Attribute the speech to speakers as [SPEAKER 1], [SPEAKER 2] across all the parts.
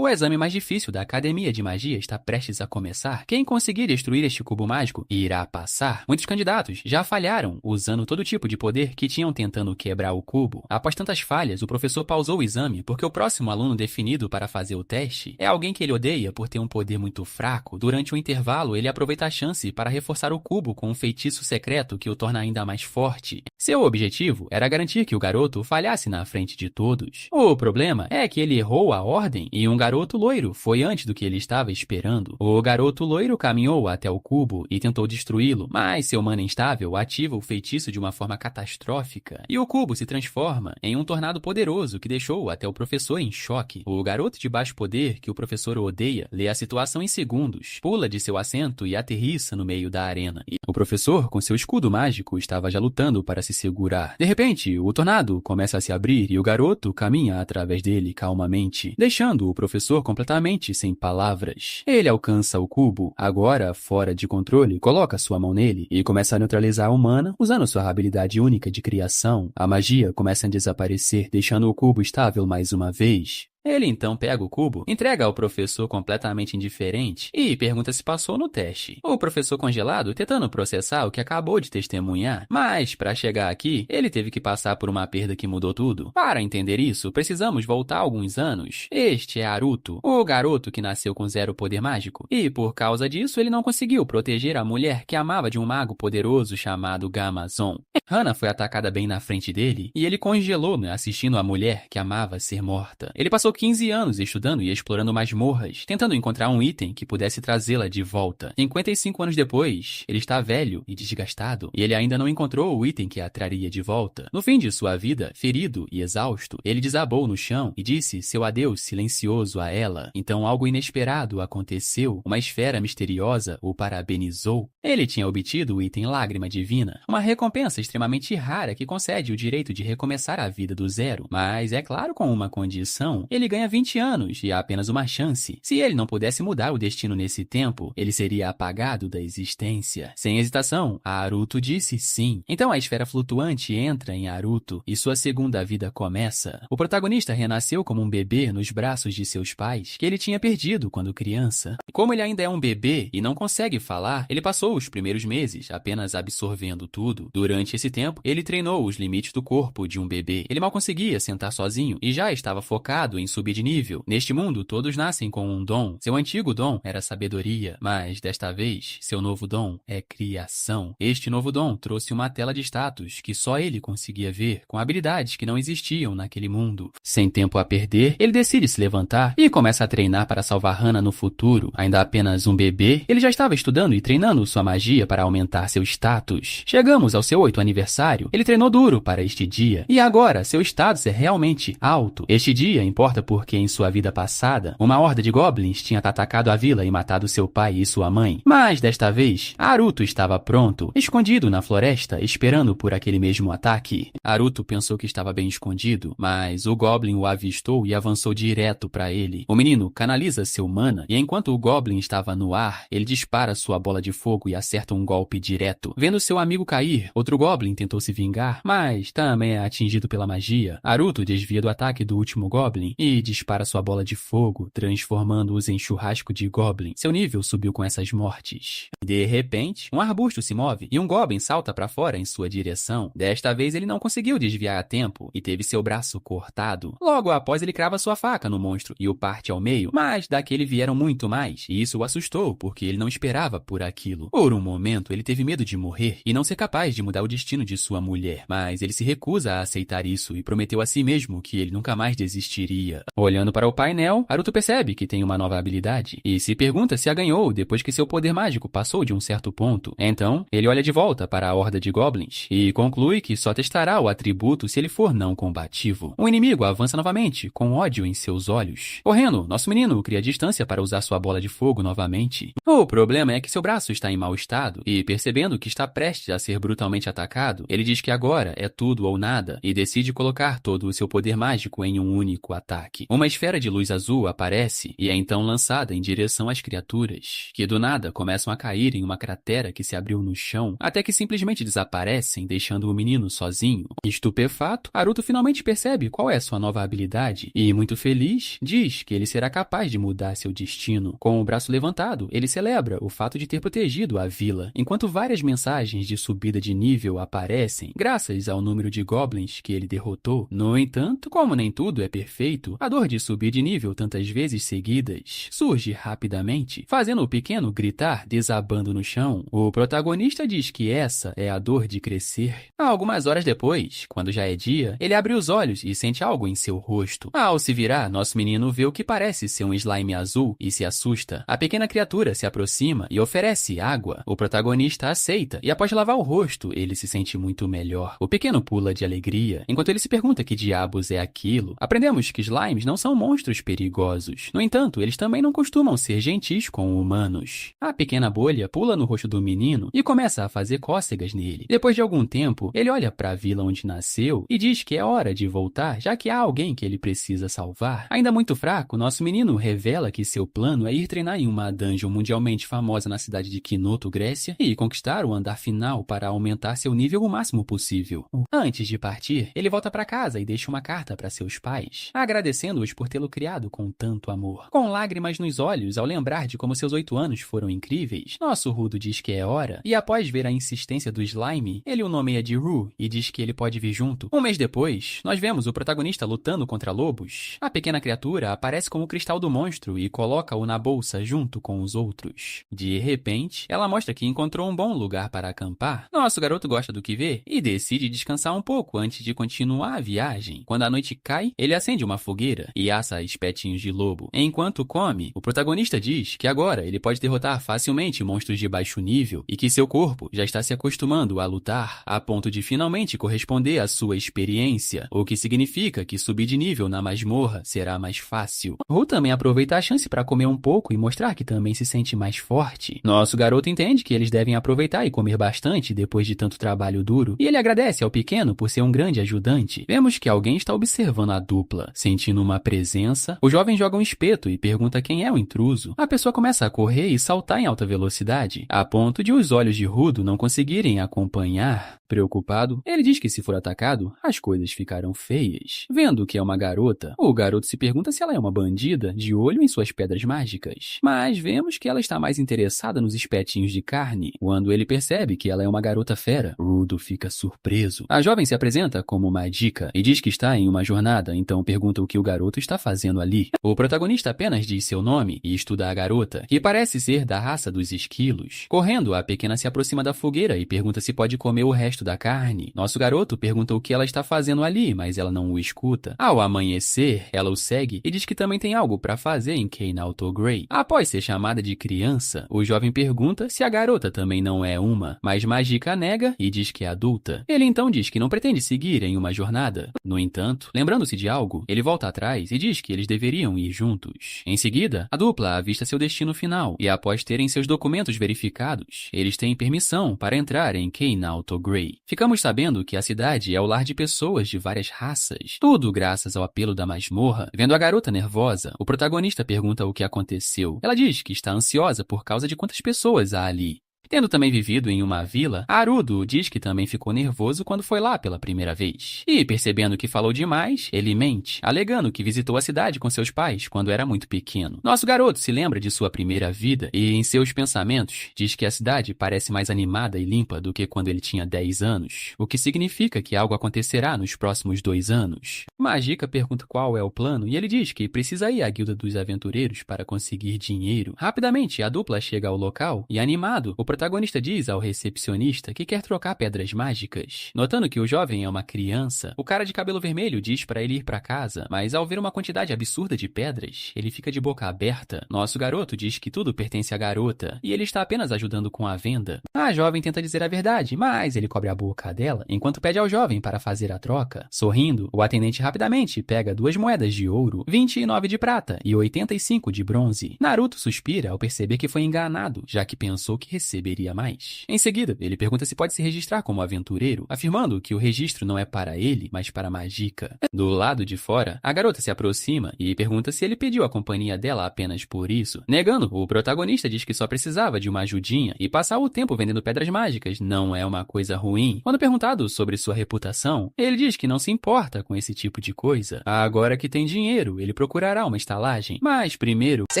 [SPEAKER 1] O exame mais difícil da Academia de Magia está prestes a começar. Quem conseguir destruir este cubo mágico irá passar. Muitos candidatos já falharam, usando todo tipo de poder que tinham tentando quebrar o cubo. Após tantas falhas, o professor pausou o exame porque o próximo aluno definido para fazer o teste é alguém que ele odeia por ter um poder muito fraco. Durante o intervalo, ele aproveita a chance para reforçar o cubo com um feitiço secreto que o torna ainda mais forte. Seu objetivo era garantir que o garoto falhasse na frente de todos. O problema é que ele errou a ordem e um garoto loiro foi antes do que ele estava esperando. O garoto loiro caminhou até o cubo e tentou destruí-lo, mas seu mana instável ativa o feitiço de uma forma catastrófica e o cubo se transforma em um tornado poderoso que deixou até o professor em choque. O garoto de baixo poder, que o professor odeia, lê a situação em segundos, pula de seu assento e aterrissa no meio da arena. E o professor, com seu escudo mágico, estava já lutando para se segurar. De repente, o tornado começa a se abrir e o garoto caminha através dele calmamente, deixando o professor completamente sem palavras. Ele alcança o cubo, agora fora de controle, coloca sua mão nele e começa a neutralizar a mana usando sua habilidade única de criação. A magia começa a desaparecer, deixando o cubo estável mais uma vez. Ele então pega o cubo, entrega ao professor completamente indiferente e pergunta se passou no teste. O professor congelado tentando processar o que acabou de testemunhar, mas para chegar aqui, ele teve que passar por uma perda que mudou tudo. Para entender isso, precisamos voltar alguns anos. Este é Haruto, o garoto que nasceu com 0 poder mágico, e por causa disso ele não conseguiu proteger a mulher que amava de um mago poderoso chamado Gamazon. Hana foi atacada bem na frente dele e ele congelou assistindo a mulher que amava ser morta. Ele passou 15 anos estudando e explorando masmorras, tentando encontrar um item que pudesse trazê-la de volta. 55 anos depois, ele está velho e desgastado, e ele ainda não encontrou o item que a traria de volta. No fim de sua vida, ferido e exausto, ele desabou no chão e disse seu adeus silencioso a ela. Então algo inesperado aconteceu, uma esfera misteriosa o parabenizou. Ele tinha obtido o item Lágrima Divina, uma recompensa extremamente rara que concede o direito de recomeçar a vida do zero, mas é claro com uma condição. Ele ganha 20 anos e há apenas uma chance. Se ele não pudesse mudar o destino nesse tempo, ele seria apagado da existência. Sem hesitação, Haruto disse sim. Então a esfera flutuante entra em Haruto e sua segunda vida começa. O protagonista renasceu como um bebê nos braços de seus pais, que ele tinha perdido quando criança. Como ele ainda é um bebê e não consegue falar, ele passou os primeiros meses apenas absorvendo tudo. Durante esse tempo, ele treinou os limites do corpo de um bebê. Ele mal conseguia sentar sozinho e já estava focado em subir de nível. Neste mundo, todos nascem com um dom. Seu antigo dom era sabedoria, mas desta vez, seu novo dom é criação. Este novo dom trouxe uma tela de status que só ele conseguia ver, com habilidades que não existiam naquele mundo. Sem tempo a perder, ele decide se levantar e começa a treinar para salvar Hana no futuro. Ainda apenas um bebê, ele já estava estudando e treinando sua magia para aumentar seu status. Chegamos ao seu 8º aniversário. Ele treinou duro para este dia e agora seu status é realmente alto. Este dia importa porque em sua vida passada, uma horda de goblins tinha atacado a vila e matado seu pai e sua mãe. Mas desta vez, Haruto estava pronto, escondido na floresta, esperando por aquele mesmo ataque. Haruto pensou que estava bem escondido, mas o goblin o avistou e avançou direto para ele. O menino canaliza seu mana e enquanto o goblin estava no ar, ele dispara sua bola de fogo e acerta um golpe direto. Vendo seu amigo cair, outro goblin tentou se vingar, mas também é atingido pela magia. Haruto desvia do ataque do último goblin e dispara sua bola de fogo, transformando-os em churrasco de goblin. Seu nível subiu com essas mortes. De repente, um arbusto se move e um goblin salta para fora em sua direção. Desta vez ele não conseguiu desviar a tempo e teve seu braço cortado. Logo após ele crava sua faca no monstro e o parte ao meio, mas daquele vieram muito mais, e isso o assustou porque ele não esperava por aquilo. Por um momento ele teve medo de morrer e não ser capaz de mudar o destino de sua mulher, mas ele se recusa a aceitar isso e prometeu a si mesmo que ele nunca mais desistiria. Olhando para o painel, Haruto percebe que tem uma nova habilidade e se pergunta se a ganhou depois que seu poder mágico passou de um certo ponto. Então, ele olha de volta para a horda de goblins e conclui que só testará o atributo se ele for não combativo. O inimigo avança novamente, com ódio em seus olhos. Correndo, nosso menino cria distância para usar sua bola de fogo novamente. O problema é que seu braço está em mau estado e, percebendo que está prestes a ser brutalmente atacado, ele diz que agora é tudo ou nada e decide colocar todo o seu poder mágico em um único ataque. ataque. Uma esfera de luz azul aparece e é então lançada em direção às criaturas, que do nada começam a cair em uma cratera que se abriu no chão, até que simplesmente desaparecem, deixando o menino sozinho. Estupefato, Haruto finalmente percebe qual é sua nova habilidade e, muito feliz, diz que ele será capaz de mudar seu destino. Com o braço levantado, ele celebra o fato de ter protegido a vila, enquanto várias mensagens de subida de nível aparecem, graças ao número de goblins que ele derrotou. No entanto, como nem tudo é perfeito, a dor de subir de nível tantas vezes seguidas surge rapidamente, fazendo o pequeno gritar, desabando no chão. O protagonista diz que essa é a dor de crescer. Algumas horas depois, quando já é dia, ele abre os olhos e sente algo em seu rosto. Ao se virar, nosso menino vê o que parece ser um slime azul e se assusta. A pequena criatura se aproxima e oferece água. O protagonista aceita e, após lavar o rosto, ele se sente muito melhor. O pequeno pula de alegria, enquanto ele se pergunta que diabos é aquilo. Aprendemos que slimes não são monstros perigosos. No entanto, eles também não costumam ser gentis com humanos. A pequena bolha pula no rosto do menino e começa a fazer cócegas nele. Depois de algum tempo, ele olha para a vila onde nasceu e diz que é hora de voltar, já que há alguém que ele precisa salvar. Ainda muito fraco, nosso menino revela que seu plano é ir treinar em uma dungeon mundialmente famosa na cidade de Kinoto, Grécia, e conquistar o andar final para aumentar seu nível o máximo possível. Antes de partir, ele volta para casa e deixa uma carta para seus pais, agradecendo-os por tê-lo criado com tanto amor. Com lágrimas nos olhos ao lembrar de como seus 8 anos foram incríveis, nosso Rudo diz que é hora, e após ver a insistência do slime, ele o nomeia de Ru e diz que ele pode vir junto. Um mês depois, nós vemos o protagonista lutando contra lobos. A pequena criatura aparece como o cristal do monstro e coloca-o na bolsa junto com os outros. De repente, ela mostra que encontrou um bom lugar para acampar. Nosso garoto gosta do que vê e decide descansar um pouco antes de continuar a viagem. Quando a noite cai, ele acende uma fogueira e assa espetinhos de lobo. Enquanto come, o protagonista diz que agora ele pode derrotar facilmente monstros de baixo nível e que seu corpo já está se acostumando a lutar, a ponto de finalmente corresponder à sua experiência, o que significa que subir de nível na masmorra será mais fácil. Ru também aproveita a chance para comer um pouco e mostrar que também se sente mais forte. Nosso garoto entende que eles devem aproveitar e comer bastante depois de tanto trabalho duro, e ele agradece ao pequeno por ser um grande ajudante. Vemos que alguém está observando a dupla. Sentindo uma presença, o jovem joga um espeto e pergunta quem é o intruso. A pessoa começa a correr e saltar em alta velocidade, a ponto de os olhos de Rudo não conseguirem acompanhar. Preocupado, ele diz que se for atacado, as coisas ficarão feias. Vendo que é uma garota, o garoto se pergunta se ela é uma bandida, de olho em suas pedras mágicas. Mas vemos que ela está mais interessada nos espetinhos de carne. Quando ele percebe que ela é uma garota fera, Rudo fica surpreso. A jovem se apresenta como uma dica e diz que está em uma jornada, então pergunta o que o garoto está fazendo ali. O protagonista apenas diz seu nome e estuda a garota, que parece ser da raça dos esquilos. Correndo, a pequena se aproxima da fogueira e pergunta se pode comer o resto da carne. Nosso garoto pergunta o que ela está fazendo ali, mas ela não o escuta. Ao amanhecer, ela o segue e diz que também tem algo para fazer em Kenoto Grey. Após ser chamada de criança, o jovem pergunta se a garota também não é uma, mas Magica nega e diz que é adulta. Ele então diz que não pretende seguir em uma jornada. No entanto, lembrando-se de algo, ele volta atrás e diz que eles deveriam ir juntos. Em seguida, a dupla avista seu destino final e, após terem seus documentos verificados, eles têm permissão para entrar em Kenoto Grey. Ficamos sabendo que a cidade é o lar de pessoas de várias raças, tudo graças ao apelo da masmorra. Vendo a garota nervosa, o protagonista pergunta o que aconteceu. Ela diz que está ansiosa por causa de quantas pessoas há ali. Tendo também vivido em uma vila, Haruto diz que também ficou nervoso quando foi lá pela primeira vez. E, percebendo que falou demais, ele mente, alegando que visitou a cidade com seus pais quando era muito pequeno. Nosso garoto se lembra de sua primeira vida e, em seus pensamentos, diz que a cidade parece mais animada e limpa do que quando ele tinha 10 anos, o que significa que algo acontecerá nos próximos 2 anos. Magica pergunta qual é o plano e ele diz que precisa ir à Guilda dos Aventureiros para conseguir dinheiro. Rapidamente, a dupla chega ao local e, animado, o protagonista diz ao recepcionista que quer trocar pedras mágicas. Notando que o jovem é uma criança, o cara de cabelo vermelho diz para ele ir para casa, mas ao ver uma quantidade absurda de pedras, ele fica de boca aberta. Nosso garoto diz que tudo pertence à garota e ele está apenas ajudando com a venda. A jovem tenta dizer a verdade, mas ele cobre a boca dela enquanto pede ao jovem para fazer a troca. Sorrindo, o atendente rapidamente pega 2 moedas de ouro, 29 de prata e 85 de bronze. Naruto suspira ao perceber que foi enganado, já que pensou que receberia receberia mais. Em seguida, ele pergunta se pode se registrar como aventureiro, afirmando que o registro não é para ele, mas para Magica. Do lado de fora, a garota se aproxima e pergunta se ele pediu a companhia dela apenas por isso. Negando, o protagonista diz que só precisava de uma ajudinha e passar o tempo vendendo pedras mágicas não é uma coisa ruim. Quando perguntado sobre sua reputação, ele diz que não se importa com esse tipo de coisa. Agora que tem dinheiro, ele procurará uma estalagem, mas primeiro...
[SPEAKER 2] Você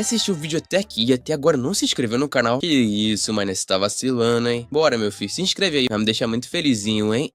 [SPEAKER 2] assistiu o vídeo até aqui e até agora não se inscreveu no canal? Que isso, mano, você tá vacilando, hein? Bora, meu filho, se inscreve aí, vai me deixar muito felizinho, hein?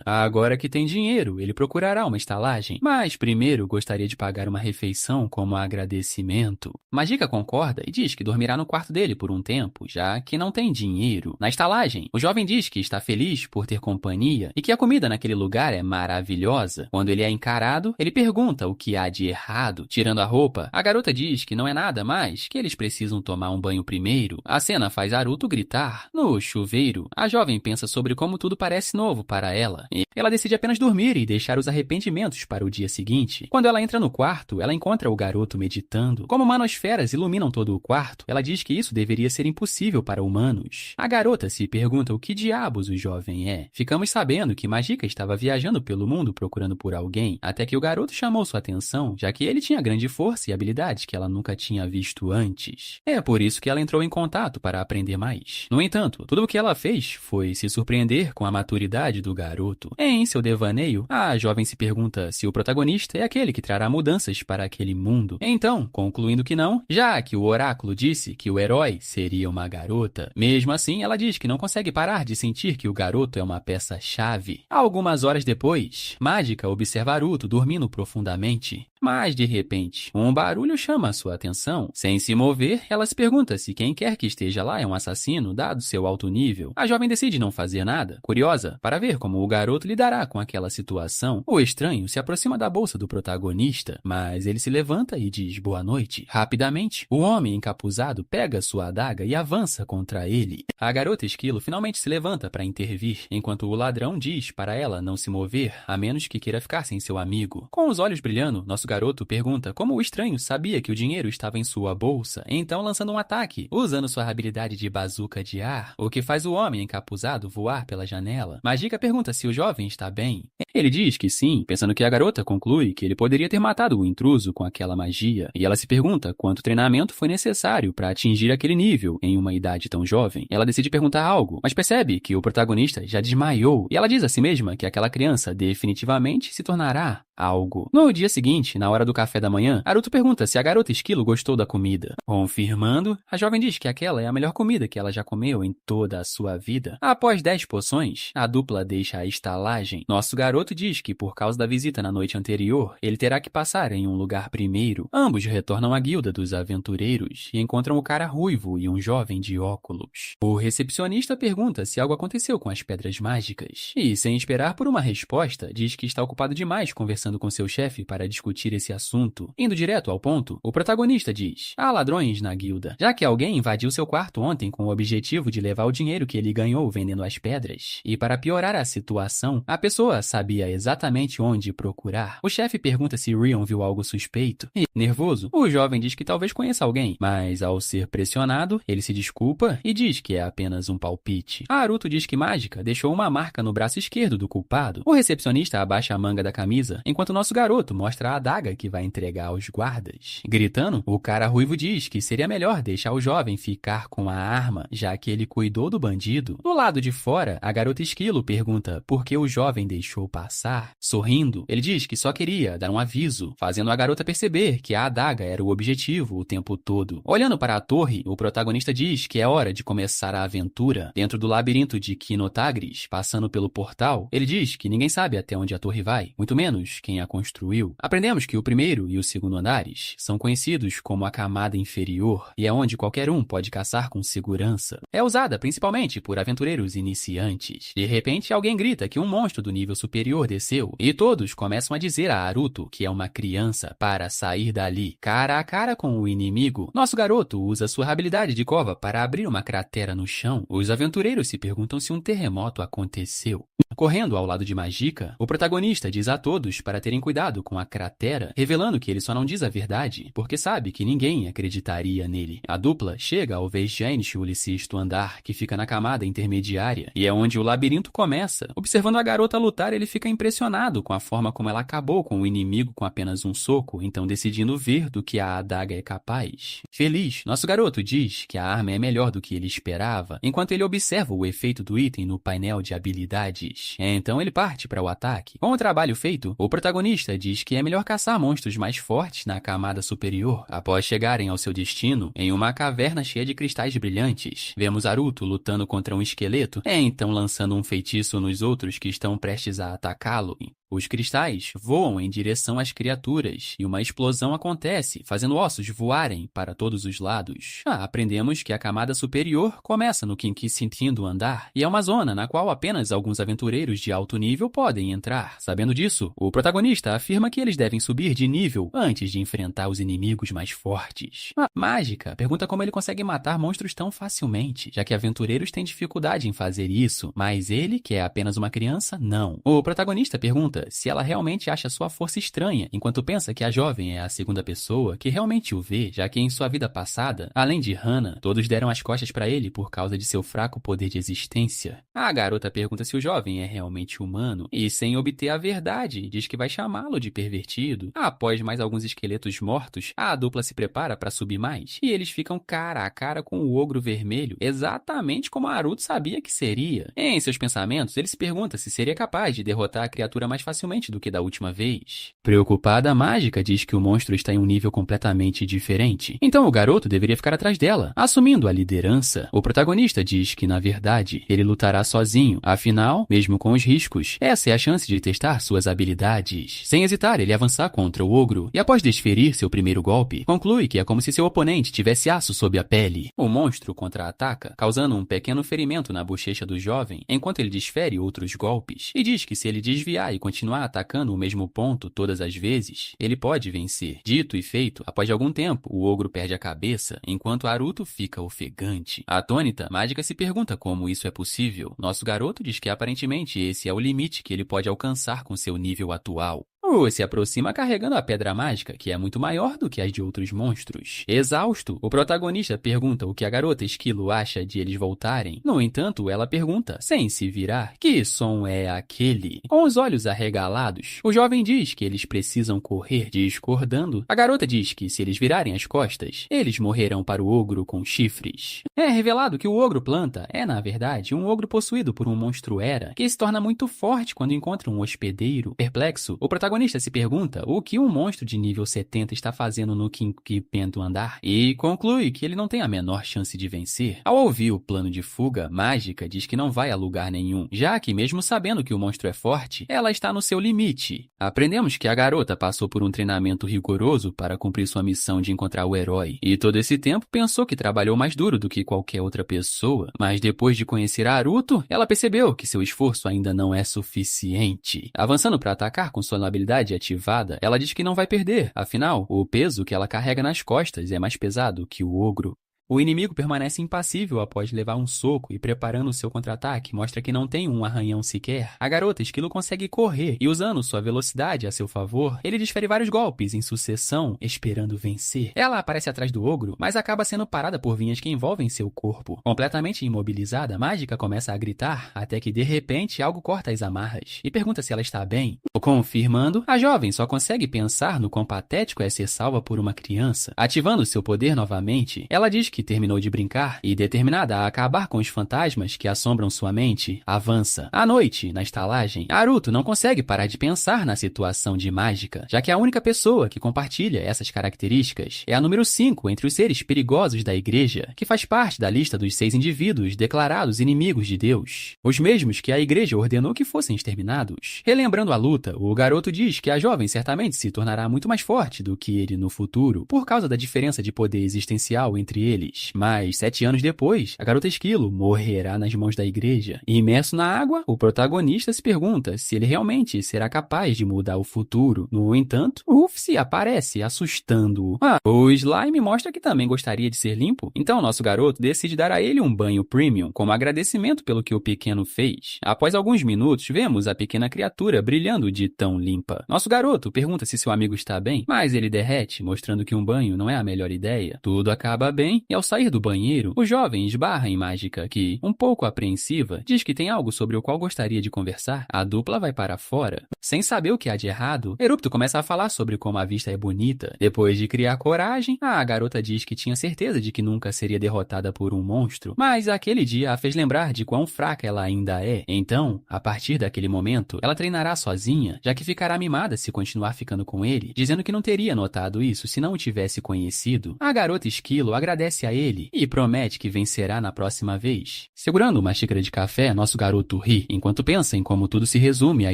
[SPEAKER 1] Agora que tem dinheiro, ele procurará uma estalagem, mas primeiro gostaria de pagar uma refeição como agradecimento. Magica concorda e diz que dormirá no quarto dele por um tempo, já que não tem dinheiro. Na estalagem, o jovem diz que está feliz por ter companhia e que a comida naquele lugar é maravilhosa. Quando ele é encarado, ele pergunta o que há de errado. Tirando a roupa, a garota diz que não é nada mais, que eles precisam tomar um banho primeiro. A cena faz Haruto gritar. No chuveiro, a jovem pensa sobre como tudo parece novo para ela. E ela decide apenas dormir e deixar os arrependimentos para o dia seguinte. Quando ela entra no quarto, ela encontra o garoto meditando. Como manosferas iluminam todo o quarto, ela diz que isso deveria ser impossível para humanos. A garota se pergunta o que diabos o jovem é. Ficamos sabendo que Magica estava viajando pelo mundo procurando por alguém, até que o garoto chamou sua atenção, já que ele tinha grande força e habilidades que ela nunca tinha visto antes. É por isso que ela entrou em contato para aprender mais. No entanto, tudo o que ela fez foi se surpreender com a maturidade do garoto. Em seu devaneio, a jovem se pergunta se o protagonista é aquele que trará mudanças para aquele mundo. Então, concluindo que não, já que o oráculo disse que o herói seria uma garota, mesmo assim ela diz que não consegue parar de sentir que o garoto é uma peça-chave. Algumas horas depois, Magica observa Haruto dormindo profundamente. Mas, de repente, um barulho chama a sua atenção. Sem se mover, ela se pergunta se quem quer que esteja lá é um assassino, dado seu alto nível. A jovem decide não fazer nada, curiosa, para ver como o garoto lidará com aquela situação. O estranho se aproxima da bolsa do protagonista, mas ele se levanta e diz boa noite. Rapidamente, o homem encapuzado pega sua adaga e avança contra ele. A garota esquilo finalmente se levanta para intervir, enquanto o ladrão diz para ela não se mover, a menos que queira ficar sem seu amigo. Com os olhos brilhando, nosso garoto pergunta como o estranho sabia que o dinheiro estava em sua bolsa, então lançando um ataque, usando sua habilidade de bazuca de ar, o que faz o homem encapuzado voar pela janela. Magica pergunta se o jovem está bem. Ele diz que sim, pensando que a garota conclui que ele poderia ter matado o intruso com aquela magia, e ela se pergunta quanto treinamento foi necessário para atingir aquele nível em uma idade tão jovem. Ela decide perguntar algo, mas percebe que o protagonista já desmaiou, e ela diz a si mesma que aquela criança definitivamente se tornará algo. No dia seguinte, na hora do café da manhã, Haruto pergunta se a garota esquilo gostou da comida. Confirmando, a jovem diz que aquela é a melhor comida que ela já comeu em toda a sua vida. Após 10 poções, a dupla deixa a estalagem. Nosso garoto diz que por causa da visita na noite anterior, ele terá que passar em um lugar primeiro. Ambos retornam à guilda dos aventureiros e encontram o cara ruivo e um jovem de óculos. O recepcionista pergunta se algo aconteceu com as pedras mágicas e, sem esperar por uma resposta, diz que está ocupado demais conversando com seu chefe para discutir esse assunto. Indo direto ao ponto, o protagonista diz: há ladrões na guilda, já que alguém invadiu seu quarto ontem com o objetivo de levar o dinheiro que ele ganhou vendendo as pedras. E para piorar a situação, a pessoa sabia exatamente onde procurar. O chefe pergunta se Rion viu algo suspeito e, nervoso, o jovem diz que talvez conheça alguém, mas ao ser pressionado, ele se desculpa e diz que é apenas um palpite. Haruto diz que Magica deixou uma marca no braço esquerdo do culpado. O recepcionista abaixa a manga da camisa, enquanto nosso garoto mostra a adaga que vai entregar aos guardas. Gritando, o cara ruivo diz que seria melhor deixar o jovem ficar com a arma, já que ele cuidou do bandido. Do lado de fora, a garota esquilo pergunta por que o jovem deixou passar. Sorrindo, ele diz que só queria dar um aviso, fazendo a garota perceber que a adaga era o objetivo o tempo todo. Olhando para a torre, o protagonista diz que é hora de começar a aventura. Dentro do labirinto de Kinotagris, passando pelo portal, ele diz que ninguém sabe até onde a torre vai, muito menos quem a construiu. Aprendemos que o primeiro e o segundo andares são conhecidos como a camada inferior e é onde qualquer um pode caçar com segurança. É usada principalmente por aventureiros iniciantes. De repente, alguém grita que um monstro do nível superior desceu e todos começam a dizer a Haruto que é uma criança para sair dali. Cara a cara com o inimigo, nosso garoto usa sua habilidade de cova para abrir uma cratera no chão. Os aventureiros se perguntam se um terremoto aconteceu. Correndo ao lado de Magica, o protagonista diz a todos para para terem cuidado com a cratera, revelando que ele só não diz a verdade, porque sabe que ninguém acreditaria nele. A dupla chega ao Vestigianische Ulicisto andar, que fica na camada intermediária, e é onde o labirinto começa. Observando a garota lutar, ele fica impressionado com a forma como ela acabou com o inimigo com apenas um soco, então decidindo ver do que a adaga é capaz. Feliz, nosso garoto diz que a arma é melhor do que ele esperava, enquanto ele observa o efeito do item no painel de habilidades. Então ele parte para o ataque. Com o trabalho feito, o protagonista diz que é melhor caçar monstros mais fortes na camada superior, após chegarem ao seu destino em uma caverna cheia de cristais brilhantes. Vemos Haruto lutando contra um esqueleto, então lançando um feitiço nos outros que estão prestes a atacá-lo. Os cristais voam em direção às criaturas e uma explosão acontece, fazendo ossos voarem para todos os lados. Aprendemos que a camada superior começa no quinquicento andar e é uma zona na qual apenas alguns aventureiros de alto nível podem entrar. Sabendo disso, o protagonista afirma que eles devem subir de nível antes de enfrentar os inimigos mais fortes. Mágica pergunta como ele consegue matar monstros tão facilmente, já que aventureiros têm dificuldade em fazer isso, mas ele, que é apenas uma criança, não. O protagonista pergunta se ela realmente acha sua força estranha, enquanto pensa que a jovem é a segunda pessoa que realmente o vê, já que em sua vida passada, além de Hana, todos deram as costas para ele por causa de seu fraco poder de existência. A garota pergunta se o jovem é realmente humano e, sem obter a verdade, diz que vai chamá-lo de pervertido. Após mais alguns esqueletos mortos, a dupla se prepara para subir mais e eles ficam cara a cara com o ogro vermelho, exatamente como Naruto sabia que seria. Em seus pensamentos, ele se pergunta se seria capaz de derrotar a criatura mais facilmente do que da última vez. Preocupada, a mágica diz que o monstro está em um nível completamente diferente. Então o garoto deveria ficar atrás dela, assumindo a liderança. O protagonista diz que, na verdade, ele lutará sozinho. Afinal, mesmo com os riscos, essa é a chance de testar suas habilidades. Sem hesitar, ele avança contra o ogro e, após desferir seu primeiro golpe, conclui que é como se seu oponente tivesse aço sob a pele. O monstro contra-ataca, causando um pequeno ferimento na bochecha do jovem, enquanto ele desfere outros golpes, e diz que se ele desviar e continuar atacando o mesmo ponto todas as vezes, ele pode vencer. Dito e feito, após algum tempo, o ogro perde a cabeça, enquanto Haruto fica ofegante. Atônita, Mágica se pergunta como isso é possível. Nosso garoto diz que aparentemente esse é o limite que ele pode alcançar com seu nível atual. Se aproxima carregando a pedra mágica, que é muito maior do que as de outros monstros. Exausto, o protagonista pergunta o que a garota esquilo acha de eles voltarem. No entanto, ela pergunta, sem se virar, que som é aquele? Com os olhos arregalados, o jovem diz que eles precisam correr. Discordando, a garota diz que se eles virarem as costas, eles morrerão para o ogro com chifres. É revelado que o ogro planta é, na verdade, um ogro possuído por um monstro Era, que se torna muito forte quando encontra um hospedeiro. Perplexo, o protagonista se pergunta o que um monstro de nível 70 está fazendo no quinquicento andar e conclui que ele não tem a menor chance de vencer. Ao ouvir o plano de fuga, Mágica diz que não vai a lugar nenhum, já que mesmo sabendo que o monstro é forte, ela está no seu limite. Aprendemos que a garota passou por um treinamento rigoroso para cumprir sua missão de encontrar o herói, e todo esse tempo pensou que trabalhou mais duro do que qualquer outra pessoa, mas depois de conhecer a Haruto, ela percebeu que seu esforço ainda não é suficiente. Avançando para atacar com sua habilidade ativada, ela diz que não vai perder, afinal, o peso que ela carrega nas costas é mais pesado que o ogro. O inimigo permanece impassível após levar um soco e, preparando seu contra-ataque, mostra que não tem um arranhão sequer. A garota esquilo consegue correr e, usando sua velocidade a seu favor, ele desfere vários golpes em sucessão, esperando vencer. Ela aparece atrás do ogro, mas acaba sendo parada por vinhas que envolvem seu corpo. Completamente imobilizada, Mágica começa a gritar, até que, de repente, algo corta as amarras e pergunta se ela está bem. Confirmando, a jovem só consegue pensar no quão patético é ser salva por uma criança. Ativando seu poder novamente, ela diz que terminou de brincar e, determinada a acabar com os fantasmas que assombram sua mente, avança. À noite, na estalagem, Haruto não consegue parar de pensar na situação de Mágica, já que a única pessoa que compartilha essas características é a número 5 entre os seres perigosos da igreja, que faz parte da lista dos 6 indivíduos declarados inimigos de Deus, os mesmos que a igreja ordenou que fossem exterminados. Relembrando a luta, o garoto diz que a jovem certamente se tornará muito mais forte do que ele no futuro, por causa da diferença de poder existencial entre eles. deles. Mas 7 anos depois, a garota esquilo morrerá nas mãos da igreja. Imerso na água, o protagonista se pergunta se ele realmente será capaz de mudar o futuro. No entanto, Rufus aparece, assustando-o. O slime mostra que também gostaria de ser limpo, então nosso garoto decide dar a ele um banho premium, como agradecimento pelo que o pequeno fez. Após alguns minutos, vemos a pequena criatura brilhando de tão limpa. Nosso garoto pergunta se seu amigo está bem, mas ele derrete, mostrando que um banho não é a melhor ideia. Tudo acaba bem, e ao sair do banheiro, o jovem esbarra em Mágica, que, um pouco apreensiva, diz que tem algo sobre o qual gostaria de conversar. A dupla vai para fora. Sem saber o que há de errado, Erupto começa a falar sobre como a vista é bonita. Depois de criar coragem, a garota diz que tinha certeza de que nunca seria derrotada por um monstro, mas aquele dia a fez lembrar de quão fraca ela ainda é. Então, a partir daquele momento, ela treinará sozinha, já que ficará mimada se continuar ficando com ele, dizendo que não teria notado isso se não o tivesse conhecido. A garota esquilo agradece a ele e promete que vencerá na próxima vez. Segurando uma xícara de café, nosso garoto ri, enquanto pensa em como tudo se resume a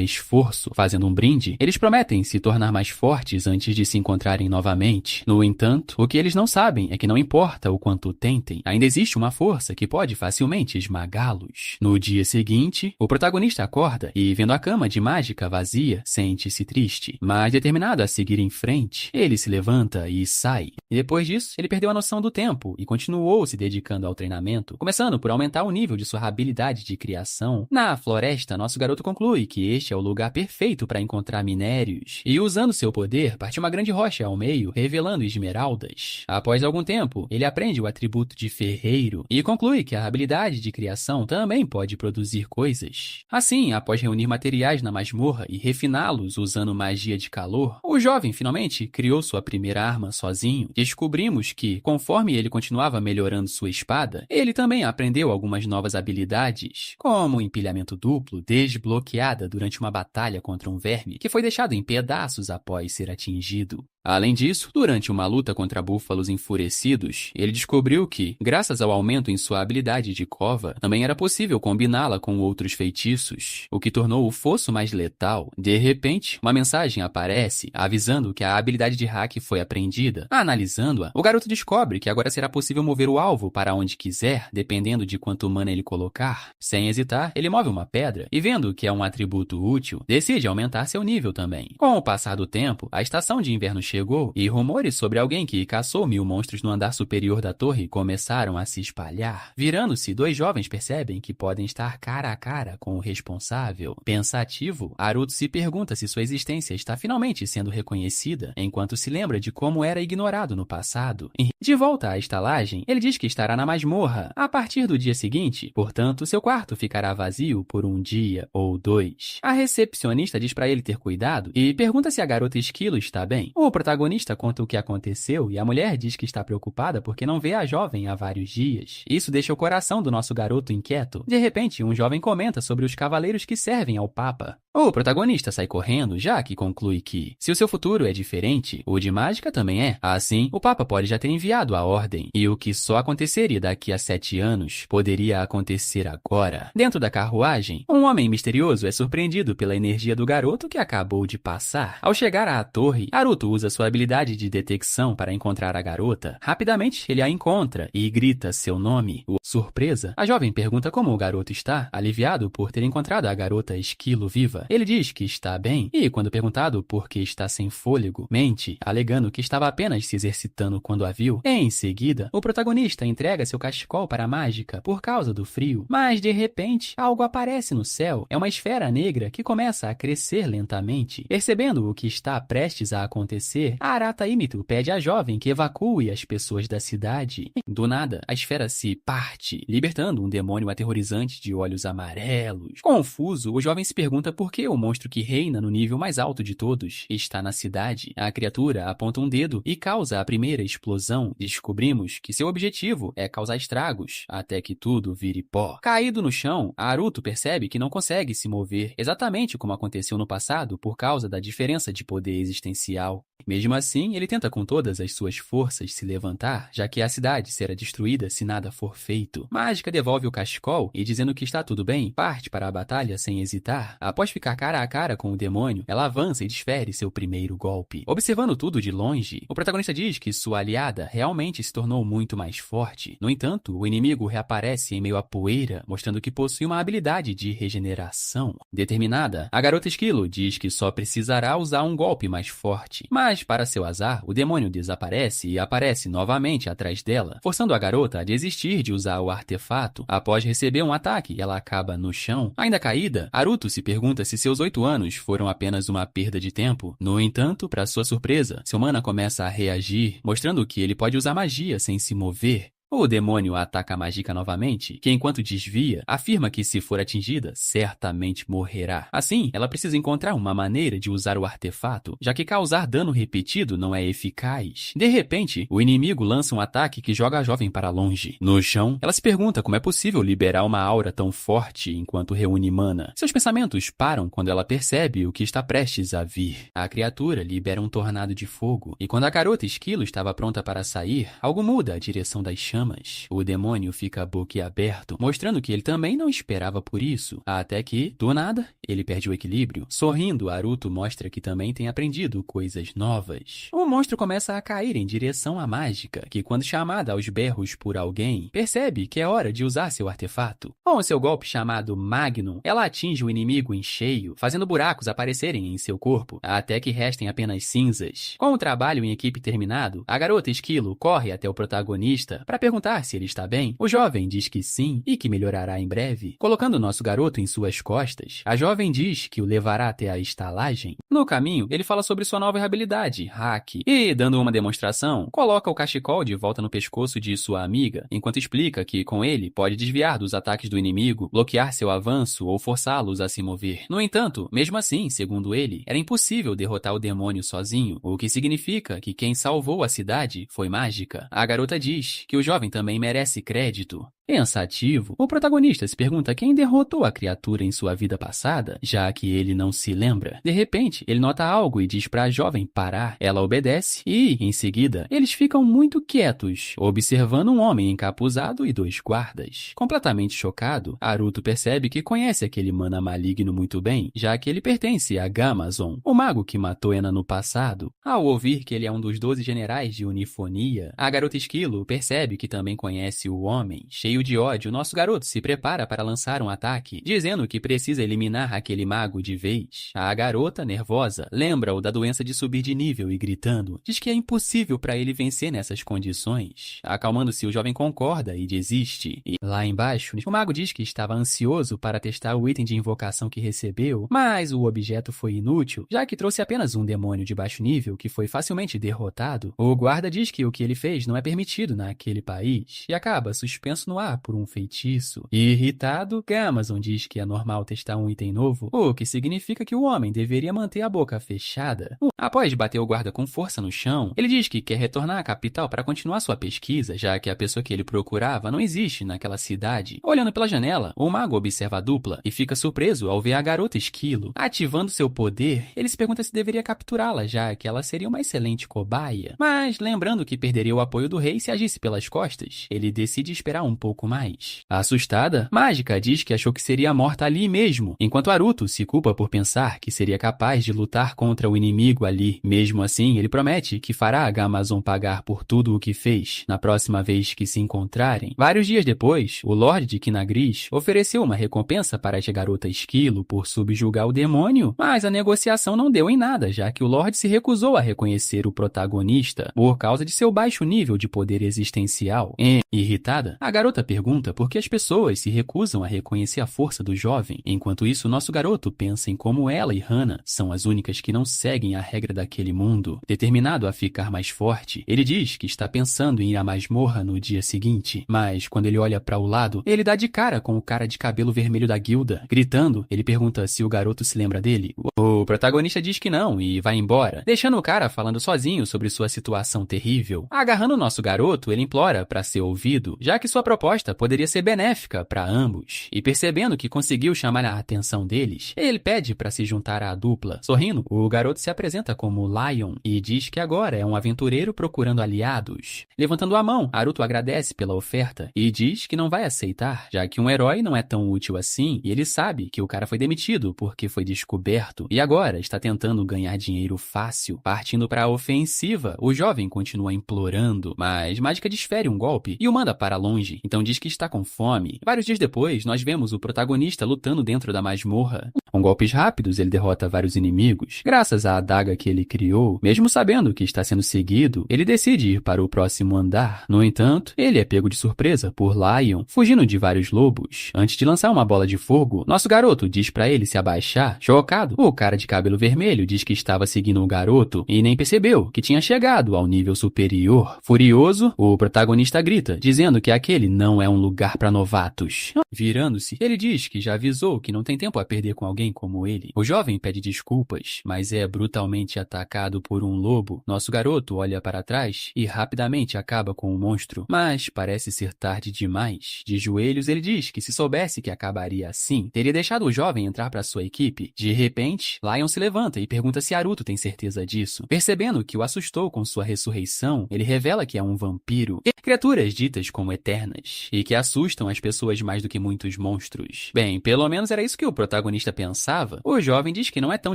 [SPEAKER 1] esforço. Fazendo um brinde, eles prometem se tornar mais fortes antes de se encontrarem novamente. No entanto, o que eles não sabem é que não importa o quanto tentem, ainda existe uma força que pode facilmente esmagá-los. No dia seguinte, o protagonista acorda e, vendo a cama de Mágica vazia, sente-se triste. Mas determinado a seguir em frente, ele se levanta e sai. E depois disso, ele perdeu a noção do tempo e continuou se dedicando ao treinamento, começando por aumentar o nível de sua habilidade de criação. Na floresta, nosso garoto conclui que este é o lugar perfeito para encontrar minérios, e usando seu poder, parte uma grande rocha ao meio, revelando esmeraldas. Após algum tempo, ele aprende o atributo de ferreiro e conclui que a habilidade de criação também pode produzir coisas. Assim, após reunir materiais na masmorra e refiná-los usando magia de calor, o jovem finalmente criou sua primeira arma sozinho. Descobrimos que, conforme ele continuava melhorando sua espada, ele também aprendeu algumas novas habilidades, como empilhamento duplo, desbloqueada durante uma batalha contra um verme que foi deixado em pedaços após ser atingido. Além disso, durante uma luta contra búfalos enfurecidos, ele descobriu que, graças ao aumento em sua habilidade de cova, também era possível combiná-la com outros feitiços, o que tornou o fosso mais letal. De repente, uma mensagem aparece, avisando que a habilidade de hack foi aprendida. Analisando-a, o garoto descobre que agora será possível mover o alvo para onde quiser, dependendo de quanto mana ele colocar. Sem hesitar, ele move uma pedra e, vendo que é um atributo útil, decide aumentar seu nível também. Com o passar do tempo, a estação de inverno chegou e rumores sobre alguém que caçou 1000 monstros no andar superior da torre começaram a se espalhar. Virando-se, 2 jovens percebem que podem estar cara a cara com o responsável. Pensativo, Haruto se pergunta se sua existência está finalmente sendo reconhecida, enquanto se lembra de como era ignorado no passado. De volta à estalagem, ele diz que estará na masmorra a partir do dia seguinte, portanto, seu quarto ficará vazio por um dia ou 2. A recepcionista diz para ele ter cuidado e pergunta se a garota esquilo está bem. O protagonista conta o que aconteceu e a mulher diz que está preocupada porque não vê a jovem há vários dias. Isso deixa o coração do nosso garoto inquieto. De repente, um jovem comenta sobre os cavaleiros que servem ao Papa. O protagonista sai correndo, já que conclui que, se o seu futuro é diferente, o de Mágica também é. Assim, o Papa pode já ter enviado a ordem, e o que só aconteceria daqui a 7 anos poderia acontecer agora. Dentro da carruagem, um homem misterioso é surpreendido pela energia do garoto que acabou de passar. Ao chegar à torre, Haruto usa sua habilidade de detecção para encontrar a garota. Rapidamente, ele a encontra e grita seu nome. Surpresa, a jovem pergunta como o garoto está, aliviado por ter encontrado a garota esquilo viva. Ele diz que está bem e, quando perguntado por que está sem fôlego, mente, alegando que estava apenas se exercitando quando a viu. Em seguida, o protagonista entrega seu cachecol para a Mágica por causa do frio, mas de repente, algo aparece no céu. É uma esfera negra que começa a crescer lentamente. Percebendo o que está prestes a acontecer, Arata Imito pede à jovem que evacue as pessoas da cidade. Do nada, a esfera se parte, libertando um demônio aterrorizante de olhos amarelos. Confuso, o jovem se pergunta por que o monstro que reina no nível mais alto de todos está na cidade. A criatura aponta um dedo e causa a primeira explosão. Descobrimos que seu objetivo é causar estragos, até que tudo vire pó. Caído no chão, Haruto percebe que não consegue se mover, exatamente como aconteceu no passado por causa da diferença de poder existencial. Mesmo assim, ele tenta com todas as suas forças se levantar, já que a cidade será destruída se nada for feito. Mágica devolve o cachecol e, dizendo que está tudo bem, parte para a batalha sem hesitar. Após ficar cara a cara com o demônio, ela avança e desfere seu primeiro golpe. Observando tudo de longe, o protagonista diz que sua aliada realmente se tornou muito mais forte. No entanto, o inimigo reaparece em meio à poeira, mostrando que possui uma habilidade de regeneração. Determinada, a garota esquilo diz que só precisará usar um golpe mais forte. Mas, para seu azar, o demônio desaparece e aparece novamente atrás dela, forçando a garota a desistir de usar o artefato. Após receber um ataque, ela acaba no chão. Ainda caída, Haruto se pergunta se seus 8 anos foram apenas uma perda de tempo. No entanto, para sua surpresa, seu mana começa a reagir, mostrando que ele pode usar magia sem se mover. O demônio ataca a Mágica novamente, que enquanto desvia, afirma que se for atingida, certamente morrerá. Assim, ela precisa encontrar uma maneira de usar o artefato, já que causar dano repetido não é eficaz. De repente, o inimigo lança um ataque que joga a jovem para longe. No chão, ela se pergunta como é possível liberar uma aura tão forte enquanto reúne mana. Seus pensamentos param quando ela percebe o que está prestes a vir. A criatura libera um tornado de fogo, e quando a garota esquilo estava pronta para sair, algo muda a direção das chamas. O demônio fica boquiaberto, mostrando que ele também não esperava por isso, até que, do nada, ele perde o equilíbrio. Sorrindo, Haruto mostra que também tem aprendido coisas novas. O monstro começa a cair em direção à Mágica, que quando chamada aos berros por alguém, percebe que é hora de usar seu artefato. Com seu golpe chamado Magnum, ela atinge o inimigo em cheio, fazendo buracos aparecerem em seu corpo, até que restem apenas cinzas. Com o trabalho em equipe terminado, a garota esquilo corre até o protagonista para perguntar se ele está bem. O jovem diz que sim e que melhorará em breve. Colocando nosso garoto em suas costas, a jovem diz que o levará até a estalagem. No caminho, ele fala sobre sua nova habilidade, Haki, e, dando uma demonstração, coloca o cachecol de volta no pescoço de sua amiga, enquanto explica que, com ele, pode desviar dos ataques do inimigo, bloquear seu avanço ou forçá-los a se mover. No entanto, mesmo assim, segundo ele, era impossível derrotar o demônio sozinho, o que significa que quem salvou a cidade foi Mágica. A garota diz que o jovem também merece crédito. Pensativo, o protagonista se pergunta quem derrotou a criatura em sua vida passada, já que ele não se lembra. De repente, ele nota algo e diz para a jovem parar. Ela obedece e, em seguida, eles ficam muito quietos, observando um homem encapuzado e 2 guardas. Completamente chocado, Haruto percebe que conhece aquele mana maligno muito bem, já que ele pertence a Gamazon, o mago que matou Ena no passado. Ao ouvir que ele é um dos 12 generais de Unifonia, a garota esquilo percebe que também conhece o homem. Cheio de ódio, nosso garoto se prepara para lançar um ataque, dizendo que precisa eliminar aquele mago de vez. A garota, nervosa, lembra-o da doença de subir de nível e gritando, diz que é impossível para ele vencer nessas condições. Acalmando-se, o jovem concorda e desiste. E lá embaixo, o mago diz que estava ansioso para testar o item de invocação que recebeu, mas o objeto foi inútil, já que trouxe apenas um demônio de baixo nível que foi facilmente derrotado. O guarda diz que o que ele fez não é permitido naquele país e acaba suspenso no ar por um feitiço. Irritado, Gamazon diz que é normal testar um item novo, o que significa que o homem deveria manter a boca fechada. Após bater o guarda com força no chão, ele diz que quer retornar à capital para continuar sua pesquisa, já que a pessoa que ele procurava não existe naquela cidade. Olhando pela janela, o mago observa a dupla e fica surpreso ao ver a garota esquilo. Ativando seu poder, ele se pergunta se deveria capturá-la, já que ela seria uma excelente cobaia. Mas, lembrando que perderia o apoio do rei se agisse pelas costas, ele decide esperar um pouco mais. Assustada, Mágica diz que achou que seria morta ali mesmo, enquanto Haruto se culpa por pensar que seria capaz de lutar contra o inimigo ali. Mesmo assim, ele promete que fará a Gamazon pagar por tudo o que fez na próxima vez que se encontrarem. Vários dias depois, o Lorde de Kinagris ofereceu uma recompensa para a garota esquilo por subjugar o demônio, mas a negociação não deu em nada, já que o Lorde se recusou a reconhecer o protagonista por causa de seu baixo nível de poder existencial. Irritada, a garota pergunta por que as pessoas se recusam a reconhecer a força do jovem. Enquanto isso, nosso garoto pensa em como ela e Hana são as únicas que não seguem a regra daquele mundo. Determinado a ficar mais forte, ele diz que está pensando em ir à masmorra no dia seguinte, mas quando ele olha para o lado, ele dá de cara com o cara de cabelo vermelho da guilda. Gritando, ele pergunta se o garoto se lembra dele. O protagonista diz que não e vai embora, deixando o cara falando sozinho sobre sua situação terrível. Agarrando o nosso garoto, ele implora para ser ouvido, já que sua proposta proposta poderia ser benéfica para ambos, e percebendo que conseguiu chamar a atenção deles, ele pede para se juntar à dupla. Sorrindo, o garoto se apresenta como Lion e diz que agora é um aventureiro procurando aliados. Levantando a mão, Naruto agradece pela oferta e diz que não vai aceitar, já que um herói não é tão útil assim e ele sabe que o cara foi demitido porque foi descoberto e agora está tentando ganhar dinheiro fácil. Partindo para a ofensiva, o jovem continua implorando, mas Mágica desfere um golpe e o manda para longe, então diz que está com fome. Vários dias depois, nós vemos o protagonista lutando dentro da masmorra. Com golpes rápidos, ele derrota vários inimigos. Graças à adaga que ele criou, mesmo sabendo que está sendo seguido, ele decide ir para o próximo andar. No entanto, ele é pego de surpresa por Lion, fugindo de vários lobos. Antes de lançar uma bola de fogo, nosso garoto diz para ele se abaixar. Chocado, o cara de cabelo vermelho diz que estava seguindo o garoto e nem percebeu que tinha chegado ao nível superior. Furioso, o protagonista grita, dizendo que aquele não é um lugar para novatos. Virando-se, ele diz que já avisou que não tem tempo a perder com alguém como ele. O jovem pede desculpas, mas é brutalmente atacado por um lobo. Nosso garoto olha para trás e rapidamente acaba com o monstro, mas parece ser tarde demais. De joelhos, ele diz que se soubesse que acabaria assim, teria deixado o jovem entrar para sua equipe. De repente, Lion se levanta e pergunta se Naruto tem certeza disso. Percebendo que o assustou com sua ressurreição, ele revela que é um vampiro. Criaturas ditas como eternas, e que assustam as pessoas mais do que muitos monstros. Bem, pelo menos era isso que o protagonista pensava. O jovem diz que não é tão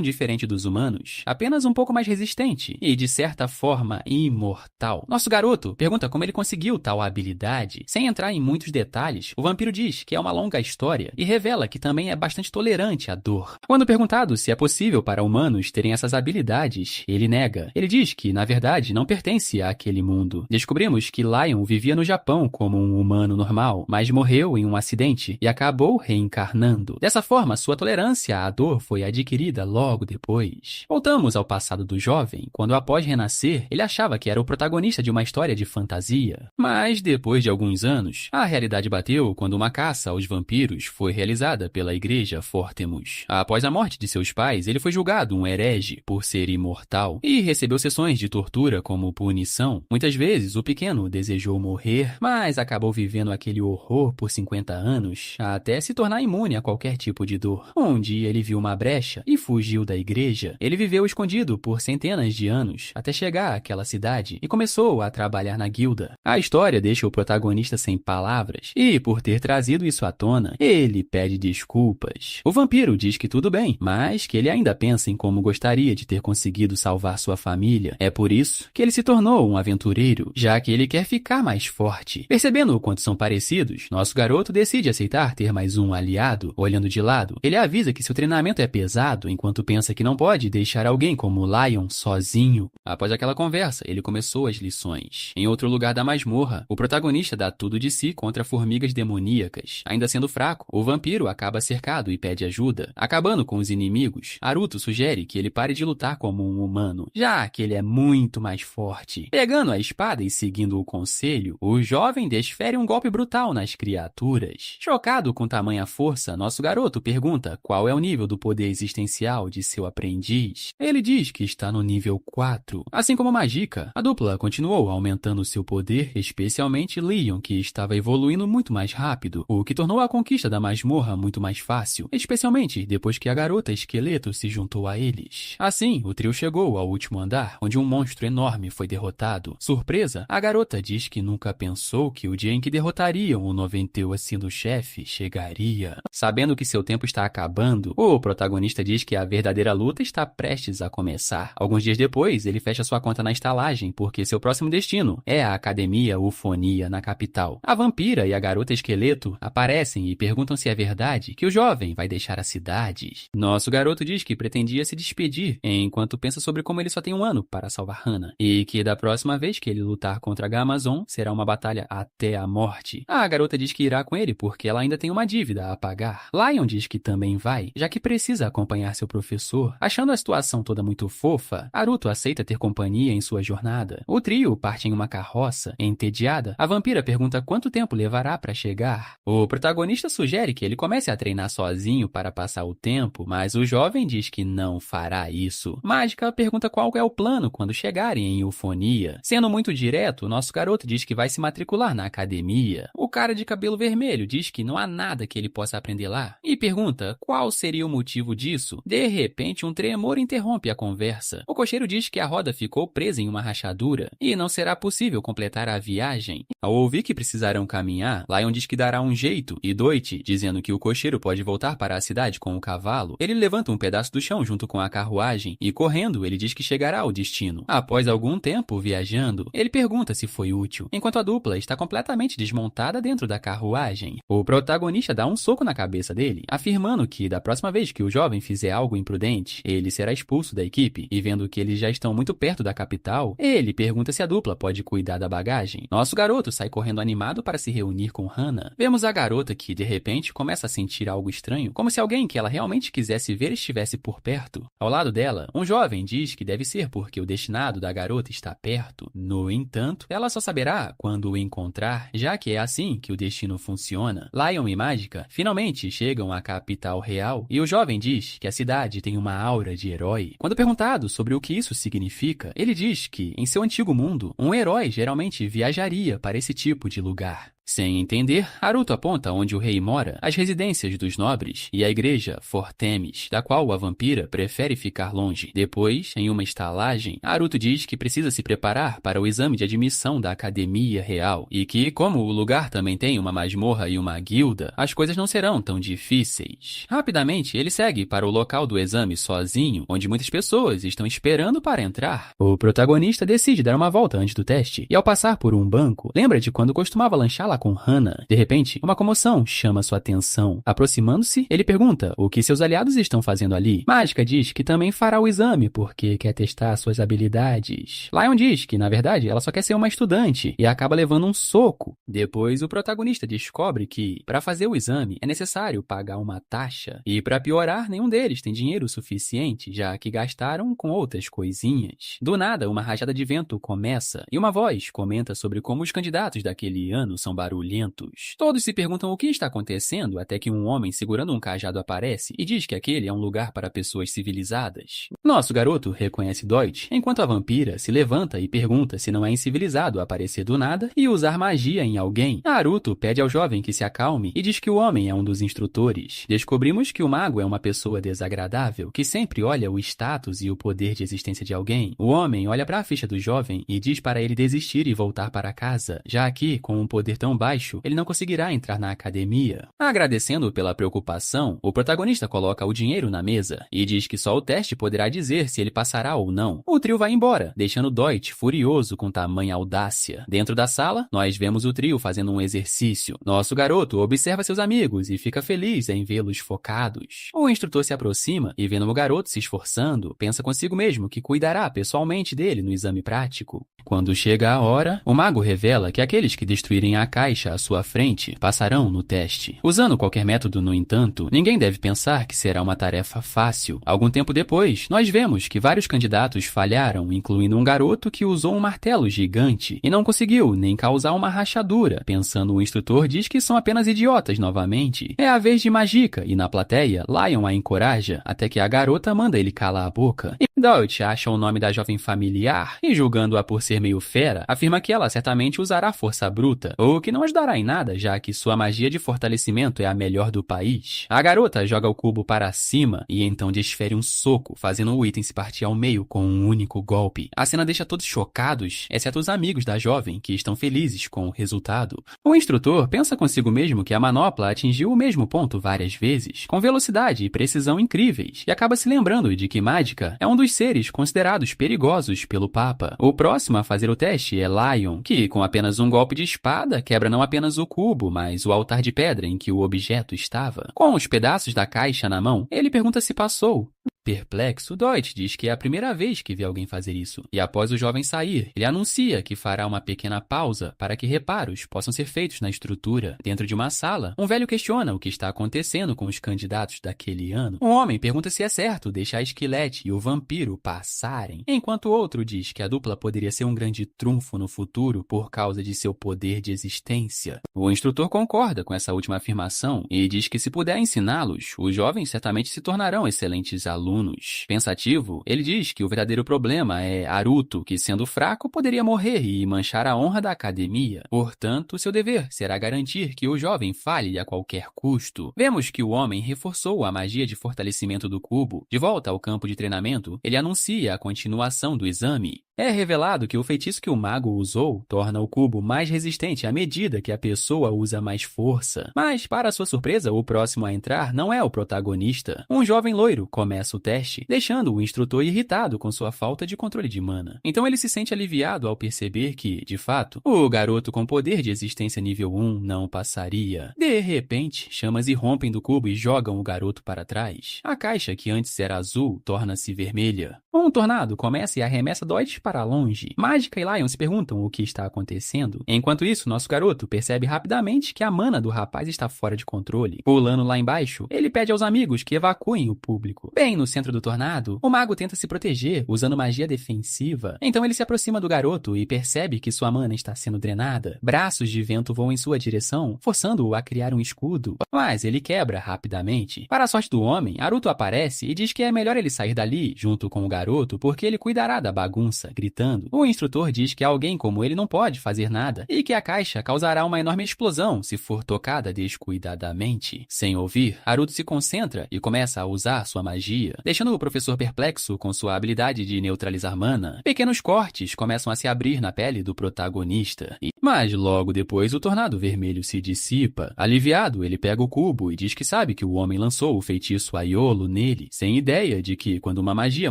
[SPEAKER 1] diferente dos humanos, apenas um pouco mais resistente e, de certa forma, imortal. Nosso garoto pergunta como ele conseguiu tal habilidade. Sem entrar em muitos detalhes, o vampiro diz que é uma longa história e revela que também é bastante tolerante à dor. Quando perguntado se é possível para humanos terem essas habilidades, ele nega. Ele diz que, na verdade, não pertence àquele mundo. Descobrimos que Lion vivia no Japão como um humano normal, mas morreu em um acidente e acabou reencarnando. Dessa forma, sua tolerância à dor foi adquirida logo depois. Voltamos ao passado do jovem, quando após renascer, ele achava que era o protagonista de uma história de fantasia. Mas, depois de alguns anos, a realidade bateu quando uma caça aos vampiros foi realizada pela igreja Fortemus. Após a morte de seus pais, ele foi julgado um herege por ser imortal e recebeu sessões de tortura como punição. Muitas vezes, o pequeno desejou morrer, mas acabou vivendo aquele horror por 50 anos, até se tornar imune a qualquer tipo de dor. Um dia ele viu uma brecha e fugiu da igreja. Ele viveu escondido por centenas de anos, até chegar àquela cidade e começou a trabalhar na guilda. A história deixa o protagonista sem palavras, e por ter trazido isso à tona, ele pede desculpas. O vampiro diz que tudo bem, mas que ele ainda pensa em como gostaria de ter conseguido salvar sua família. É por isso que ele se tornou um aventureiro, já que ele quer ficar mais forte. Percebendo o quanto são parecidos, nosso garoto decide aceitar ter mais um aliado. Olhando de lado, ele avisa que seu treinamento é pesado, enquanto pensa que não pode deixar alguém como Lion sozinho. Após aquela conversa, ele começou as lições. Em outro lugar da masmorra, o protagonista dá tudo de si contra formigas demoníacas. Ainda sendo fraco, o vampiro acaba cercado e pede ajuda. Acabando com os inimigos, Naruto sugere que ele pare de lutar como um humano, já que ele é muito mais forte. Pegando a espada e seguindo o conselho, o jovem desfere um golpe brutal nas criaturas. Chocado com tamanha força, nosso garoto pergunta qual é o nível do poder existencial de seu aprendiz. Ele diz que está no nível 4. Assim como Magica, a dupla continuou aumentando seu poder, especialmente Leon, que estava evoluindo muito mais rápido, o que tornou a conquista da masmorra muito mais fácil, especialmente depois que a garota esqueleto se juntou a eles. Assim, o trio chegou ao último andar, onde um monstro enorme foi derrotado. Surpresa, a garota diz que nunca pensou que o dia em que derrotariam o 92º chefe chegaria. Sabendo que seu tempo está acabando, o protagonista diz que a verdadeira luta está prestes a começar. Alguns dias depois, ele fecha sua conta na estalagem, porque seu próximo destino é a Academia Ufonia na capital. A vampira e a garota esqueleto aparecem e perguntam se é verdade que o jovem vai deixar a cidade. Nosso garoto diz que pretendia se despedir, enquanto pensa sobre como ele só tem um ano para salvar Hana, e que da próxima vez que ele lutar contra a Gamazon, será uma batalha até a morte. A garota diz que irá com ele porque ela ainda tem uma dívida a pagar. Lion diz que também vai, já que precisa acompanhar seu professor. Achando a situação toda muito fofa, Naruto aceita ter companhia em sua jornada. O trio parte em uma carroça. Entediada, a vampira pergunta quanto tempo levará para chegar. O protagonista sugere que ele comece a treinar sozinho para passar o tempo, mas o jovem diz que não fará isso. Mágica pergunta qual é o plano quando chegarem em Ufonia. Sendo muito direto, nosso garoto diz que vai se matricular na academia academia. O cara de cabelo vermelho diz que não há nada que ele possa aprender lá e pergunta qual seria o motivo disso. De repente, um tremor interrompe a conversa. O cocheiro diz que a roda ficou presa em uma rachadura e não será possível completar a viagem. Ao ouvir que precisarão caminhar, Lion diz que dará um jeito e Doit, dizendo que o cocheiro pode voltar para a cidade com o cavalo, ele levanta um pedaço do chão junto com a carruagem e, correndo, ele diz que chegará ao destino. Após algum tempo viajando, ele pergunta se foi útil, enquanto a dupla está completamente desmontada dentro da carruagem. O protagonista dá um soco na cabeça dele, afirmando que da próxima vez que o jovem fizer algo imprudente, ele será expulso da equipe, e vendo que eles já estão muito perto da capital, ele pergunta se a dupla pode cuidar da bagagem. Nosso garoto sai correndo animado para se reunir com Hannah. Vemos a garota que, de repente, começa a sentir algo estranho, como se alguém que ela realmente quisesse ver estivesse por perto. Ao lado dela, um jovem diz que deve ser porque o destinado da garota está perto. No entanto, ela só saberá quando o encontrar, já que é assim que o destino funciona. Lion e Mágica finalmente chegam à capital real e o jovem diz que a cidade tem uma aura de herói. Quando perguntado sobre o que isso significa, ele diz que, em seu antigo mundo, um herói geralmente viajaria para esse tipo de lugar. Sem entender, Haruto aponta onde o rei mora, as residências dos nobres e a igreja Fortemis, da qual a vampira prefere ficar longe. Depois, em uma estalagem, Haruto diz que precisa se preparar para o exame de admissão da Academia Real e que, como o lugar também tem uma masmorra e uma guilda, as coisas não serão tão difíceis. Rapidamente, ele segue para o local do exame sozinho, onde muitas pessoas estão esperando para entrar. O protagonista decide dar uma volta antes do teste e, ao passar por um banco, lembra de quando costumava lanchar lá com Hannah. De repente, uma comoção chama sua atenção. Aproximando-se, ele pergunta o que seus aliados estão fazendo ali. Mágica diz que também fará o exame porque quer testar suas habilidades. Lion diz que, na verdade, ela só quer ser uma estudante e acaba levando um soco. Depois, o protagonista descobre que, para fazer o exame, é necessário pagar uma taxa. E, para piorar, nenhum deles tem dinheiro suficiente, já que gastaram com outras coisinhas. Do nada, uma rajada de vento começa e uma voz comenta sobre como os candidatos daquele ano são barulhentos. Todos se perguntam o que está acontecendo até que um homem segurando um cajado aparece e diz que aquele é um lugar para pessoas civilizadas. Nosso garoto reconhece Doit, enquanto a vampira se levanta e pergunta se não é incivilizado aparecer do nada e usar magia em alguém. Naruto pede ao jovem que se acalme e diz que o homem é um dos instrutores. Descobrimos que o mago é uma pessoa desagradável, que sempre olha o status e o poder de existência de alguém. O homem olha para a ficha do jovem e diz para ele desistir e voltar para casa, já que, com um poder tão baixo, ele não conseguirá entrar na academia. Agradecendo pela preocupação, o protagonista coloca o dinheiro na mesa e diz que só o teste poderá dizer se ele passará ou não. O trio vai embora, deixando Doit furioso com tamanha audácia. Dentro da sala, nós vemos o trio fazendo um exercício. Nosso garoto observa seus amigos e fica feliz em vê-los focados. O instrutor se aproxima e, vendo o garoto se esforçando, pensa consigo mesmo que cuidará pessoalmente dele no exame prático. Quando chega a hora, o mago revela que aqueles que destruírem a caixa à sua frente passarão no teste. Usando qualquer método, no entanto, ninguém deve pensar que será uma tarefa fácil. Algum tempo depois, nós vemos que vários candidatos falharam, incluindo um garoto que usou um martelo gigante e não conseguiu nem causar uma rachadura. Pensando, o instrutor diz que são apenas idiotas novamente. É a vez de Mágica e, na plateia, Lion a encoraja até que a garota manda ele calar a boca. E Doit acha o nome da jovem familiar e, julgando-a por ser meio fera, afirma que ela certamente usará força bruta, o que não ajudará em nada, já que sua magia de fortalecimento é a melhor do país. A garota joga o cubo para cima e então desfere um soco, fazendo o item se partir ao meio com um único golpe. A cena deixa todos chocados, exceto os amigos da jovem, que estão felizes com o resultado. O instrutor pensa consigo mesmo que a manopla atingiu o mesmo ponto várias vezes, com velocidade e precisão incríveis, e acaba se lembrando de que Mágica é um dos seres considerados perigosos pelo Papa. O próximo a fazer o teste é Lion, que, com apenas um golpe de espada, quebra não apenas o cubo, mas o altar de pedra em que o objeto estava. Com os pedaços da caixa na mão, ele pergunta se passou. Perplexo, Doit diz que é a primeira vez que vê alguém fazer isso. E após o jovem sair, ele anuncia que fará uma pequena pausa para que reparos possam ser feitos na estrutura. Dentro de uma sala, um velho questiona o que está acontecendo com os candidatos daquele ano. Um homem pergunta se é certo deixar Esquilete e o vampiro passarem, enquanto o outro diz que a dupla poderia ser um grande trunfo no futuro por causa de seu poder de existência. O instrutor concorda com essa última afirmação e diz que se puder ensiná-los, os jovens certamente se tornarão excelentes alunos. alunos. Pensativo, ele diz que o verdadeiro problema é Haruto, que sendo fraco poderia morrer e manchar a honra da academia. Portanto, seu dever será garantir que o jovem falhe a qualquer custo. Vemos que o homem reforçou a magia de fortalecimento do cubo. De volta ao campo de treinamento, ele anuncia a continuação do exame. É revelado que o feitiço que o mago usou torna o cubo mais resistente à medida que a pessoa usa mais força. Mas, para sua surpresa, o próximo a entrar não é o protagonista. Um jovem loiro começa o teste, deixando o instrutor irritado com sua falta de controle de mana. Então ele se sente aliviado ao perceber que, de fato, o garoto com poder de existência nível 1 não passaria. De repente, chamas irrompem do cubo e jogam o garoto para trás. A caixa, que antes era azul, torna-se vermelha. Um tornado começa e arremessa Dodge para longe. Mágica e Lion se perguntam o que está acontecendo. Enquanto isso, nosso garoto percebe rapidamente que a mana do rapaz está fora de controle. Pulando lá embaixo, ele pede aos amigos que evacuem o público. Bem no centro do tornado, o mago tenta se proteger usando magia defensiva. Então ele se aproxima do garoto e percebe que sua mana está sendo drenada. Braços de vento voam em sua direção, forçando-o a criar um escudo. Mas ele quebra rapidamente. Para a sorte do homem, Haruto aparece e diz que é melhor ele sair dali, junto com o garoto, porque ele cuidará da bagunça, gritando. O instrutor diz que alguém como ele não pode fazer nada e que a caixa causará uma enorme explosão se for tocada descuidadamente. Sem ouvir, Haruto se concentra e começa a usar sua magia, deixando o professor perplexo com sua habilidade de neutralizar mana. Pequenos cortes começam a se abrir na pele do protagonista. Mas logo depois o tornado vermelho se dissipa. Aliviado, ele pega o cubo e diz que sabe que o homem lançou o feitiço Aiolo nele, sem ideia de que quando uma magia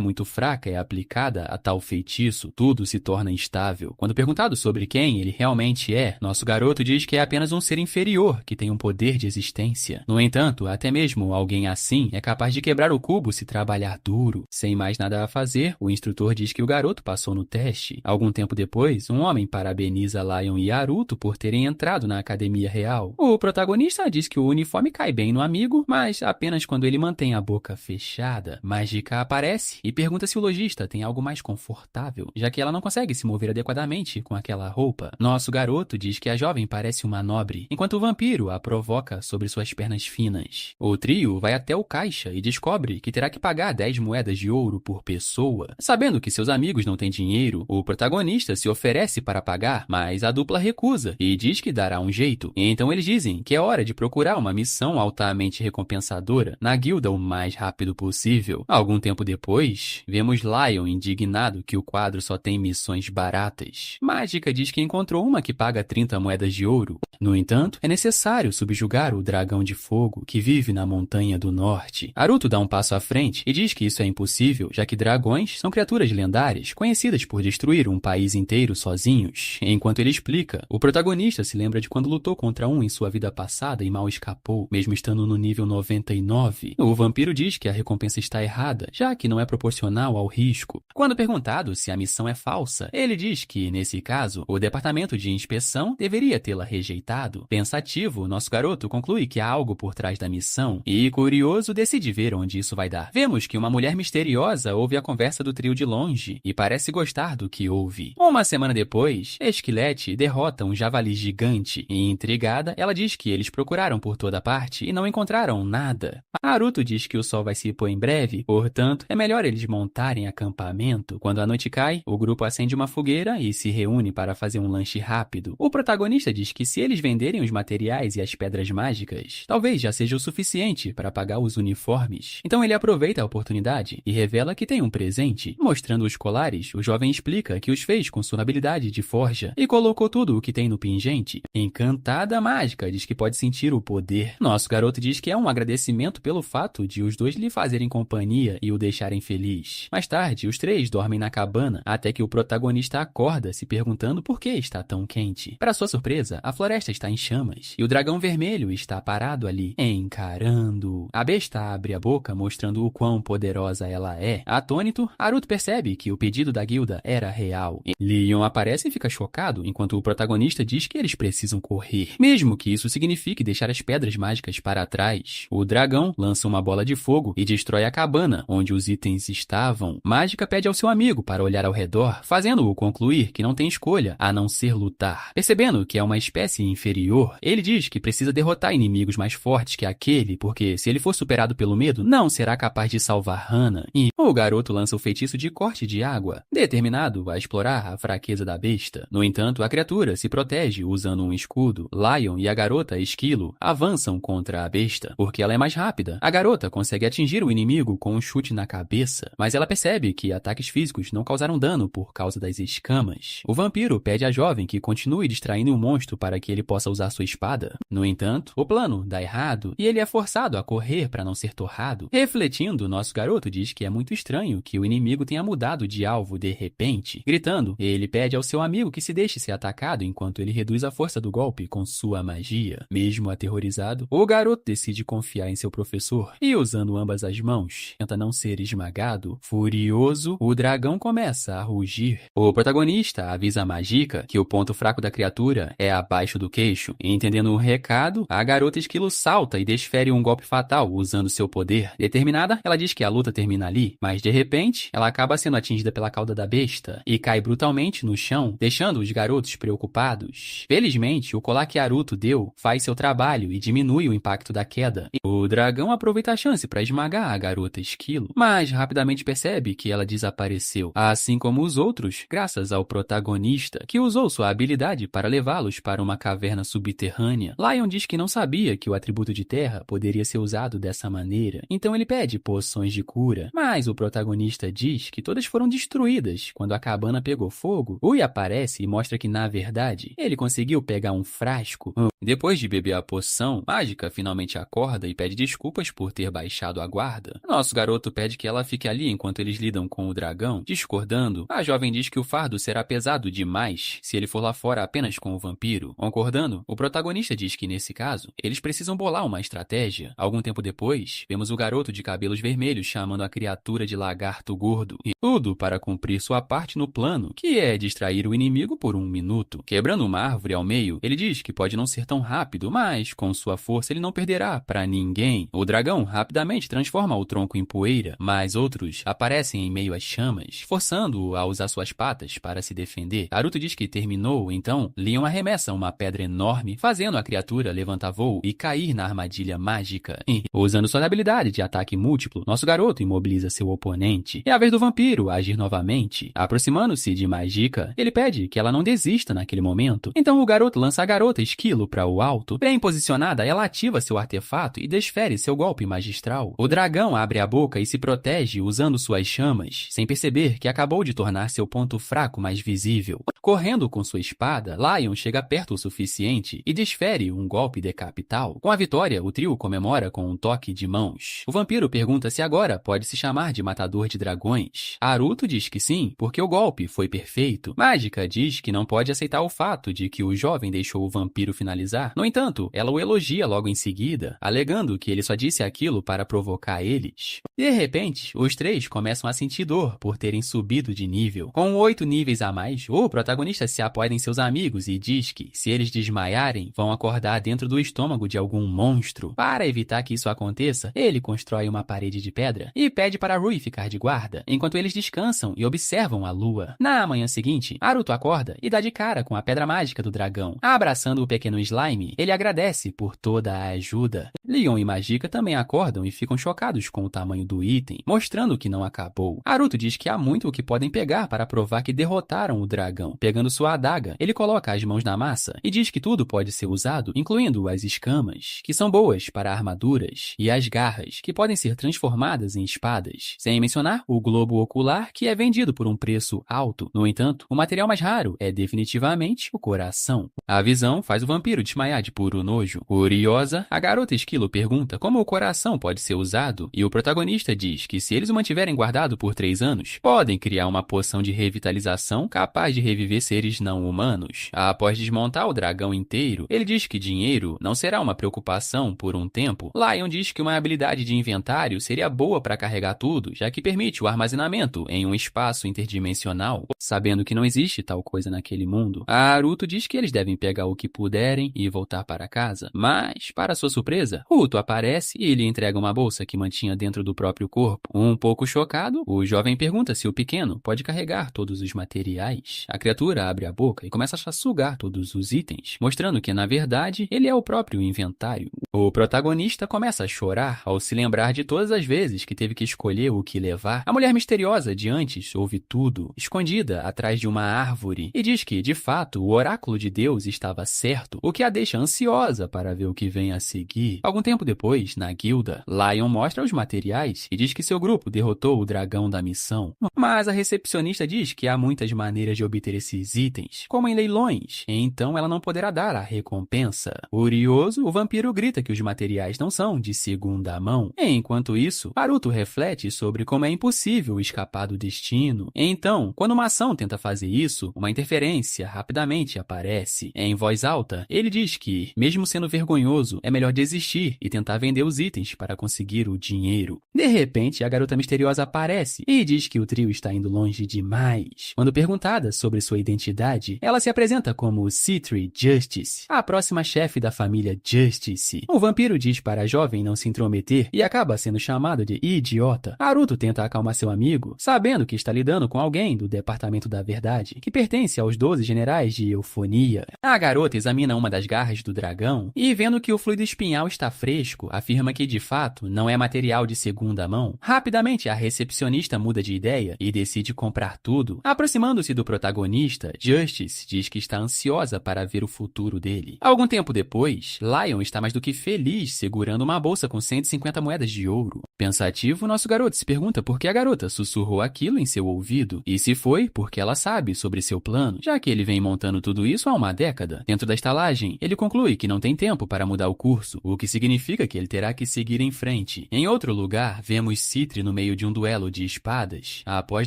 [SPEAKER 1] muito fraca é aplicada a tal feitiço, tudo se torna instável. Quando perguntado sobre quem ele realmente é, nosso garoto diz que é apenas um ser inferior que tem um poder de existência. No entanto, até mesmo alguém assim é capaz de quebrar o cubo se trabalhar duro. Sem mais nada a fazer, o instrutor diz que o garoto passou no teste. Algum tempo depois, um homem parabeniza Lion e Haruto por terem entrado na academia real. O protagonista diz que o uniforme cai bem no amigo, mas apenas quando ele mantém a boca fechada. Mágica aparece e pergunta se o lojista tem algo mais confortável, já que ela não consegue se mover adequadamente com aquela roupa. Nosso garoto diz que a jovem parece uma nobre, enquanto o vampiro a provoca sobre suas pernas finas. O trio vai até o caixa e descobre que terá que pagar 10 moedas de ouro por pessoa. Sabendo que seus amigos não têm dinheiro, o protagonista se oferece para pagar, mas a dupla recusa e diz que dará um jeito. Então eles dizem que é hora de procurar uma missão altamente recompensadora na guilda o mais rápido possível. Algum tempo depois, vemos Lion indignado que o quadro só tem missões baratas. Mágica diz que encontrou uma que paga 30 moedas de ouro. No entanto, é necessário subjugar o dragão de fogo que vive na montanha do norte. Haruto dá um passo à frente e diz que isso é impossível, já que dragões são criaturas lendárias, conhecidas por destruir um país inteiro sozinhos. Enquanto ele explica, o protagonista se lembra de quando lutou contra um em sua vida passada e mal escapou, mesmo estando no nível 99. O vampiro diz que a recompensa está errada, já que não é proporcional ao risco. Quando perguntado se a missão é falsa, ele diz que, nesse caso, o departamento de inspeção deveria tê-la rejeitado. Pensativo, nosso garoto conclui que há algo por trás da missão e, curioso, decide ver onde isso vai dar. Vemos que uma mulher misteriosa ouve a conversa do trio de longe e parece gostar do que ouve. Uma semana depois, Esquilete derrota um javali gigante e, intrigada, ela diz que eles procuraram por toda parte e não encontraram nada. Haruto diz que o sol vai se pôr em breve, portanto, é melhor eles montarem acampamento. Quando a noite cai, o grupo acende uma fogueira e se reúne para fazer um lanche rápido. O protagonista diz que se eles venderem os materiais e as pedras mágicas, talvez já seja o suficiente para pagar os uniformes. Então ele aproveita a oportunidade e revela que tem um presente. Mostrando os colares, o jovem explica que os fez com sua habilidade de forja e colocou tudo o que tem no pingente. Encantada, Mágica diz que pode sentir o poder. Nosso garoto diz que é um agradecimento pelo fato de os dois lhe fazerem companhia e o deixarem feliz. Mais tarde, os três dormem na cabana, até que o protagonista acorda se perguntando por que está tão quente. Para sua surpresa, a floresta está em chamas e o dragão vermelho está parado ali, encarando. A besta abre a boca mostrando o quão poderosa ela é. Atônito, Haruto percebe que o pedido da guilda era real. Leon aparece e fica chocado, enquanto o protagonista diz que eles precisam correr, mesmo que isso signifique deixar as pedras mágicas para trás. O dragão lança uma bola de fogo e destrói a cabana onde os itens estavam. Mágica pede ao seu amigo para olhar ao redor, fazendo-o concluir que não tem escolha a não ser lutar. Percebendo que é uma espécie inferior, ele diz que precisa derrotar inimigos mais fortes que aquele, porque se ele for superado pelo medo, não será capaz de salvar Hana. E o garoto lança o feitiço de corte de água, determinado a explorar a fraqueza da besta. No entanto, a criatura se protege usando um escudo. Lion e a garota Esquilo avançam contra a besta, porque ela é mais rápida. A garota consegue atingir o inimigo com um chute na cabeça, mas ela percebe que ataques físicos não causaram dano por causa das escamas. O vampiro pede à jovem que continue distraindo o monstro para que ele possa usar sua espada. No entanto, o plano dá errado e ele é forçado a correr para não ser torrado. Refletindo, nosso garoto diz que é muito estranho que o inimigo tenha mudado de alvo de repente. Gritando, ele pede ao seu amigo que se deixe ser atacado enquanto ele reduz a força do golpe com sua magia. Mesmo aterrorizado, o garoto decide confiar em seu professor e, usando ambas as mãos, tenta não ser esmagado. Furioso, o dragão começa a rugir. O protagonista avisa a Magica que o ponto fraco da criatura é abaixo do queixo. Entendendo o recado, a garota Esquilo salta e desfere um golpe fatal usando seu poder. Determinada, ela diz que a luta termina ali, mas de repente, ela acaba sendo atingida pela cauda da besta e cai brutalmente no chão, deixando os garotos preocupados. Felizmente, o colar que Aruto deu faz seu trabalho e diminui o impacto da queda. O dragão aproveita a chance para esmagar a garota Esquilo, mas rapidamente percebe que ela desapareceu, assim como os outros, graças ao protagonista, que usou sua habilidade para levá-los para uma caverna subterrânea. Lion diz que não sabia que o atributo de terra poderia ser usado dessa maneira, então ele pede poções de cura, mas o protagonista diz que todas foram destruídas quando a cabana pegou fogo. Ui aparece e mostra que, na verdade, ele conseguiu pegar um frasco. Depois de beber a poção, Mágica finalmente acorda e pede desculpas por ter baixado a guarda. Nosso garoto pede que ela fique ali enquanto eles lidam com o dragão. Discordando, a jovem diz que o fardo será pesado demais se ele for lá fora apenas com o vampiro. Concordando, o protagonista diz que, nesse caso, eles precisam bolar uma estratégia. Algum tempo depois, vemos o garoto de cabelos vermelhos chamando a criatura de lagarto gordo. E tudo para cumprir sua parte no plano, que é distrair o inimigo por 1 minuto. Quebrando uma árvore ao meio, ele diz que pode não ser tão rápido, mas com sua força ele não perderá pra ninguém. O dragão rapidamente transforma o tronco em poeira, mas outros aparecem em meio às chamas, forçando-o a usar suas patas para se defender. Naruto diz que terminou, então Leon arremessa uma pedra enorme, fazendo a criatura levantar voo e cair na armadilha mágica. E, usando sua habilidade de ataque múltiplo, nosso garoto imobiliza seu oponente. É a vez do vampiro agir novamente. Aproximando-se de Magica, ele pede que ela não desista naquele momento. Então o garoto lança a garota Esquilo para o alto. Bem posicionada, ela ativa seu artefato e desfere seu golpe magistral. O dragão abre a boca e se protege usando suas chamas, sem perceber que acabou de tornar seu ponto fraco mais visível. Correndo com sua espada, Lion chega perto o suficiente e desfere um golpe decapital. Com a vitória, o trio comemora com um toque de mãos. O vampiro pergunta se agora pode se chamar de matador de dragões. Aruto diz que sim, porque o golpe foi perfeito. Mágica diz que não pode aceitar o fato de que o jovem deixou o vampiro finalizar. No entanto, ela o elogia logo em seguida, alegando que ele só disse aquilo para provocar eles. De repente, os três começam a sentir dor por terem subido de nível. Com 8 níveis a mais, o protagonista se apoia em seus amigos e diz que, se eles desmaiarem, vão acordar dentro do estômago de algum monstro. Para evitar que isso aconteça, ele constrói uma parede de pedra e pede para Rui ficar de guarda, enquanto eles descansam e observam a lua. Na manhã seguinte, Naruto acorda e dá de cara com a pedra mágica do dragão. Abraçando o pequeno slime, ele agradece por toda a ajuda. Leon e Magica também acordam e ficam chocados com o tamanho do item, mostrando que não acabou. Naruto diz que há muito o que podem pegar para provar que derrotaram o dragão. Pegando sua adaga, ele coloca as mãos na massa e diz que tudo pode ser usado, incluindo as escamas, que são boas para armaduras, e as garras, que podem ser transformadas em espadas, sem mencionar o globo ocular, que é vendido por um preço alto. No entanto, o material mais raro é definitivamente o coração. A visão faz o vampiro desmaiar de puro nojo. Curiosa, a garota Esquilo pergunta como o coração pode ser usado, e o protagonista diz que se eles o mantiverem guardado por 3 anos, podem criar uma poção de revitalização capaz de reviver seres não humanos. Após desmontar o dragão inteiro, ele diz que dinheiro não será uma preocupação por um tempo. Lion diz que uma habilidade de inventário seria boa para carregar tudo, já que permite o armazenamento em um espaço interdimensional, sabendo que não existe tal coisa naquele mundo. Naruto diz que eles devem pegar o que puderem e voltar para casa, mas, para sua surpresa, Ruto aparece e lhe entrega uma bolsa que mantinha dentro do próprio corpo. Um pouco chocado, o jovem pergunta se o pequeno pode carregar todos os materiais. A criatura abre a boca e começa a sugar todos os itens, ilusões, mostrando que, na verdade, ele é o próprio inventário. O protagonista começa a chorar ao se lembrar de todas as vezes que teve que escolher o que levar. A mulher misteriosa de antes ouve tudo, escondida atrás de uma árvore, e diz que, de fato, o oráculo de Deus estava certo, o que a deixa ansiosa para ver o que vem a seguir. Algum tempo depois, na guilda, Lion mostra os materiais e diz que seu grupo derrotou o dragão da missão. Mas a recepcionista diz que há muitas maneiras de obter esses itens, como em leilões, e então ela não poderá dar a recompensa. Furioso, o vampiro grita que os materiais não são de segunda mão. Enquanto isso, Haruto reflete sobre como é impossível escapar do destino. Então, quando uma ação tenta fazer isso, uma interferência rapidamente aparece. Em voz alta, ele diz que, mesmo sendo vergonhoso, é melhor desistir e tentar vender os itens para conseguir o dinheiro. De repente, a garota misteriosa aparece e diz que o trio está indo longe demais. Quando perguntada sobre sua identidade, ela se apresenta como Citri Justice, a próxima chefe da família Justice. O vampiro diz para a jovem não se intrometer e acaba sendo chamado de idiota. Haruto tenta acalmar seu amigo, sabendo que está lidando com alguém do Departamento da Verdade, que pertence aos 12 generais de Eufonia. A garota examina uma das garras do dragão e, vendo que o fluido espinhal está fresco, afirma que de fato não é material de segunda mão. Rapidamente, a recepcionista muda de ideia e decide comprar tudo. Aproximando-se do protagonista, Justice diz que está ansiosa para ver o futuro dele. Algum tempo depois, Lion está mais do que feliz segurando uma bolsa com 150 moedas de ouro. Pensativo, nosso garoto se pergunta por que a garota sussurrou aquilo em seu ouvido, e se foi porque ela sabe sobre seu plano, já que ele vem montando tudo isso há uma década. Dentro da estalagem, ele conclui que não tem tempo para mudar o curso, o que significa que ele terá que seguir em frente. Em outro lugar, vemos Citri no meio de um duelo de espadas. Após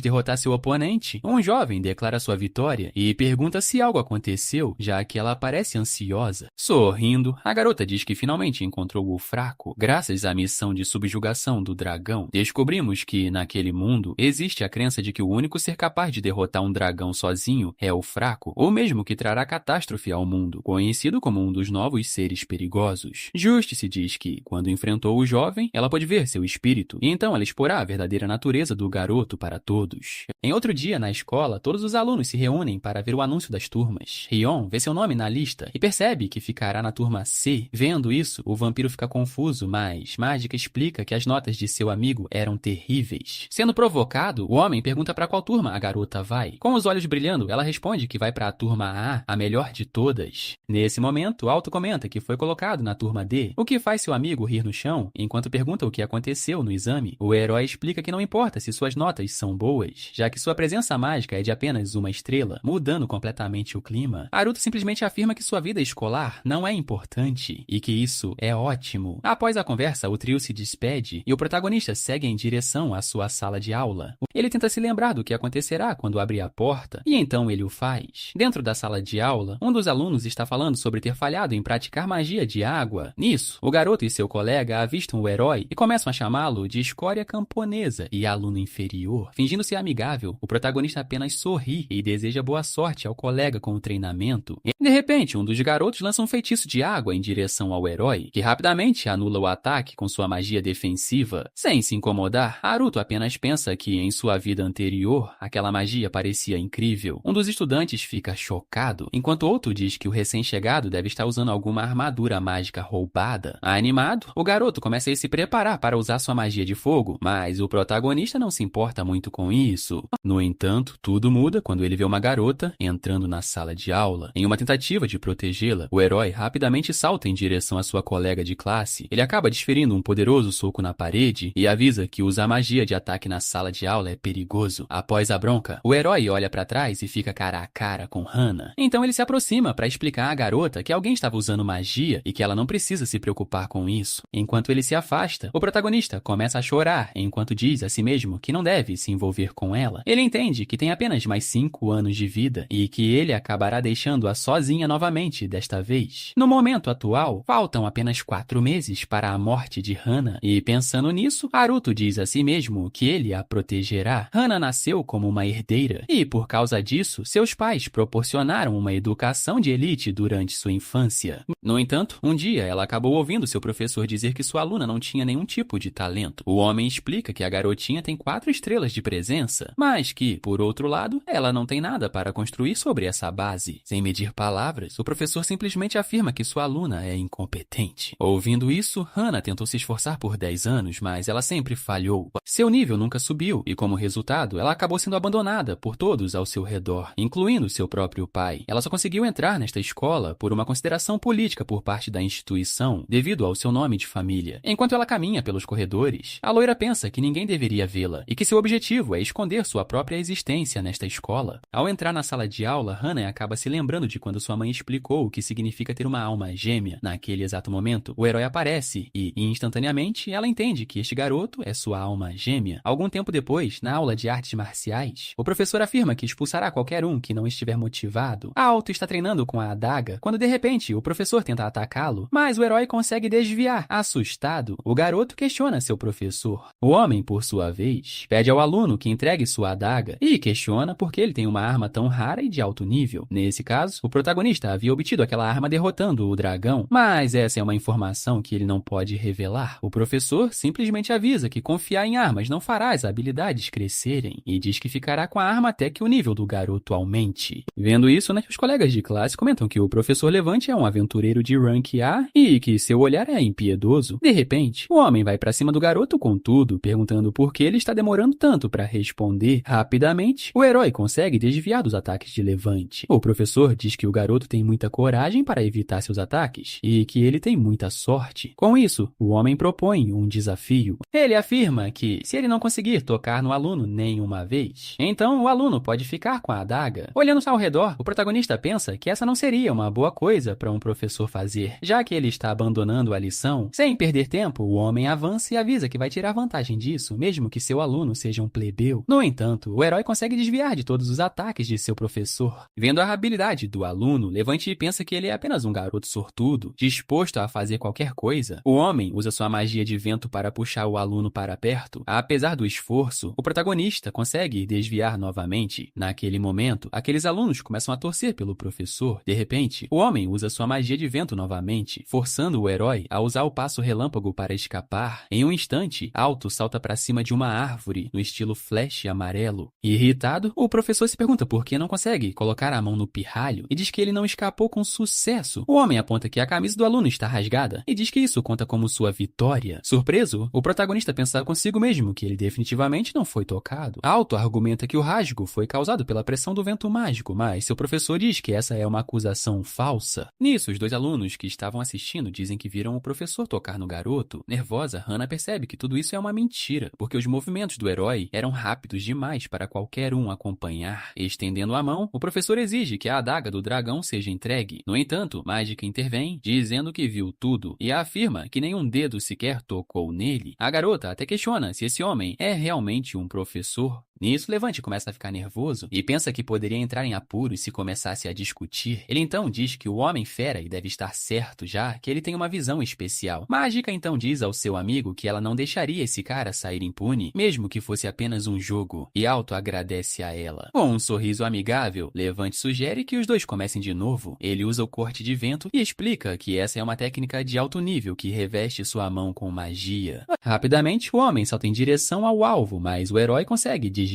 [SPEAKER 1] derrotar seu oponente, um jovem declara sua vitória e pergunta se algo aconteceu, já que ela parece ansiosa. Sorrindo, a garota diz que finalmente encontrou o fraco. Graças à missão de subjugação do dragão, descobrimos que, naquele mundo, existe a crença de que o único ser capaz de derrotar um dragão sozinho é o fraco, ou mesmo que trará catástrofe ao mundo, conhecido como um dos novos seres perigosos. Justice diz que, quando enfrentou o jovem, ela pôde ver seu espírito, e então ela exporá a verdadeira natureza do garoto para todos. Em outro dia, na escola, todos os alunos se reúnem para ver o anúncio das turmas. Rion vê seu nome na lista e percebe que ficará na turma C. Vendo isso, o vampiro fica confuso, mas Mágica explica que as notas de seu amigo eram terríveis. Sendo provocado, o homem pergunta para qual turma a garota vai. Com os olhos brilhando, ela responde que vai para a turma A melhor de todas. Nesse momento, Alto comenta que foi colocado na turma D, o que faz seu amigo rir no chão. Enquanto pergunta o que aconteceu no exame, o herói explica que não importa se suas notas são boas, já que sua presença mágica é de apenas uma estrela, mudando completamente o clima. Haruto simplesmente afirma que sua vida escolar não é importante e que isso é ótimo. Após a conversa, o trio se despede e o protagonista segue em direção à sua sala de aula. Ele tenta se lembrar do que acontecerá quando abrir a porta, e então ele o faz. Dentro da sala de aula, um dos alunos está falando sobre ter falhado em praticar magia de água. Nisso, o garoto e seu colega avistam o herói e começam a chamá-lo de escória camponesa e aluno inferior. Fingindo ser amigável, o protagonista apenas sorri e deseja boa sorte ao colega com o treinamento. E, de repente, um dos garotos lança um feitiço de água em direção ao herói, que rapidamente anula o ataque com sua magia defensiva. Sem se incomodar, Haruto apenas pensa que, em sua vida anterior, aquela magia parecia incrível. Um dos estudantes fica chocado, enquanto outro diz que o recém-chegado deve estar usando alguma armadura mágica roubada. Animado, o garoto começa a se preparar para usar sua magia de fogo, mas o protagonista não se importa muito com isso. No entanto, tudo muda quando ele vê uma garota entrando na sala de aula. Em uma tentativa de protegê-la, o herói rapidamente salta em direção à sua colega de classe. Ele acaba desferindo um poderoso soco na parede e avisa que usar magia de ataque na sala de aula é perigoso. Após a bronca, o herói olha para trás e fica cara a cara com Hana. Então ele se aproxima para explicar à garota que alguém estava usando magia e que ela não precisa se preocupar com isso. Enquanto ele se afasta, o protagonista começa a chorar enquanto diz a si mesmo que não deve se envolver com ela. Ele entende que tem apenas mais 5 anos de vida e que ele acabará deixando-a sozinha novamente desta vez. No momento atual, faltam apenas 4 meses para a morte de Hana e, pensando nisso, Haruto diz a si mesmo que ele a protegerá. Hana nasceu como uma herdeira e, por causa disso, seus pais proporcionaram uma educação de elite durante sua infância. No entanto, um dia ela acabou ouvindo seu professor dizer que sua aluna não tinha nenhum tipo de talento. O homem explica que a garotinha tem 4 estrelas de presença, mas que, por outro lado, ela não tem nada para construir sobre essa base. Sem medir palavras, palavras, o professor simplesmente afirma que sua aluna é incompetente. Ouvindo isso, Hannah tentou se esforçar por 10 anos, mas ela sempre falhou. Seu nível nunca subiu e, como resultado, ela acabou sendo abandonada por todos ao seu redor, incluindo seu próprio pai. Ela só conseguiu entrar nesta escola por uma consideração política por parte da instituição, devido ao seu nome de família. Enquanto ela caminha pelos corredores, a loira pensa que ninguém deveria vê-la e que seu objetivo é esconder sua própria existência nesta escola. Ao entrar na sala de aula, Hannah acaba se lembrando de quando sua mãe explicou o que significa ter uma alma gêmea. Naquele exato momento, o herói aparece e, instantaneamente, ela entende que este garoto é sua alma gêmea. Algum tempo depois, na aula de artes marciais, o professor afirma que expulsará qualquer um que não estiver motivado. Alto está treinando com a adaga, quando de repente o professor tenta atacá-lo, mas o herói consegue desviar. Assustado, o garoto questiona seu professor. O homem, por sua vez, pede ao aluno que entregue sua adaga e questiona por que ele tem uma arma tão rara e de alto nível. Nesse caso, o protagonista havia obtido aquela arma derrotando o dragão, mas essa é uma informação que ele não pode revelar. O professor simplesmente avisa que confiar em armas não fará as habilidades crescerem e diz que ficará com a arma até que o nível do garoto aumente. Vendo isso, os colegas de classe comentam que o professor Levante é um aventureiro de rank A e que seu olhar é impiedoso. De repente, o homem vai pra cima do garoto com tudo, perguntando por que ele está demorando tanto para responder. Rapidamente, o herói consegue desviar dos ataques de Levante. O professor diz que o garoto tem muita coragem para evitar seus ataques e que ele tem muita sorte. Com isso, o homem propõe um desafio. Ele afirma que, se ele não conseguir tocar no aluno nenhuma vez, então o aluno pode ficar com a adaga. Olhando ao redor, o protagonista pensa que essa não seria uma boa coisa para um professor fazer, já que ele está abandonando a lição. Sem perder tempo, o homem avança e avisa que vai tirar vantagem disso, mesmo que seu aluno seja um plebeu. No entanto, o herói consegue desviar de todos os ataques de seu professor. Vendo a habilidade do aluno, Levante pensa que ele é apenas um garoto sortudo, disposto a fazer qualquer coisa. O homem usa sua magia de vento para puxar o aluno para perto. Apesar do esforço, o protagonista consegue desviar novamente. Naquele momento, aqueles alunos começam a torcer pelo professor. De repente, o homem usa sua magia de vento novamente, forçando o herói a usar o passo relâmpago para escapar. Em um instante, Alto salta para cima de uma árvore, no estilo flash amarelo. Irritado, o professor se pergunta por que não consegue colocar a mão no pirralho e diz que ele não escapou com sucesso. O homem aponta que a camisa do aluno está rasgada e diz que isso conta como sua vitória. Surpreso, o protagonista pensa consigo mesmo que ele definitivamente não foi tocado. Alto argumenta que o rasgo foi causado pela pressão do vento mágico, mas seu professor diz que essa é uma acusação falsa. Nisso, os dois alunos que estavam assistindo dizem que viram o professor tocar no garoto. Nervosa, Hannah percebe que tudo isso é uma mentira, porque os movimentos do herói eram rápidos demais para qualquer um acompanhar. Estendendo a mão, o professor exige que a adaga do dragão seja entregue. No entanto, Mágica intervém, dizendo que viu tudo, e afirma que nenhum dedo sequer tocou nele. A garota até questiona se esse homem é realmente um professor. Nisso, Levante começa a ficar nervoso e pensa que poderia entrar em apuros se começasse a discutir. Ele então diz que o homem fera e deve estar certo já que ele tem uma visão especial. Mágica então diz ao seu amigo que ela não deixaria esse cara sair impune, mesmo que fosse apenas um jogo, e Alto agradece a ela. Com um sorriso amigável, Levante sugere que os dois comecem de novo. Ele usa o corte de vento e explica que essa é uma técnica de alto nível que reveste sua mão com magia. Rapidamente, o homem salta em direção ao alvo, mas o herói consegue desviar.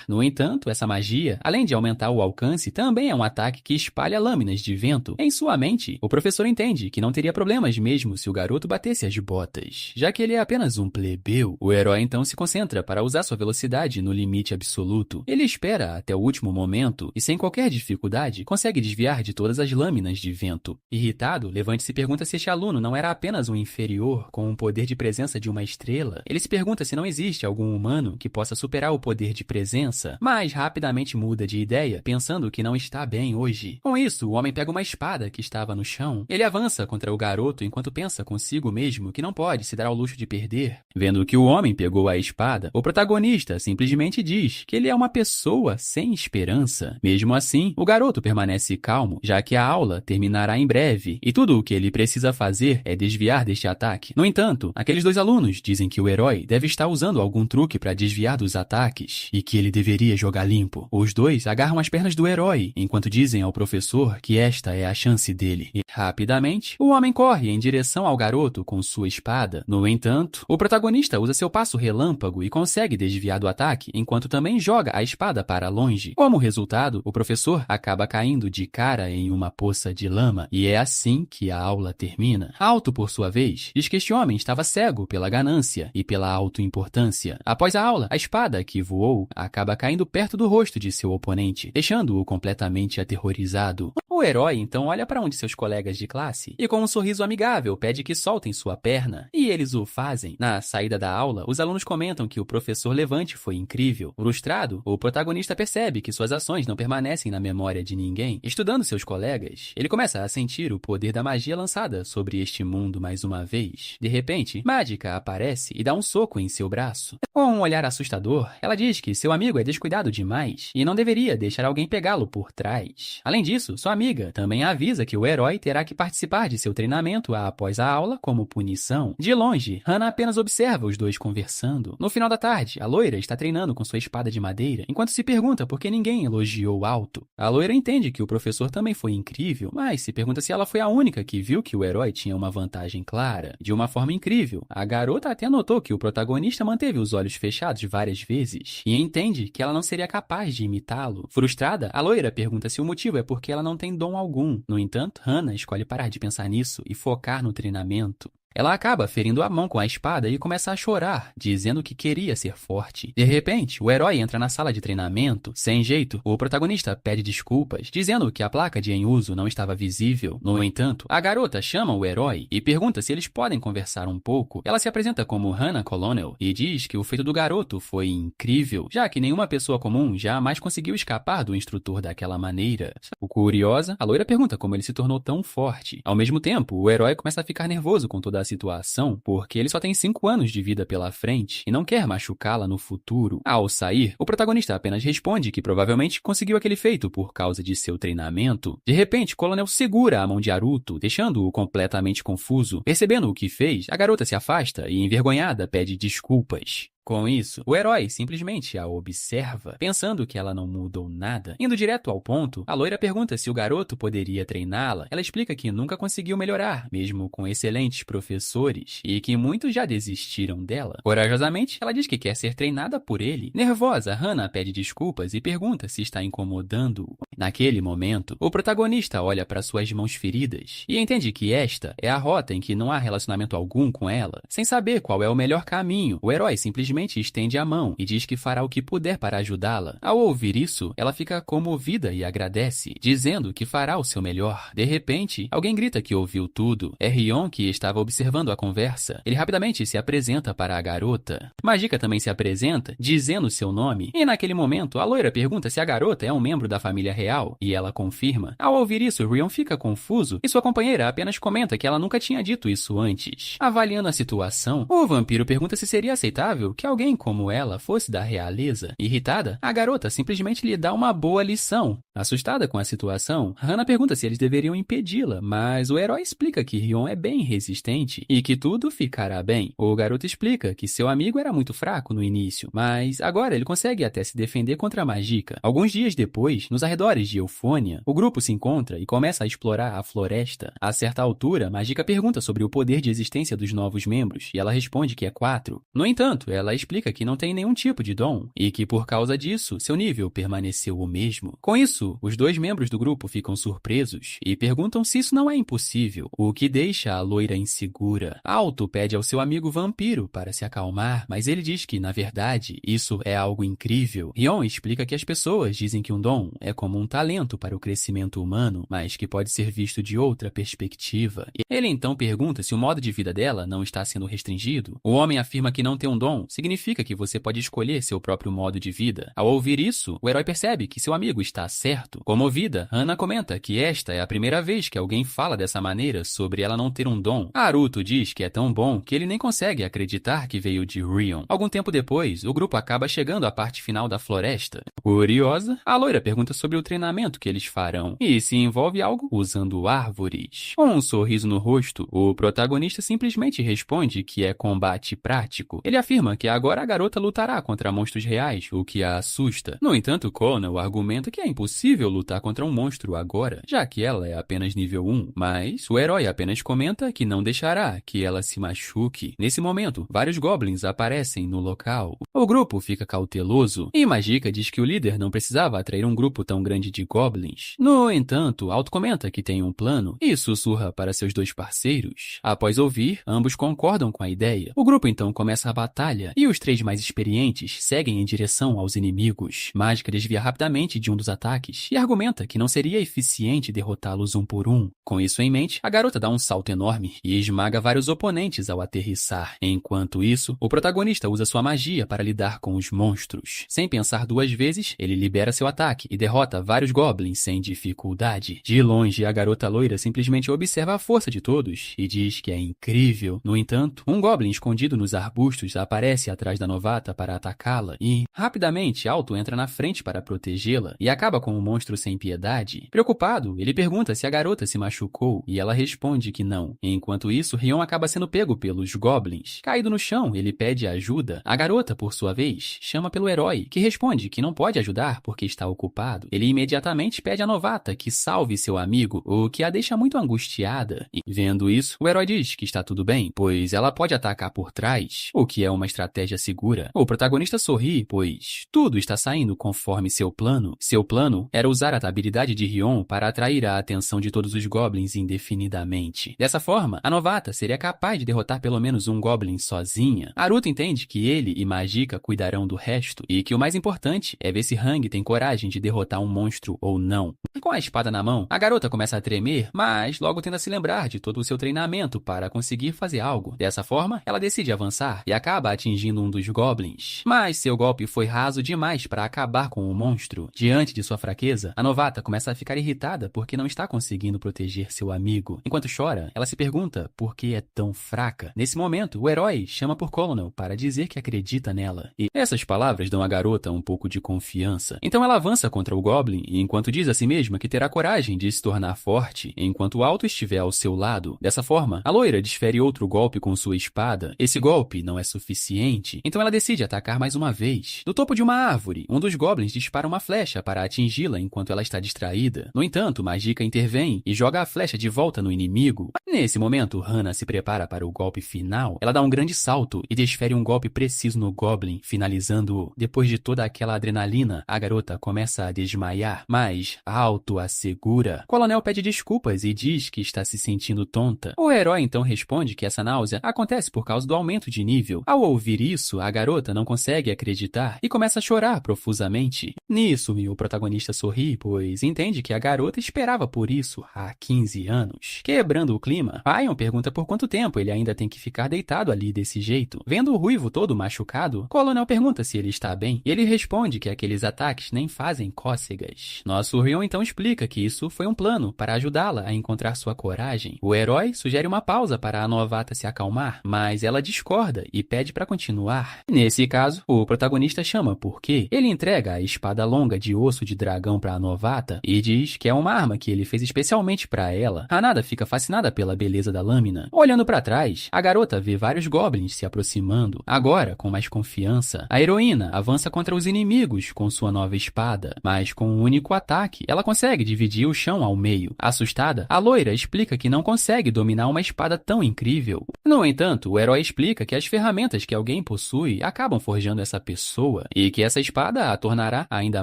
[SPEAKER 1] No entanto, essa magia, além de aumentar o alcance, também é um ataque que espalha lâminas de vento. Em sua mente, o professor entende que não teria problemas mesmo se o garoto batesse as botas, já que ele é apenas um plebeu. O herói então se concentra para usar sua velocidade no limite absoluto. Ele espera até o último momento e, sem qualquer dificuldade, consegue desviar de todas as lâminas de vento. Irritado, Levante se pergunta se este aluno não era apenas um inferior com o poder de presença de uma estrela. Ele se pergunta se não existe algum humano que possa superar o poder de presença, mas rapidamente muda de ideia, pensando que não está bem hoje. Com isso, o homem pega uma espada que estava no chão. Ele avança contra o garoto enquanto pensa consigo mesmo que não pode se dar ao luxo de perder. Vendo que o homem pegou a espada, o protagonista simplesmente diz que ele é uma pessoa sem esperança. Mesmo assim, o garoto permanece calmo, já que a aula terminará em breve, e tudo o que ele precisa fazer é desviar deste ataque. No entanto, aqueles dois alunos dizem que o herói deve estar usando algum truque para desviar dos ataques. vez e que ele deveria jogar limpo. Os dois agarram as pernas do herói, enquanto dizem ao professor que esta é a chance dele. E, rapidamente, o homem corre em direção ao garoto com sua espada. No entanto, o protagonista usa seu passo relâmpago e consegue desviar do ataque, enquanto também joga a espada para longe. Como resultado, o professor acaba caindo de cara em uma poça de lama, e é assim que a aula termina. Alto, por sua vez, diz que este homem estava cego pela ganância e pela autoimportância. Após a aula, a espada que voou acaba caindo perto do rosto de seu oponente, deixando-o completamente aterrorizado. O herói então olha para um de seus colegas de classe e com um sorriso amigável pede que soltem sua perna, e eles o fazem. Na saída da aula, os alunos comentam que o professor Levante foi incrível. Frustrado, o protagonista percebe que suas ações não permanecem na memória de ninguém. Estudando seus colegas, ele começa a sentir o poder da magia lançada sobre este mundo mais uma vez. De repente, Mágica aparece e dá um soco em seu braço. Com um olhar assustador, ela diz que seu amigo é descuidado demais e não deveria deixar alguém pegá-lo por trás. Além disso, sua amiga também avisa que o herói terá que participar de seu treinamento após a aula como punição. De longe, Hannah apenas observa os dois conversando. No final da tarde, a loira está treinando com sua espada de madeira, enquanto se pergunta por que ninguém elogiou alto. A loira entende que o professor também foi incrível, mas se pergunta se ela foi a única que viu que o herói tinha uma vantagem clara. De uma forma incrível, a garota até notou que o protagonista manteve os olhos fechados várias vezes e entende que ela não seria capaz de imitá-lo. Frustrada, a loira pergunta se o motivo é porque ela não tem dom algum. No entanto, Hannah escolhe parar de pensar nisso e focar no treinamento. Ela acaba ferindo a mão com a espada e começa a chorar, dizendo que queria ser forte. De repente, o herói entra na sala de treinamento. Sem jeito, o protagonista pede desculpas, dizendo que a placa de em uso não estava visível. No entanto, a garota chama o herói e pergunta se eles podem conversar um pouco. Ela se apresenta como Hannah Colonel e diz que o feito do garoto foi incrível, já que nenhuma pessoa comum jamais conseguiu escapar do instrutor daquela maneira. Curiosa, a loira pergunta como ele se tornou tão forte. Ao mesmo tempo, o herói começa a ficar nervoso com toda a situação, porque ele só tem 5 anos de vida pela frente e não quer machucá-la no futuro. Ao sair, o protagonista apenas responde que provavelmente conseguiu aquele feito por causa de seu treinamento. De repente, Colonel segura a mão de Haruto, deixando-o completamente confuso. Percebendo o que fez, a garota se afasta e, envergonhada, pede desculpas. Com isso, o herói simplesmente a observa, pensando que ela não mudou nada. Indo direto ao ponto, a loira pergunta se o garoto poderia treiná-la. Ela explica que nunca conseguiu melhorar, mesmo com excelentes professores, e que muitos já desistiram dela. Corajosamente, ela diz que quer ser treinada por ele. Nervosa, Hannah pede desculpas e pergunta se está incomodando-o. Naquele momento, o protagonista olha para suas mãos feridas e entende que esta é a rota em que não há relacionamento algum com ela. Sem saber qual é o melhor caminho, o herói simplesmente estende a mão e diz que fará o que puder para ajudá-la. Ao ouvir isso, ela fica comovida e agradece, dizendo que fará o seu melhor. De repente, alguém grita que ouviu tudo. É Rion que estava observando a conversa. Ele rapidamente se apresenta para a garota. Mágica também se apresenta, dizendo seu nome, e naquele momento, a loira pergunta se a garota é um membro da família real, e ela confirma. Ao ouvir isso, Rion fica confuso, e sua companheira apenas comenta que ela nunca tinha dito isso antes. Avaliando a situação, o vampiro pergunta se seria aceitável que alguém como ela fosse da realeza. Irritada, a garota simplesmente lhe dá uma boa lição. Assustada com a situação, Hannah pergunta se eles deveriam impedi-la, mas o herói explica que Rion é bem resistente e que tudo ficará bem. O garoto explica que seu amigo era muito fraco no início, mas agora ele consegue até se defender contra a Mágica. Alguns dias depois, nos arredores de Eufônia, o grupo se encontra e começa a explorar a floresta. A certa altura, Mágica pergunta sobre o poder de existência dos novos membros e ela responde que é 4. No entanto, ela explica que não tem nenhum tipo de dom e que por causa disso, seu nível permaneceu o mesmo. Com isso, os 2 membros do grupo ficam surpresos e perguntam se isso não é impossível, o que deixa a loira insegura. Alto pede ao seu amigo vampiro para se acalmar, mas ele diz que, na verdade, isso é algo incrível. Rion explica que as pessoas dizem que um dom é como um talento para o crescimento humano, mas que pode ser visto de outra perspectiva. Ele então pergunta se o modo de vida dela não está sendo restringido. O homem afirma que não ter um dom significa que você pode escolher seu próprio modo de vida. Ao ouvir isso, o herói percebe que seu amigo está certo. Comovida, Hannah comenta que esta é a primeira vez que alguém fala dessa maneira sobre ela não ter um dom. Haruto diz que é tão bom que ele nem consegue acreditar que veio de Rion. Algum tempo depois, o grupo acaba chegando à parte final da floresta. Curiosa, a loira pergunta sobre o treinamento que eles farão e se envolve algo usando árvores. Com um sorriso no rosto, o protagonista simplesmente responde que é combate prático. Ele afirma que que agora a garota lutará contra monstros reais, o que a assusta. No entanto, Colonel argumenta que é impossível lutar contra um monstro agora, já que ela é apenas nível 1, mas o herói apenas comenta que não deixará que ela se machuque. Nesse momento, vários goblins aparecem no local. O grupo fica cauteloso e Magica diz que o líder não precisava atrair um grupo tão grande de goblins. No entanto, Alto comenta que tem um plano e sussurra para seus dois parceiros. Após ouvir, ambos concordam com a ideia. O grupo então começa a batalha e os 3 mais experientes seguem em direção aos inimigos. Magica desvia rapidamente de um dos ataques e argumenta que não seria eficiente derrotá-los um por um. Com isso em mente, a garota dá um salto enorme e esmaga vários oponentes ao aterrissar. Enquanto isso, o protagonista usa sua magia para lidar com os monstros. Sem pensar 2 vezes, ele libera seu ataque e derrota vários goblins sem dificuldade. De longe, a garota loira simplesmente observa a força de todos e diz que é incrível. No entanto, um goblin escondido nos arbustos aparece atrás da novata para atacá-la e, rapidamente, Alto entra na frente para protegê-la e acaba com o monstro sem piedade. Preocupado, ele pergunta se a garota se machucou e ela responde que não. Enquanto isso, Rion acaba sendo pego pelos goblins. Caído no chão, ele pede ajuda. A garota, por sua vez, chama pelo herói, que responde que não pode ajudar porque está ocupado. Ele imediatamente pede à novata que salve seu amigo, o que a deixa muito angustiada. E, vendo isso, o herói diz que está tudo bem, pois ela pode atacar por trás, o que é uma estratégia segura. O protagonista sorri, pois tudo está saindo conforme seu plano. Seu plano era usar a habilidade de Rion para atrair a atenção de todos os goblins indefinidamente. Dessa forma, a novata seria capaz de derrotar pelo menos um goblin sozinha. Naruto entende que ele e Magica cuidarão do resto e que o mais importante é ver se Hang tem coragem de derrotar um monstro ou não. Com a espada na mão, a garota começa a tremer, mas logo tenta se lembrar de todo o seu treinamento para conseguir fazer algo. Dessa forma, ela decide avançar e acaba atingindo um dos goblins. Mas seu golpe foi raso demais para acabar com o monstro. Diante de sua fraqueza, a novata começa a ficar irritada porque não está conseguindo proteger seu amigo. Enquanto chora, ela se pergunta por que é tão fraca. Nesse momento, o herói chama por Colonel para dizer que acredita nela. E essas palavras dão à garota um pouco de confiança. Então ela avança contra o goblin e enquanto diz a si mesma que terá coragem de se tornar forte enquanto o Alto estiver ao seu lado. Dessa forma, a loira desfere outro golpe com sua espada. Esse golpe não é suficiente, então ela decide atacar mais uma vez. Do topo de uma árvore, um dos goblins dispara uma flecha para atingi-la enquanto ela está distraída. No entanto, Magica intervém e joga a flecha de volta no inimigo. Nesse momento, Hana se prepara para o golpe final. Ela dá um grande salto e desfere um golpe preciso no goblin, finalizando-o. Depois de toda aquela adrenalina, a garota começa a desmaiar, mas Alto a segura. Coronel pede desculpas e diz que está se sentindo tonta. O herói então responde que essa náusea acontece por causa do aumento de nível. Ao ouvir isso, a garota não consegue acreditar e começa a chorar profusamente. Nisso, o protagonista sorri, pois entende que a garota esperava por isso há 15 anos. Quebrando o clima, Payon pergunta por quanto tempo ele ainda tem que ficar deitado ali desse jeito. Vendo o ruivo todo machucado, Colonel pergunta se ele está bem e ele responde que aqueles ataques nem fazem cócegas. Nosso Rion então explica que isso foi um plano para ajudá-la a encontrar sua coragem. O herói sugere uma pausa para a novata se acalmar, mas ela discorda e pede para continuar. Nesse caso, o protagonista chama porque ele entrega a espada longa de osso de dragão para a novata e diz que é uma arma que ele fez especialmente para ela. Hanada fica fascinada pela beleza da lâmina. Olhando para trás, a garota vê vários goblins se aproximando. Agora, com mais confiança, a heroína avança contra os inimigos com sua nova espada, mas com um único ataque, ela consegue dividir o chão ao meio. Assustada, a loira explica que não consegue dominar uma espada tão incrível. No entanto, o herói explica que as ferramentas que alguém possui acabam forjando essa pessoa e que essa espada a tornará ainda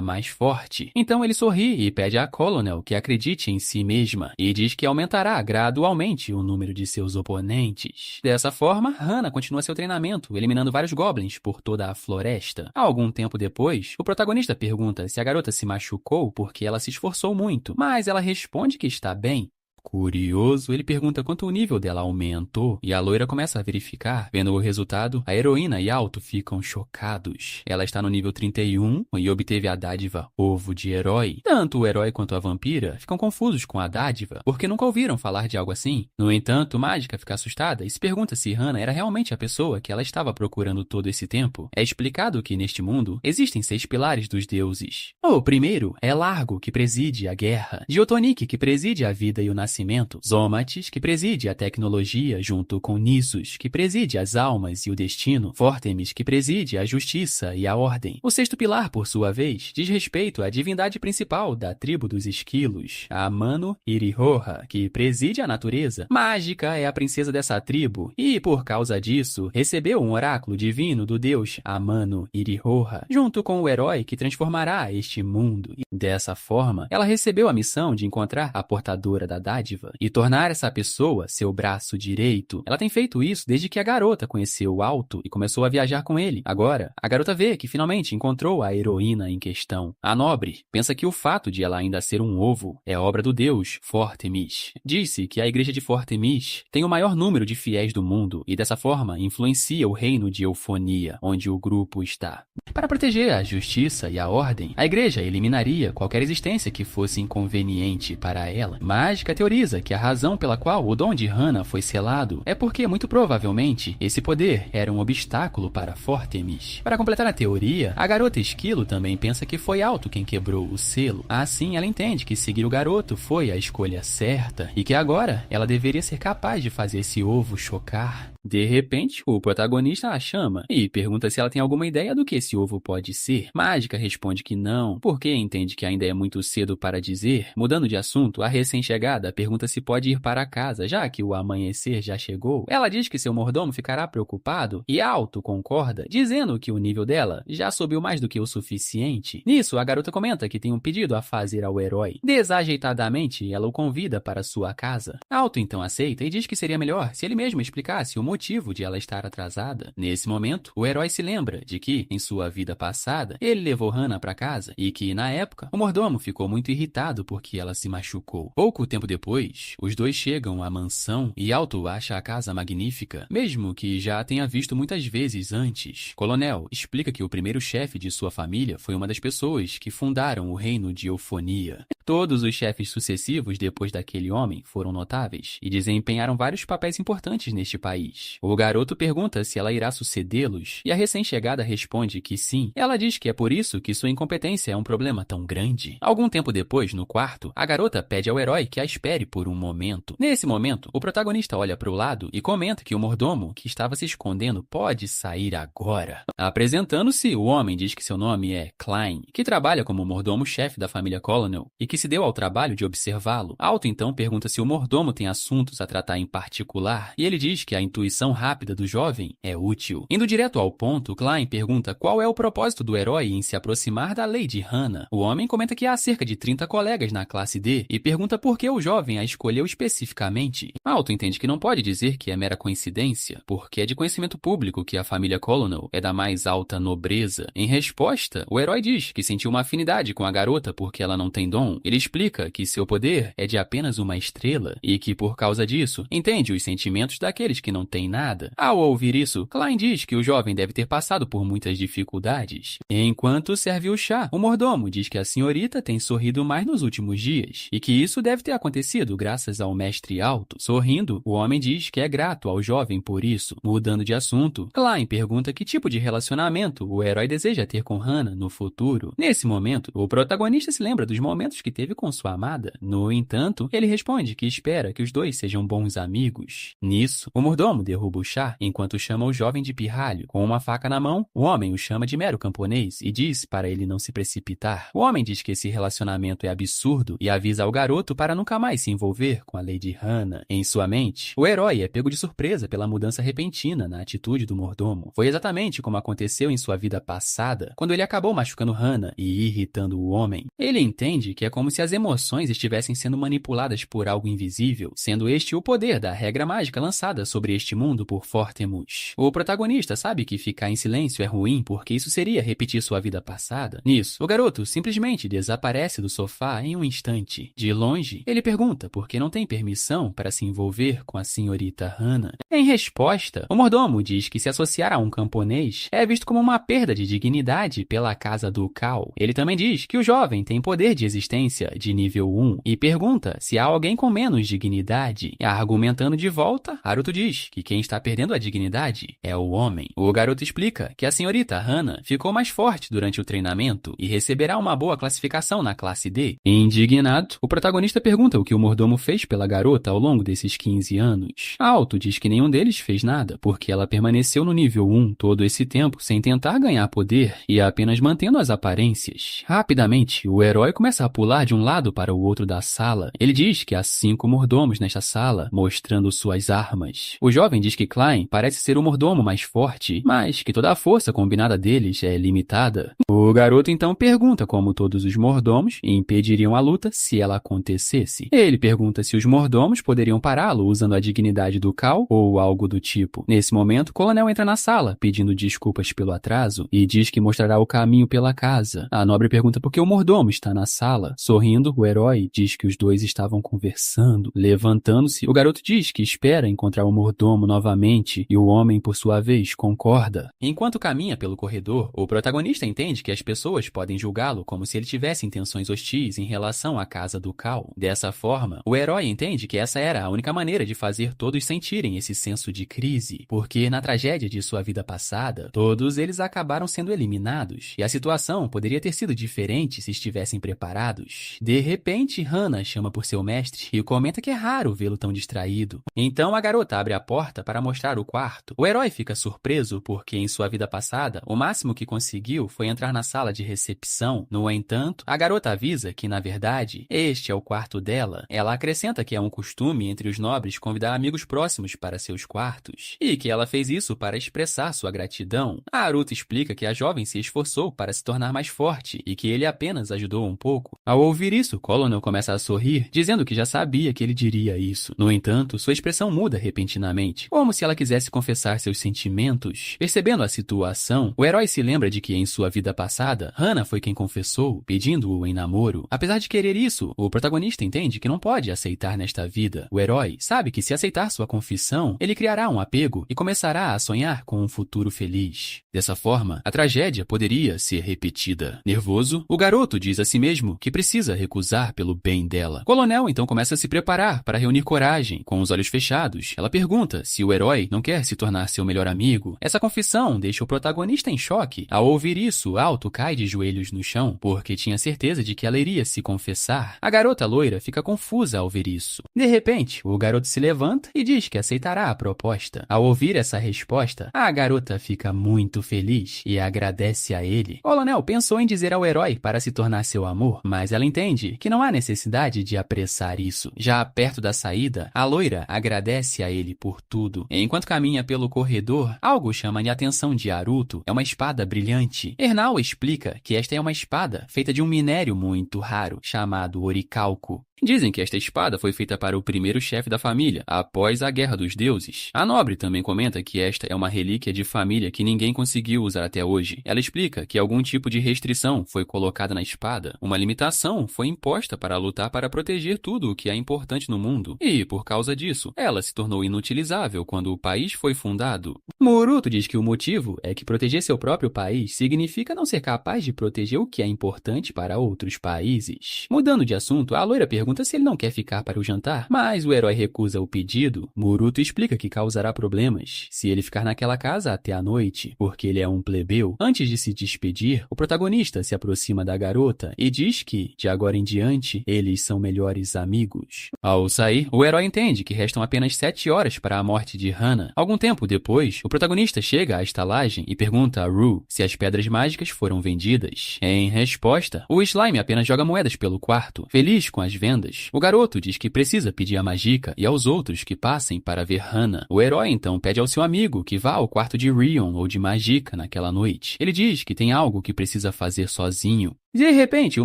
[SPEAKER 1] mais forte. Então ele sorri e pede a Colonel que acredite em si mesma e diz que aumentará gradualmente o número de seus oponentes. Dessa forma, Hana continua seu treinamento, eliminando vários goblins por toda a floresta. Algum tempo depois, o protagonista pergunta se a garota se machucou porque ela se esforçou muito, mas ela responde que está bem. Curioso, ele pergunta quanto o nível dela aumentou e a loira começa a verificar. Vendo o resultado, a heroína e Alto ficam chocados. Ela está no nível 31 e obteve a dádiva Ovo de Herói. Tanto o herói quanto a vampira ficam confusos com a dádiva, porque nunca ouviram falar de algo assim. No entanto, Magica fica assustada e se pergunta se Hana era realmente a pessoa que ela estava procurando todo esse tempo. É explicado que neste mundo existem 6 pilares dos deuses. O primeiro é Largo, que preside a guerra, Diotonic, que preside a vida e o nascimento, renascimento, Zomatis, que preside a tecnologia junto com Nissus, que preside as almas e o destino, Fortemis, que preside a justiça e a ordem. O sexto pilar, por sua vez, diz respeito à divindade principal da tribo dos esquilos, a Manu Irihoha, que preside a natureza. Mágica é a princesa dessa tribo e, por causa disso, recebeu um oráculo divino do deus Amano Irihoha, junto com o herói que transformará este mundo. E, dessa forma, ela recebeu a missão de encontrar a portadora da dádiva e tornar essa pessoa seu braço direito. Ela tem feito isso desde que a garota conheceu o Alto e começou a viajar com ele. Agora, a garota vê que finalmente encontrou a heroína em questão. A nobre pensa que o fato de ela ainda ser um ovo é obra do deus Fortemis. Disse que a igreja de Fortemis tem o maior número de fiéis do mundo e dessa forma influencia o reino de Eufonia, onde o grupo está. Para proteger a justiça e a ordem, a igreja eliminaria qualquer existência que fosse inconveniente para ela. Mágica teoriza que a razão pela qual o dom de Hana foi selado é porque, muito provavelmente, esse poder era um obstáculo para Fortemis. Para completar a teoria, a garota esquilo também pensa que foi Alto quem quebrou o selo. Assim, ela entende que seguir o garoto foi a escolha certa e que agora ela deveria ser capaz de fazer esse ovo chocar. De repente, o protagonista a chama e pergunta se ela tem alguma ideia do que esse ovo pode ser. Mágica responde que não, porque entende que ainda é muito cedo para dizer. Mudando de assunto, a recém-chegada pergunta se pode ir para casa, já que o amanhecer já chegou. Ela diz que seu mordomo ficará preocupado e Alto concorda, dizendo que o nível dela já subiu mais do que o suficiente. Nisso, a garota comenta que tem um pedido a fazer ao herói. Desajeitadamente, ela o convida para sua casa. Alto então aceita e diz que seria melhor se ele mesmo explicasse o motivo de ela estar atrasada. Nesse momento, o herói se lembra de que, em sua vida passada, ele levou Hana para casa e que, na época, o mordomo ficou muito irritado porque ela se machucou. Pouco tempo depois, os dois chegam à mansão e Alto acha a casa magnífica, mesmo que já a tenha visto muitas vezes antes. Coronel explica que o primeiro chefe de sua família foi uma das pessoas que fundaram o reino de Eufonia. Todos os chefes sucessivos depois daquele homem foram notáveis e desempenharam vários papéis importantes neste país. O garoto pergunta se ela irá sucedê-los e a recém-chegada responde que sim. Ela diz que é por isso que sua incompetência é um problema tão grande. Algum tempo depois, no quarto, a garota pede ao herói que a espere por um momento. Nesse momento, o protagonista olha para o lado e comenta que o mordomo, que estava se escondendo, pode sair agora. Apresentando-se, o homem diz que seu nome é Klein, que trabalha como mordomo-chefe da família Colonel e que se deu ao trabalho de observá-lo. Alto então pergunta se o mordomo tem assuntos a tratar em particular e ele diz que a intuição rápida do jovem é útil. Indo direto ao ponto, Klein pergunta qual é o propósito do herói em se aproximar da Lady Hana. O homem comenta que há cerca de 30 colegas na classe D e pergunta por que o jovem a escolheu especificamente. Alto entende que não pode dizer que é mera coincidência, porque é de conhecimento público que a família Colonel é da mais alta nobreza. Em resposta, o herói diz que sentiu uma afinidade com a garota porque ela não tem dom. Ele explica que seu poder é de apenas uma estrela e que, por causa disso, entende os sentimentos daqueles que não têm nada. Ao ouvir isso, Klein diz que o jovem deve ter passado por muitas dificuldades. Enquanto serve o chá, o mordomo diz que a senhorita tem sorrido mais nos últimos dias e que isso deve ter acontecido graças ao mestre Alto. Sorrindo, o homem diz que é grato ao jovem por isso. Mudando de assunto, Klein pergunta que tipo de relacionamento o herói deseja ter com Hana no futuro. Nesse momento, o protagonista se lembra dos momentos que teve com sua amada. No entanto, ele responde que espera que os dois sejam bons amigos. Nisso, o mordomo derruba o chá enquanto chama o jovem de pirralho. Com uma faca na mão, o homem o chama de mero camponês e diz para ele não se precipitar. O homem diz que esse relacionamento é absurdo e avisa ao garoto para nunca mais se envolver com a Lady Hana. Em sua mente, o herói é pego de surpresa pela mudança repentina na atitude do mordomo. Foi exatamente como aconteceu em sua vida passada, quando ele acabou machucando Hana e irritando o homem. Ele entende que é como se as emoções estivessem sendo manipuladas por algo invisível, sendo este o poder da regra mágica lançada sobre este mundo por Fortemus. O protagonista sabe que ficar em silêncio é ruim porque isso seria repetir sua vida passada. Nisso, o garoto simplesmente desaparece do sofá em um instante. De longe, ele pergunta por que não tem permissão para se envolver com a senhorita Hana. Em resposta, o mordomo diz que se associar a um camponês é visto como uma perda de dignidade pela casa ducal. Ele também diz que o jovem tem poder de existência aparência de nível 1 e pergunta se há alguém com menos dignidade. Argumentando de volta, Haruto diz que quem está perdendo a dignidade é o homem. O garoto explica que a senhorita Hana ficou mais forte durante o treinamento e receberá uma boa classificação na classe D. Indignado, o protagonista pergunta o que o mordomo fez pela garota ao longo desses 15 anos. Alto diz que nenhum deles fez nada, porque ela permaneceu no nível 1 todo esse tempo sem tentar ganhar poder e apenas mantendo as aparências. Rapidamente, o herói começa a pular de um lado para o outro da sala. Ele diz que há 5 mordomos nesta sala, mostrando suas armas. O jovem diz que Klein parece ser o mordomo mais forte, mas que toda a força combinada deles é limitada. O garoto então pergunta como todos os mordomos impediriam a luta se ela acontecesse. Ele pergunta se os mordomos poderiam pará-lo usando a dignidade do Cal ou algo do tipo. Nesse momento, o coronel entra na sala, pedindo desculpas pelo atraso e diz que mostrará o caminho pela casa. A nobre pergunta por que o mordomo está na sala. Sorrindo, o herói diz que os dois estavam conversando. Levantando-se, o garoto diz que espera encontrar o mordomo novamente e o homem, por sua vez, concorda. Enquanto caminha pelo corredor, o protagonista entende que as pessoas podem julgá-lo como se ele tivesse intenções hostis em relação à casa do Cal. Dessa forma, o herói entende que essa era a única maneira de fazer todos sentirem esse senso de crise, porque na tragédia de sua vida passada, todos eles acabaram sendo eliminados, e a situação poderia ter sido diferente se estivessem preparados. De repente, Hana chama por seu mestre e comenta que é raro vê-lo tão distraído. Então a garota abre a porta para mostrar o quarto. O herói fica surpreso porque em sua vida passada, o máximo que conseguiu foi entrar na sala de recepção. No entanto, a garota avisa que, na verdade, este é o quarto dela. Ela acrescenta que é um costume entre os nobres convidar amigos próximos para seus quartos, e que ela fez isso para expressar sua gratidão. Haruto explica que a jovem se esforçou para se tornar mais forte e que ele apenas ajudou um pouco. Ao ouvir isso, Colonel começa a sorrir, dizendo que já sabia que ele diria isso. No entanto, sua expressão muda repentinamente, como se ela quisesse confessar seus sentimentos. Percebendo a situação, o herói se lembra de que em sua vida passada, Hana foi quem confessou, pedindo-o em namoro. Apesar de querer isso, o protagonista entende que não pode aceitar nesta vida. O herói sabe que se aceitar sua confissão, ele criará um apego e começará a sonhar com um futuro feliz. Dessa forma, a tragédia poderia ser repetida. Nervoso, o garoto diz a si mesmo que precisa recusar pelo bem dela. Coronel então começa a se preparar para reunir coragem. Com os olhos fechados, ela pergunta se o herói não quer se tornar seu melhor amigo. Essa confissão deixa o protagonista em choque. Ao ouvir isso, Alto cai de joelhos no chão, porque tinha certeza de que ela iria se confessar. A garota loira fica confusa ao ver isso. De repente, o garoto se levanta e diz que aceitará a proposta. Ao ouvir essa resposta, a garota fica muito feliz e agradece a ele. Colonel pensou em dizer ao herói para se tornar seu amor, mas ela entende que não há necessidade de apressar isso. Já perto da saída, a loira agradece a ele por tudo. Enquanto caminha pelo corredor, algo chama a atenção de Haruto. É uma espada brilhante. Ernal explica que esta é uma espada feita de um minério muito raro, chamado oricalco. Dizem que esta espada foi feita para o primeiro chefe da família, após a Guerra dos Deuses. A nobre também comenta que esta é uma relíquia de família que ninguém conseguiu usar até hoje. Ela explica que algum tipo de restrição foi colocada na espada. Uma limitação foi imposta para lutar para proteger tudo o que é importante no mundo. E, por causa disso, ela se tornou inutilizável quando o país foi fundado. Muruto diz que o motivo é que proteger seu próprio país significa não ser capaz de proteger o que é importante para outros países. Mudando de assunto, a loira pergunta se ele não quer ficar para o jantar, mas o herói recusa o pedido. Muruto explica que causará problemas se ele ficar naquela casa até a noite, porque ele é um plebeu. Antes de se despedir, o protagonista se aproxima da garota e diz que, de agora em diante, eles são melhores amigos. Ao sair, o herói entende que restam apenas 7 horas para a morte de Hana. Algum tempo depois, o protagonista chega à estalagem e pergunta a Rue se as pedras mágicas foram vendidas. Em resposta, o slime apenas joga moedas pelo quarto, feliz com as vendas. O garoto diz que precisa pedir a Magica e aos outros que passem para ver Hana. O herói então pede ao seu amigo que vá ao quarto de Rion ou de Magica naquela noite. Ele diz que tem algo que precisa fazer sozinho. De repente, o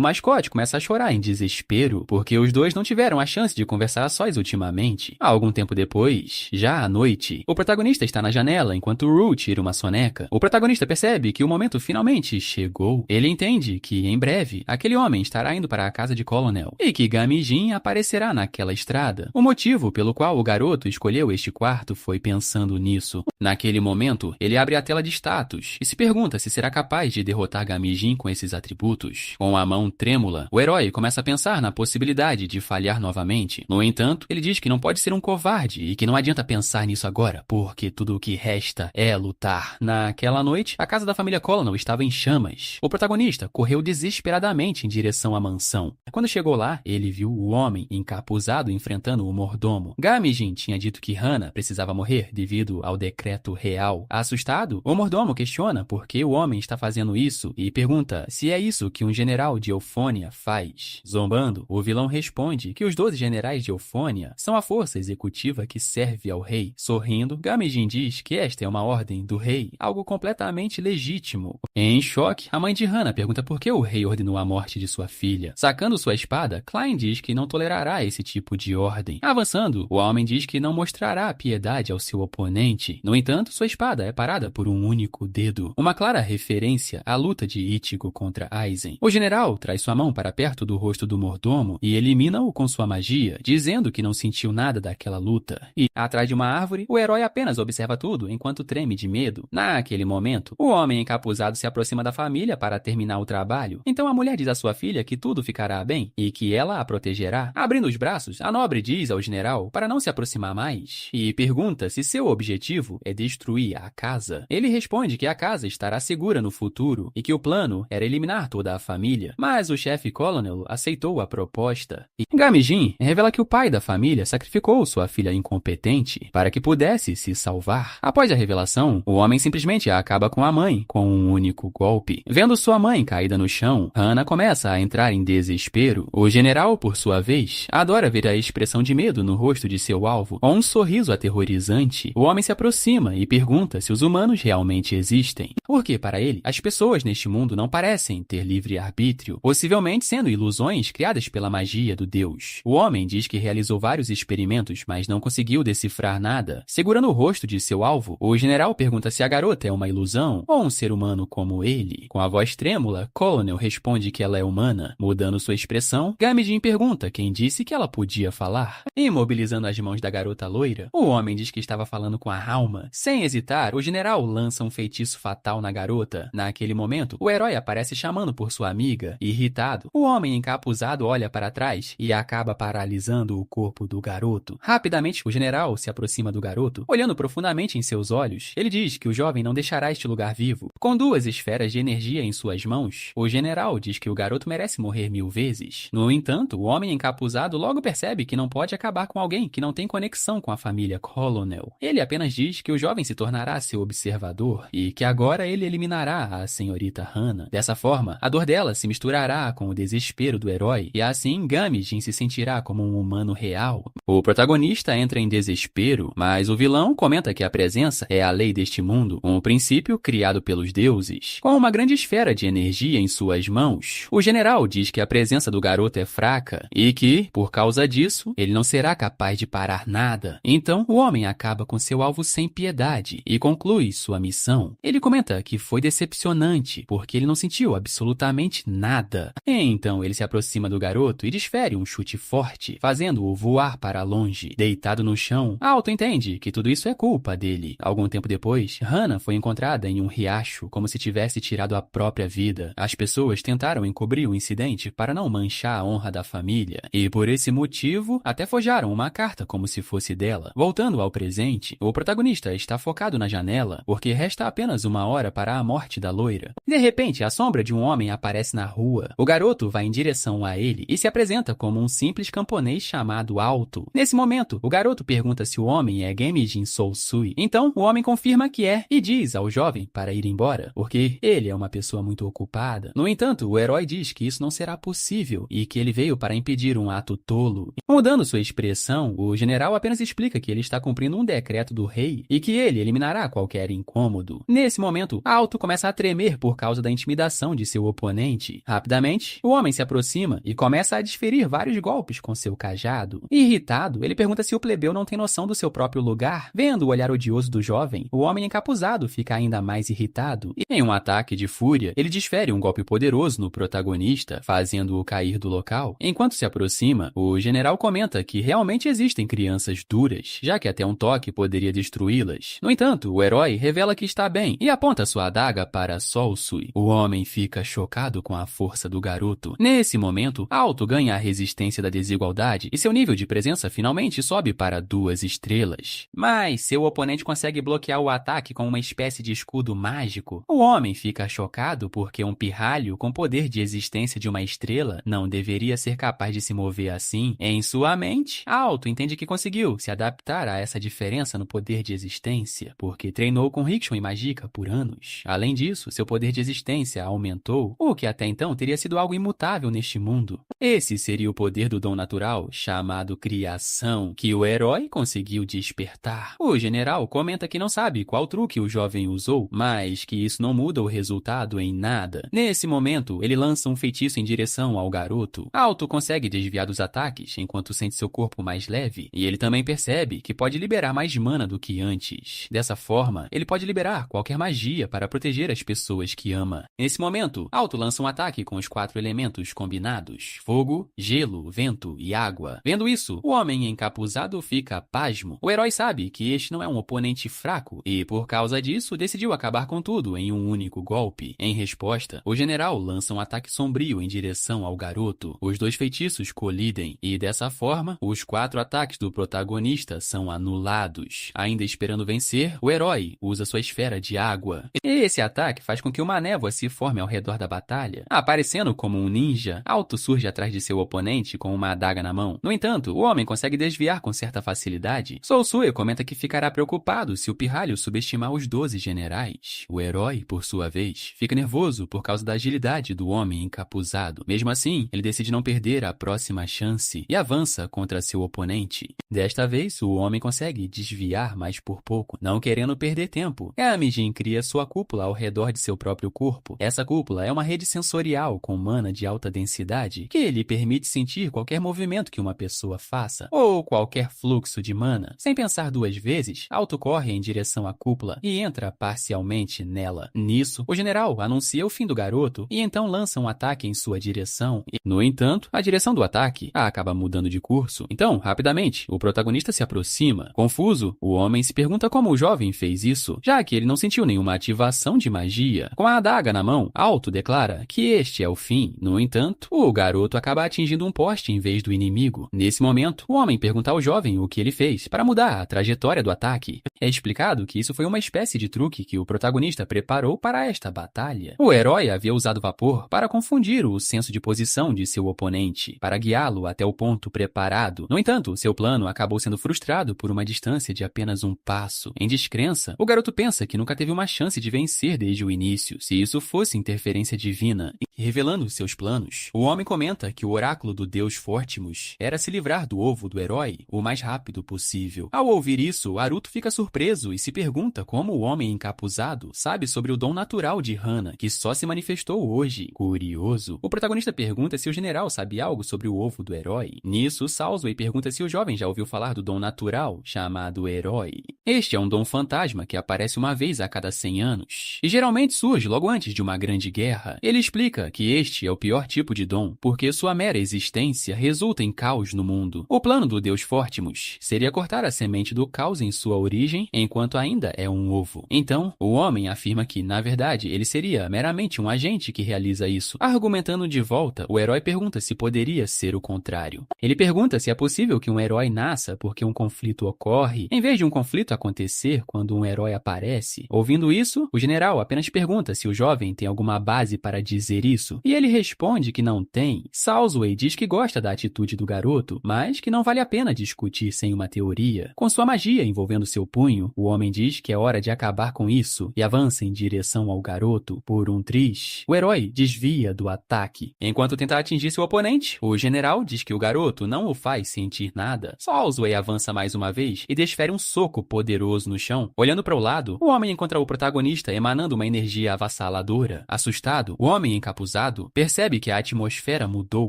[SPEAKER 1] mascote começa a chorar em desespero, porque os dois não tiveram a chance de conversar a sós ultimamente. Algum tempo depois, já à noite, o protagonista está na janela enquanto Rue tira uma soneca. O protagonista percebe que o momento finalmente chegou. Ele entende que, em breve, aquele homem estará indo para a casa de Colonel e que Gamijin aparecerá naquela estrada. O motivo pelo qual o garoto escolheu este quarto foi pensando nisso. Naquele momento, ele abre a tela de status e se pergunta se será capaz de derrotar Gamijin com esses atributos. mãos. Com a mão trêmula, o herói começa a pensar na possibilidade de falhar novamente. No entanto, ele diz que não pode ser um covarde e que não adianta pensar nisso agora, porque tudo o que resta é lutar. Naquela noite, a casa da família Colonel estava em chamas. O protagonista correu desesperadamente em direção à mansão. Quando chegou lá, ele viu o homem encapuzado enfrentando o mordomo. Gamijin tinha dito que Hana precisava morrer devido ao decreto real. Assustado, o mordomo questiona por que o homem está fazendo isso e pergunta se é isso que um general de Eufônia faz. Zombando, o vilão responde que os 12 generais de Eufônia são a força executiva que serve ao rei. Sorrindo, Gamijin diz que esta é uma ordem do rei, algo completamente legítimo. Em choque, a mãe de Hana pergunta por que o rei ordenou a morte de sua filha. Sacando sua espada, Klein diz que não tolerará esse tipo de ordem. Avançando, o homem diz que não mostrará piedade ao seu oponente. No entanto, sua espada é parada por um único dedo, uma clara referência à luta de Ichigo contra Aizen. O general traz sua mão para perto do rosto do mordomo e elimina-o com sua magia, dizendo que não sentiu nada daquela luta. E, atrás de uma árvore, o herói apenas observa tudo enquanto treme de medo. Naquele momento, o homem encapuzado se aproxima da família para terminar o trabalho. Então a mulher diz à sua filha que tudo ficará bem e que ela a protegerá. Abrindo os braços, a nobre diz ao general para não se aproximar mais e pergunta se seu objetivo é destruir a casa. Ele responde que a casa estará segura no futuro e que o plano era eliminar toda a família, mas o chefe Colonel aceitou a proposta. E Gamijin revela que o pai da família sacrificou sua filha incompetente para que pudesse se salvar. Após a revelação, o homem simplesmente acaba com a mãe com um único golpe. Vendo sua mãe caída no chão, Hana começa a entrar em desespero. O general, por sua vez, adora ver a expressão de medo no rosto de seu alvo. Com um sorriso aterrorizante, o homem se aproxima e pergunta se os humanos realmente existem. Porque, para ele, as pessoas neste mundo não parecem ter livre-arbítrio, possivelmente sendo ilusões criadas pela magia do Deus. O homem diz que realizou vários experimentos, mas não conseguiu decifrar nada. Segurando o rosto de seu alvo, o general pergunta se a garota é uma ilusão ou um ser humano como ele. Com a voz trêmula, Colonel responde que ela é humana. Mudando sua expressão, Gamijin pergunta quem disse que ela podia falar. Imobilizando as mãos da garota loira, o homem diz que estava falando com a alma. Sem hesitar, o general lança um feitiço fatal na garota. Naquele momento, o herói aparece chamando por sua amiga. Irritado, o homem encapuzado olha para trás e acaba paralisando o corpo do garoto. Rapidamente, o general se aproxima do garoto, olhando profundamente em seus olhos. Ele diz que o jovem não deixará este lugar vivo. Com 2 esferas de energia em suas mãos, o general diz que o garoto merece morrer 1000 vezes. No entanto, o homem encapuzado logo percebe que não pode acabar com alguém que não tem conexão com a família Colonel. Ele apenas diz que o jovem se tornará seu observador e que agora ele eliminará a senhorita Hana. Dessa forma, a dor dela se misturará com o desespero do herói e assim Gamijin se sentirá como um humano real. O protagonista entra em desespero, mas o vilão comenta que a presença é a lei deste mundo, um princípio criado pelos deuses. Com uma grande esfera de energia em suas mãos, o general diz que a presença do garoto é fraca e que, por causa disso, ele não será capaz de parar nada. Então, o homem acaba com seu alvo sem piedade e conclui sua missão. Ele comenta que foi decepcionante, porque ele não sentiu absolutamente nada. Então, ele se aproxima do garoto e desfere um chute forte, fazendo-o voar para longe. Deitado no chão, Alto entende que tudo isso é culpa dele. Algum tempo depois, Hana foi encontrada em um riacho, como se tivesse tirado a própria vida. As pessoas tentaram encobrir o incidente para não manchar a honra da família, e por esse motivo, até forjaram uma carta como se fosse dela. Voltando ao presente, o protagonista está focado na janela, porque resta apenas 1 hora para a morte da loira. De repente, a sombra de um homem aparece na rua. O garoto vai em direção a ele e se apresenta como um simples camponês chamado Alto. Nesse momento, o garoto pergunta se o homem é Gamijin Sousui. Então, o homem confirma que é e diz ao jovem para ir embora, porque ele é uma pessoa muito ocupada. No entanto, o herói diz que isso não será possível e que ele veio para impedir um ato tolo. Mudando sua expressão, o general apenas explica que ele está cumprindo um decreto do rei e que ele eliminará qualquer incômodo. Nesse momento, Alto começa a tremer por causa da intimidação de seu oponente. Rapidamente, o homem se aproxima e começa a desferir vários golpes com seu cajado. Irritado, ele pergunta se o plebeu não tem noção do seu próprio lugar. Vendo o olhar odioso do jovem, o homem encapuzado fica ainda mais irritado. E em um ataque de fúria, ele desfere um golpe poderoso no protagonista, fazendo-o cair do local. Enquanto se aproxima, o general comenta que realmente existem crianças duras, já que até um toque poderia destruí-las. No entanto, o herói revela que está bem e aponta sua adaga para Sousui. O homem fica chocado chocado com a força do garoto. Nesse momento, Alto ganha a resistência da desigualdade e seu nível de presença finalmente sobe para 2 estrelas. Mas seu oponente consegue bloquear o ataque com uma espécie de escudo mágico. O homem fica chocado porque um pirralho com poder de existência de uma estrela não deveria ser capaz de se mover assim. Em sua mente, Alto entende que conseguiu se adaptar a essa diferença no poder de existência, porque treinou com Rickson e Magica por anos. Além disso, seu poder de existência aumentou, o que até então teria sido algo imutável neste mundo. Esse seria o poder do dom natural, chamado criação, que o herói conseguiu despertar. O general comenta que não sabe qual truque o jovem usou, mas que isso não muda o resultado em nada. Nesse momento, ele lança um feitiço em direção ao garoto. Alto consegue desviar dos ataques enquanto sente seu corpo mais leve, e ele também percebe que pode liberar mais mana do que antes. Dessa forma, ele pode liberar qualquer magia para proteger as pessoas que ama. Nesse momento, Alto lança um ataque com os 4 elementos combinados: fogo, gelo, vento e água. Vendo isso, o homem encapuzado fica pasmo. O herói sabe que este não é um oponente fraco e, por causa disso, decidiu acabar com tudo em um único golpe. Em resposta, o general lança um ataque sombrio em direção ao garoto. Os 2 feitiços colidem e, dessa forma, os 4 ataques do protagonista são anulados. Ainda esperando vencer, o herói usa sua esfera de água. Esse ataque faz com que uma névoa se forme ao redor da batalha. Aparecendo como um ninja, Alto surge atrás de seu oponente com uma adaga na mão. No entanto, o homem consegue desviar com certa facilidade. Sousue comenta que ficará preocupado se o pirralho subestimar os 12 generais. O herói, por sua vez, fica nervoso por causa da agilidade do homem encapuzado. Mesmo assim, ele decide não perder a próxima chance e avança contra seu oponente. Desta vez, o homem consegue desviar mais por pouco, não querendo perder tempo. Amijin cria sua cúpula ao redor de seu próprio corpo. Essa cúpula é uma rede sensorial com mana de alta densidade que lhe permite sentir qualquer movimento que uma pessoa faça ou qualquer fluxo de mana. Sem pensar 2 vezes, Alto corre em direção à cúpula e entra parcialmente nela. Nisso, o general anuncia o fim do garoto e então lança um ataque em sua direção. No entanto, a direção do ataque acaba mudando de curso. Então, rapidamente, o protagonista se aproxima. Confuso, o homem se pergunta como o jovem fez isso, já que ele não sentiu nenhuma ativação de magia. Com a adaga na mão, Alto declara que este é o fim. No entanto, o garoto acaba atingindo um poste em vez do inimigo. Nesse momento, o homem pergunta ao jovem o que ele fez para mudar a trajetória do ataque. É explicado que isso foi uma espécie de truque que o protagonista preparou para esta batalha. O herói havia usado vapor para confundir o senso de posição de seu oponente, para guiá-lo até o ponto preparado. No entanto, seu plano acabou sendo frustrado por uma distância de apenas um passo. Em descrença, o garoto pensa que nunca teve uma chance de vencer desde o início, se isso fosse interferência divina. Revelando seus planos, o homem comenta que o oráculo do deus Fortimus era se livrar do ovo do herói o mais rápido possível. Ao ouvir isso, Aruto fica surpreso e se pergunta como o homem encapuzado sabe sobre o dom natural de Hana, que só se manifestou hoje. Curioso, o protagonista pergunta se o general sabe algo sobre o ovo do herói. Nisso, Sousue pergunta se o jovem já ouviu falar do dom natural, chamado herói. Este é um dom fantasma que aparece uma vez a cada 100 anos, e geralmente surge logo antes de uma grande guerra. Ele explica que este é o pior tipo de dom, porque sua mera existência resulta em caos no mundo. O plano do deus Fortimus seria cortar a semente do caos em sua origem, enquanto ainda é um ovo. Então, o homem afirma que, na verdade, ele seria meramente um agente que realiza isso. Argumentando de volta, o herói pergunta se poderia ser o contrário. Ele pergunta se é possível que um herói nasça porque um conflito ocorre, em vez de um conflito acontecer quando um herói aparece. Ouvindo isso, o general apenas pergunta se o jovem tem alguma base para dizer isso, e ele responde que não tem. Sousue diz que gosta da atitude do garoto, mas que não vale a pena discutir sem uma teoria. Com sua magia envolvendo seu punho, o homem diz que é hora de acabar com isso e avança em direção ao garoto. Por um triz, o herói desvia do ataque. Enquanto tenta atingir seu oponente, o general diz que o garoto não o faz sentir nada. Sousue avança mais uma vez e desfere um soco poderoso no chão. Olhando para o lado, o homem encontra o protagonista emanando uma energia avassaladora. Assustado, o homem encapuzado percebe que a atmosfera mudou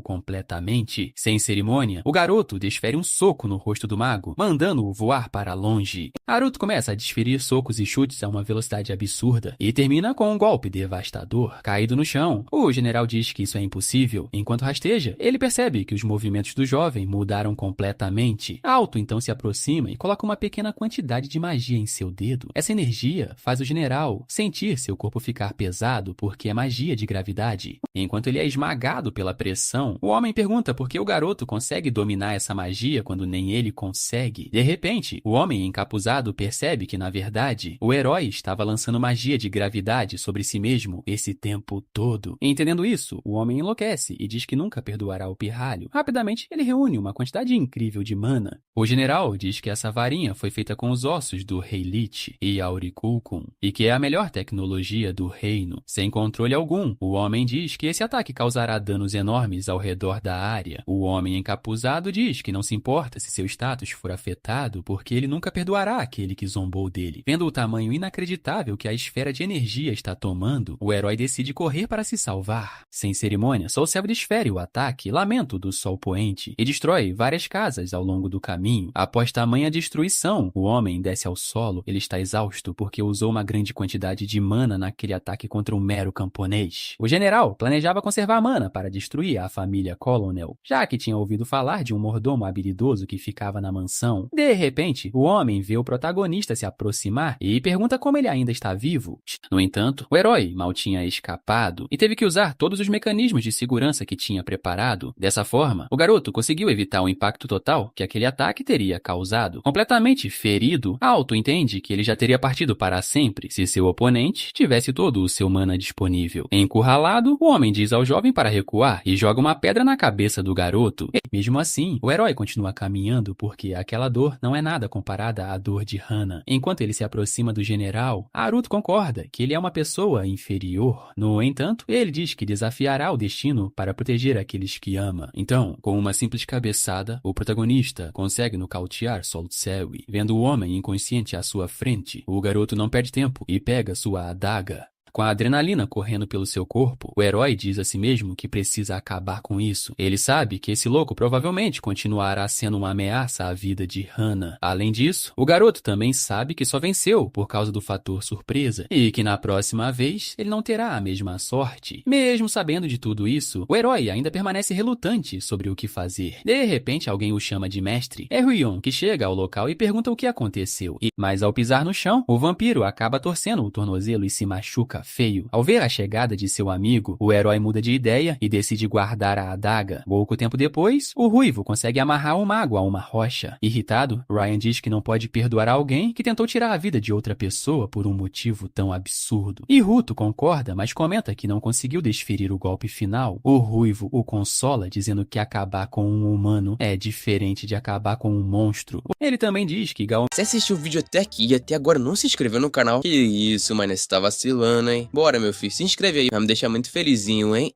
[SPEAKER 1] completamente. Sem cerimônia, o garoto desfere um soco no rosto do mago, mandando-o voar para longe. Naruto começa a desferir socos e chutes a uma velocidade absurda e termina com um golpe devastador. Caído no chão, o general diz que isso é impossível. Enquanto rasteja, ele percebe que os movimentos do jovem mudaram completamente. Alto então se aproxima e coloca uma pequena quantidade de magia em seu dedo. Essa energia faz o general sentir seu corpo ficar pesado porque é magia de gravidade. gravidade. Enquanto ele é esmagado pela pressão, o homem pergunta por que o garoto consegue dominar essa magia quando nem ele consegue. De repente, o homem encapuzado percebe que, na verdade, o herói estava lançando magia de gravidade sobre si mesmo esse tempo todo. Entendendo isso, o homem enlouquece e diz que nunca perdoará o pirralho. Rapidamente, ele reúne uma quantidade incrível de mana. O general diz que essa varinha foi feita com os ossos do rei Lich e Auriculcum, e que é a melhor tecnologia do reino. Sem controle algum, o homem diz que esse ataque causará danos enormes ao redor da área. O homem encapuzado diz que não se importa se seu status for afetado, porque ele nunca perdoará aquele que zombou dele. Vendo o tamanho inacreditável que a esfera de energia está tomando, o herói decide correr para se salvar. Sem cerimônia, Soul Self desfere o ataque Lamento do Sol Poente e destrói várias casas ao longo do caminho. Após tamanha destruição, o homem desce ao solo. Ele está exausto porque usou uma grande quantidade de mana naquele ataque contra um mero camponês. O general planejava conservar mana para destruir a família Colonel, já que tinha ouvido falar de um mordomo habilidoso que ficava na mansão. De repente, o homem vê o protagonista se aproximar e pergunta como ele ainda está vivo. No entanto, o herói mal tinha escapado e teve que usar todos os mecanismos de segurança que tinha preparado. Dessa forma, o garoto conseguiu evitar o impacto total que aquele ataque teria causado. Completamente ferido, Alto entende que ele já teria partido para sempre se seu oponente tivesse todo o seu mana disponível. Encurralado, o homem diz ao jovem para recuar e joga uma pedra na cabeça do garoto. E, mesmo assim, o herói continua caminhando porque aquela dor não é nada comparada à dor de Hana. Enquanto ele se aproxima do general, Haruto concorda que ele é uma pessoa inferior. No entanto, ele diz que desafiará o destino para proteger aqueles que ama. Então, com uma simples cabeçada, o protagonista consegue nocautear Soul Self. Vendo o homem inconsciente à sua frente, o garoto não perde tempo e pega sua adaga. Com a adrenalina correndo pelo seu corpo, o herói diz a si mesmo que precisa acabar com isso. Ele sabe que esse louco provavelmente continuará sendo uma ameaça à vida de Hana. Além disso, o garoto também sabe que só venceu por causa do fator surpresa e que na próxima vez ele não terá a mesma sorte. Mesmo sabendo de tudo isso, o herói ainda permanece relutante sobre o que fazer. De repente, alguém o chama de mestre. É Ryon, que chega ao local e pergunta o que aconteceu. Mas ao pisar no chão, o vampiro acaba torcendo o tornozelo e se machuca feio. Ao ver a chegada de seu amigo, o herói muda de ideia e decide guardar a adaga. Pouco tempo depois, o Ruivo consegue amarrar o mago a uma rocha. Irritado, Ryan diz que não pode perdoar alguém que tentou tirar a vida de outra pessoa por um motivo tão absurdo. E Ruto concorda, mas comenta que não conseguiu desferir o golpe final. O Ruivo o consola, dizendo que acabar com um humano é diferente de acabar com um monstro. Ele também diz que Gal...
[SPEAKER 2] Você assistiu o vídeo até aqui e até agora não se inscreveu no canal? Que isso, mano, você tá vacilando, hein? Bora, meu filho, se inscreve aí, vai me deixar muito felizinho, hein?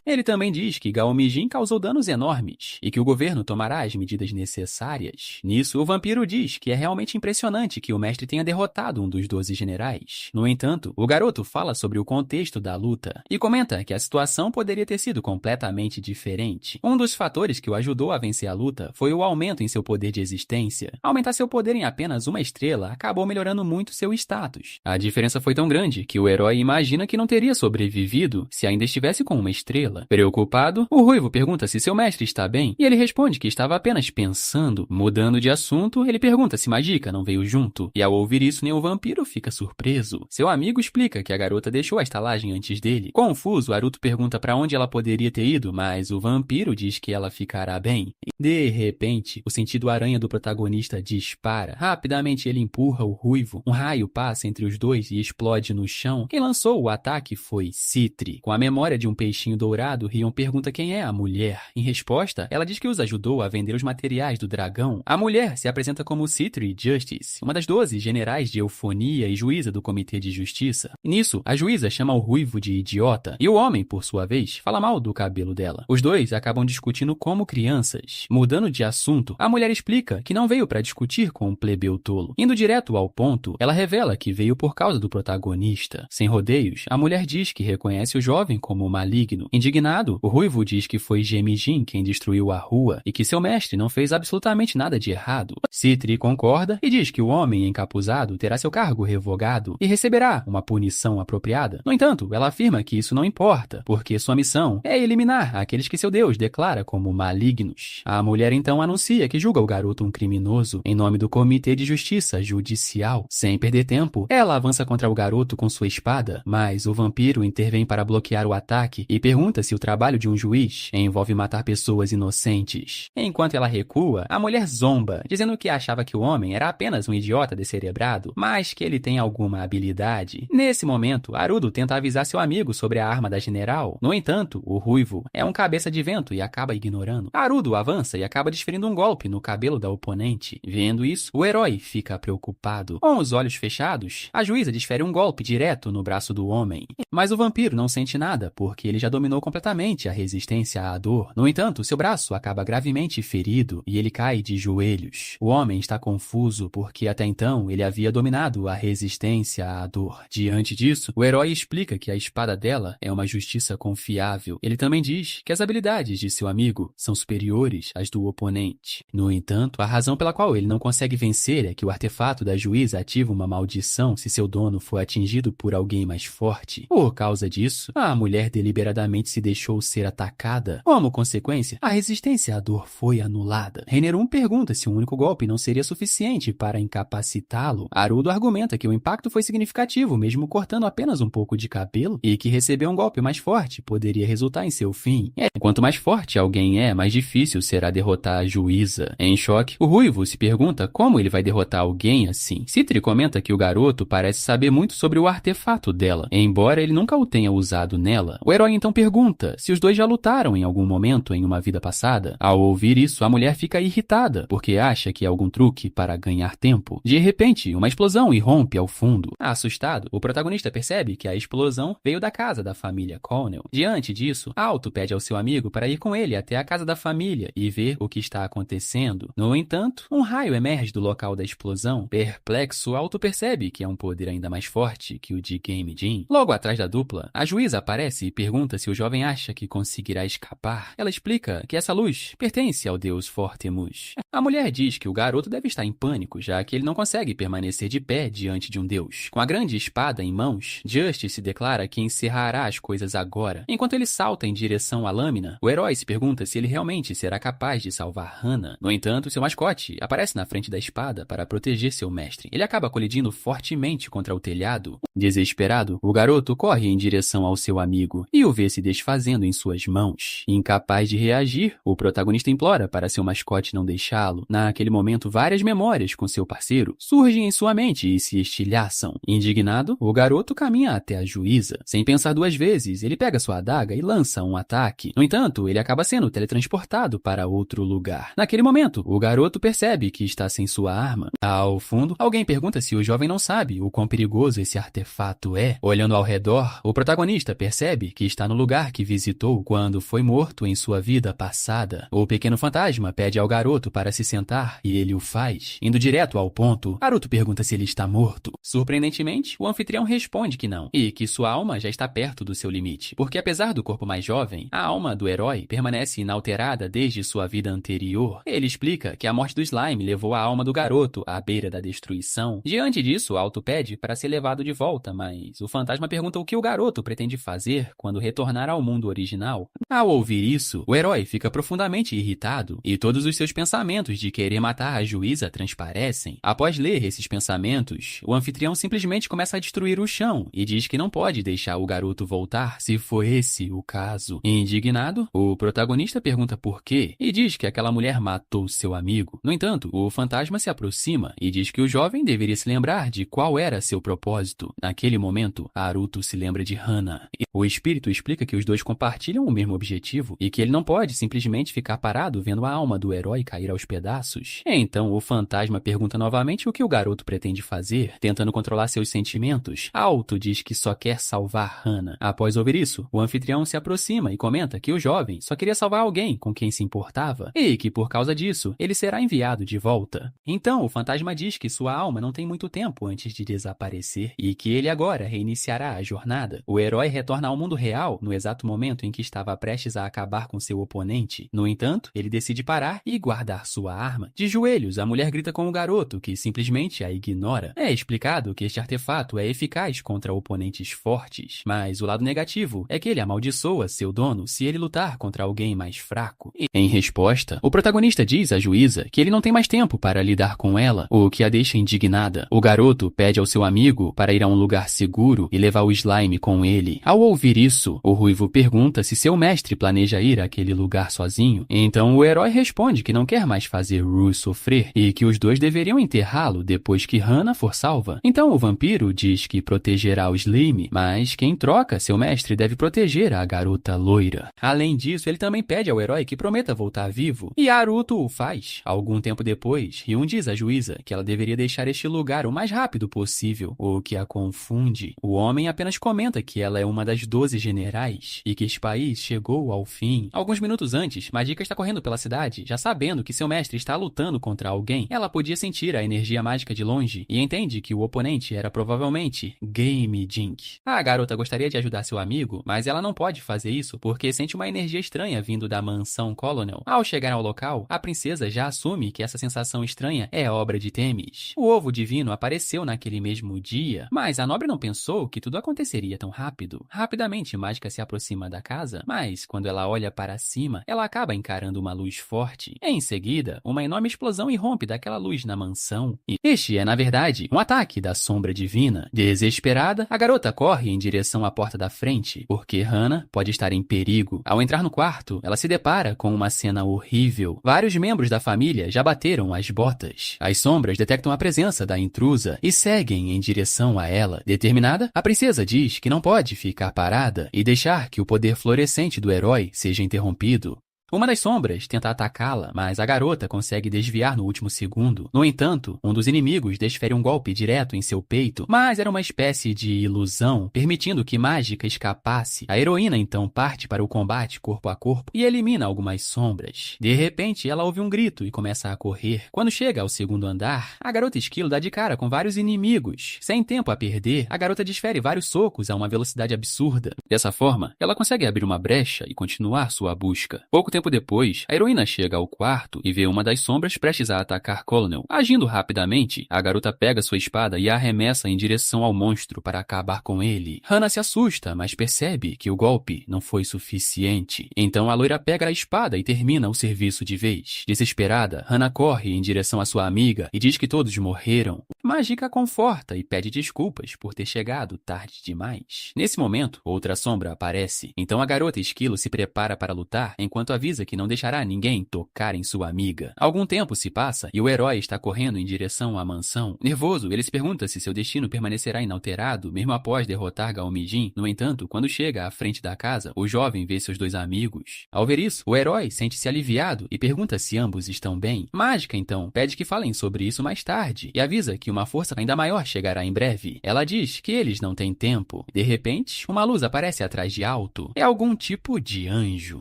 [SPEAKER 1] Ele também diz que Gaomijin causou danos enormes e que o governo tomará as medidas necessárias. Nisso, o vampiro diz que é realmente impressionante que o mestre tenha derrotado um dos 12 generais. No entanto, o garoto fala sobre o contexto da luta e comenta que a situação poderia ter sido completamente diferente. Um dos fatores que o ajudou a vencer a luta foi o aumento em seu poder de existência. Aumentar seu poder em apenas uma estrela acabou melhorando muito seu status. A diferença foi tão grande que o herói imagina que não teria sobrevivido se ainda estivesse com uma estrela. Preocupado, o Ruivo pergunta se seu mestre está bem e ele responde que estava apenas pensando. Mudando de assunto, ele pergunta se Magica não veio junto e ao ouvir isso nem o vampiro fica surpreso. Seu amigo explica que a garota deixou a estalagem antes dele. Confuso, Haruto pergunta para onde ela poderia ter ido, mas o vampiro diz que ela ficará bem. De repente, o sentido aranha do protagonista dispara. Rapidamente ele empurra o Ruivo. Um raio passa entre os dois e explode no chão. Quem lançou o ataque foi Citri. Com a memória de um peixinho dourado, Rion pergunta quem é a mulher. Em resposta, ela diz que os ajudou a vender os materiais do dragão. A mulher se apresenta como Citri Justice, uma das 12 generais de eufonia e juíza do Comitê de Justiça. Nisso, a juíza chama o Ruivo de idiota e o homem, por sua vez, fala mal do cabelo dela. Os dois acabam discutindo como crianças. Mudando de assunto, a mulher explica que não veio para discutir com um plebeu tolo. Indo direto ao ponto, ela revela que veio por causa do protagonista. Sem rodeios, a mulher diz que reconhece o jovem como maligno. Indignado, o Ruivo diz que foi Gemijin quem destruiu a rua e que seu mestre não fez absolutamente nada de errado. Citri concorda e diz que o homem encapuzado terá seu cargo revogado e receberá uma punição apropriada. No entanto, ela afirma que isso não importa, porque sua missão é eliminar aqueles que seu Deus declara como malignos. A mulher então anuncia que julga o garoto um criminoso em nome do Comitê de Justiça Judicial. Sem perder tempo, ela avança contra o garoto com com sua espada, mas o vampiro intervém para bloquear o ataque e pergunta se o trabalho de um juiz envolve matar pessoas inocentes. Enquanto ela recua, a mulher zomba, dizendo que achava que o homem era apenas um idiota descerebrado, mas que ele tem alguma habilidade. Nesse momento, Haruto tenta avisar seu amigo sobre a arma da general. No entanto, o ruivo é um cabeça de vento e acaba ignorando. Haruto avança e acaba desferindo um golpe no cabelo da oponente. Vendo isso, o herói fica preocupado. Com os olhos fechados, a juíza desfere um golpe direto no braço do homem. Mas o vampiro não sente nada, porque ele já dominou completamente a resistência à dor. No entanto, seu braço acaba gravemente ferido e ele cai de joelhos. O homem está confuso porque até então ele havia dominado a resistência à dor. Diante disso, o herói explica que a espada dela é uma justiça confiável. Ele também diz que as habilidades de seu amigo são superiores às do oponente. No entanto, a razão pela qual ele não consegue vencer é que o artefato da juíza ativa uma maldição se seu dono for atingido por alguém mais forte. Por causa disso, a mulher deliberadamente se deixou ser atacada. Como consequência, a resistência à dor foi anulada. Reinerum pergunta se um único golpe não seria suficiente para incapacitá-lo. Haruto argumenta que o impacto foi significativo, mesmo cortando apenas um pouco de cabelo, e que receber um golpe mais forte poderia resultar em seu fim. Quanto mais forte alguém é, mais difícil será derrotar a juíza. Em choque, o ruivo se pergunta como ele vai derrotar alguém assim. Citri comenta que o garoto parece saber muito sobre o artefato dela, embora ele nunca o tenha usado nela. O herói então pergunta se os dois já lutaram em algum momento em uma vida passada. Ao ouvir isso, a mulher fica irritada, porque acha que é algum truque para ganhar tempo. De repente, uma explosão irrompe ao fundo. Assustado, o protagonista percebe que a explosão veio da casa da família Connell. Diante disso, Alto pede ao seu amigo para ir com ele até a casa da família e ver o que está acontecendo. No entanto, um raio emerge do local da explosão. Perplexo, Alto percebe que é um poder ainda mais forte que o de Game Jin. Logo atrás da dupla, a juíza aparece e pergunta se o jovem acha que conseguirá escapar. Ela explica que essa luz pertence ao deus Fortemus. A mulher diz que o garoto deve estar em pânico, já que ele não consegue permanecer de pé diante de um deus. Com a grande espada em mãos, Justice declara que encerrará as coisas agora. Enquanto ele salta em direção à lâmina, o herói se pergunta se ele realmente será capaz de salvar Hana. No entanto, seu mascote aparece na frente da espada para proteger seu mestre. Ele acaba colidindo fortemente contra o telhado. Desesperado, o garoto corre em direção ao seu amigo e o vê se desfazendo em suas mãos. Incapaz de reagir, o protagonista implora para seu mascote não deixá-lo. Naquele momento, várias memórias com seu parceiro surgem em sua mente e se estilhaçam. Indignado, o garoto caminha até a juíza. Sem pensar duas vezes, ele pega sua adaga e lança um ataque. No entanto, ele acaba sendo teletransportado para outro lugar. Naquele momento, o garoto percebe que está sem sua arma. Ao fundo, alguém pergunta se o jovem não sabe o quão perigoso esse artefato é. Olhando ao redor, o protagonista percebe que está no lugar que visitou quando foi morto em sua vida passada. O pequeno fantasma pede ao garoto para se sentar e ele o faz. Indo direto ao ponto, Haruto pergunta se ele está morto. Surpreendentemente, o anfitrião responde que não, e que sua alma já está perto do seu limite, porque apesar do corpo mais jovem, a alma do herói permanece inalterada desde sua vida anterior. Ele explica que a morte do slime levou a alma do garoto à beira da destruição. Diante disso, Alto pede para ser levado de volta, mas o fantasma pergunta o que o garoto pretende fazer quando retornar ao mundo original. Ao ouvir isso, o herói fica profundamente irritado e todos os seus pensamentos de querer matar a juíza transparecem. Após ler esses pensamentos, o anfitrião simplesmente começa a destruir o chão e diz que não pode deixar o garoto voltar se for esse o caso. Indignado, o protagonista pergunta por quê e diz que aquela mulher matou seu amigo. No entanto, o fantasma se aproxima e diz que o jovem deveria se lembrar de qual era seu propósito. Naquele momento, Haruto se lembra de Hana. O espírito explica que os dois compartilham o mesmo objetivo e que ele não pode simplesmente ficar parado vendo a alma do herói cair aos pedaços. Então, o fantasma pergunta novamente o que o garoto pretende fazer, tentando controlar seus sentimentos. Alto diz que só quer salvar Hana. Após ouvir isso, o anfitrião se aproxima e comenta que o jovem só queria salvar alguém com quem se importava e que, por causa disso, ele será enviado de volta. Então, o fantasma diz que sua alma não tem muito tempo antes de desaparecer e que ele agora reiniciará a jornada. O herói retorna ao mundo real no exato momento em que estava prestes a acabar com seu oponente. No entanto, ele decide parar e guardar sua arma. De joelhos, a mulher grita com o garoto, que simplesmente a ignora. É explicado que este artefato é eficaz contra oponentes fortes, mas o lado negativo é que ele amaldiçoa seu dono se ele lutar contra alguém mais fraco. E, em resposta, o protagonista diz à juíza que ele não tem mais tempo para lidar com ela, o que a deixa indignada. O garoto pede ao seu amigo para ir a um lugar seguro e levar o slime com ele. Ao ouvir isso, o ruivo pergunta se seu mestre planeja ir àquele lugar sozinho. Então o herói responde que não quer mais fazer Rue sofrer e que os dois deveriam enterrá-lo depois que Hana for salva. Então o vampiro diz que protegerá o slime, mas que em troca seu mestre deve proteger a garota loira. Além disso, ele também pede ao herói que prometa voltar vivo, e Haruto o faz. Algum tempo depois, Ryun diz à juíza que ela deveria deixar este lugar o mais rápido possível, o que a confunde. O homem apenas comenta que ela é uma das 12 generais e que este país chegou ao fim. Alguns minutos antes, Magica está correndo pela cidade, já sabendo que seu mestre está lutando contra alguém. Ela podia sentir a energia mágica de longe e entende que o oponente era provavelmente Game Jink. A garota gostaria de ajudar seu amigo, mas ela não pode fazer isso porque sente uma energia estranha vindo da mansão Colonel. Ao chegar ao local, a princesa já assume que essa sensação estranha é obra de Temis. O ovo divino apareceu naquele mesmo dia, mas a nobre não pensou que tudo aconteceria tão rápido. Rapidamente, Mágica se aproxima da casa, mas quando ela olha para cima, ela acaba encarando uma luz forte. Em seguida, uma enorme explosão irrompe daquela luz na mansão. E este é, na verdade, um ataque da sombra divina. Desesperada, a garota corre em direção à porta da frente, porque Hana pode estar em perigo. Ao entrar no quarto, ela se depara com uma cena horrível. Vários membros da família já bateram as botas. As sombras detectam a presença da intrusa e seguem em direção a ela. Determinada, a princesa diz que não pode ficar parada e deixar que o poder florescente do herói seja interrompido. Uma das sombras tenta atacá-la, mas a garota consegue desviar no último segundo. No entanto, um dos inimigos desfere um golpe direto em seu peito, mas era uma espécie de ilusão, permitindo que Mágica escapasse. A heroína então parte para o combate corpo a corpo e elimina algumas sombras. De repente, ela ouve um grito e começa a correr. Quando chega ao segundo andar, a garota esquilo dá de cara com vários inimigos. Sem tempo a perder, a garota desfere vários socos a uma velocidade absurda. Dessa forma, ela consegue abrir uma brecha e continuar sua busca. Pouco tempo depois, a heroína chega ao quarto e vê uma das sombras prestes a atacar Colonel. Agindo rapidamente, a garota pega sua espada e a arremessa em direção ao monstro para acabar com ele. Hana se assusta, mas percebe que o golpe não foi suficiente. Então a loira pega a espada e termina o serviço de vez. Desesperada, Hana corre em direção à sua amiga e diz que todos morreram. Mágica conforta e pede desculpas por ter chegado tarde demais. Nesse momento, outra sombra aparece. Então a garota esquilo se prepara para lutar enquanto avisa que não deixará ninguém tocar em sua amiga. Algum tempo se passa e o herói está correndo em direção à mansão. Nervoso, ele se pergunta se seu destino permanecerá inalterado, mesmo após derrotar Gaomijin. No entanto, quando chega à frente da casa, o jovem vê seus dois amigos. Ao ver isso, o herói sente-se aliviado e pergunta se ambos estão bem. Mágica, então, pede que falem sobre isso mais tarde e avisa que uma força ainda maior chegará em breve. Ela diz que eles não têm tempo. De repente, uma luz aparece atrás de Alto. É algum tipo de anjo.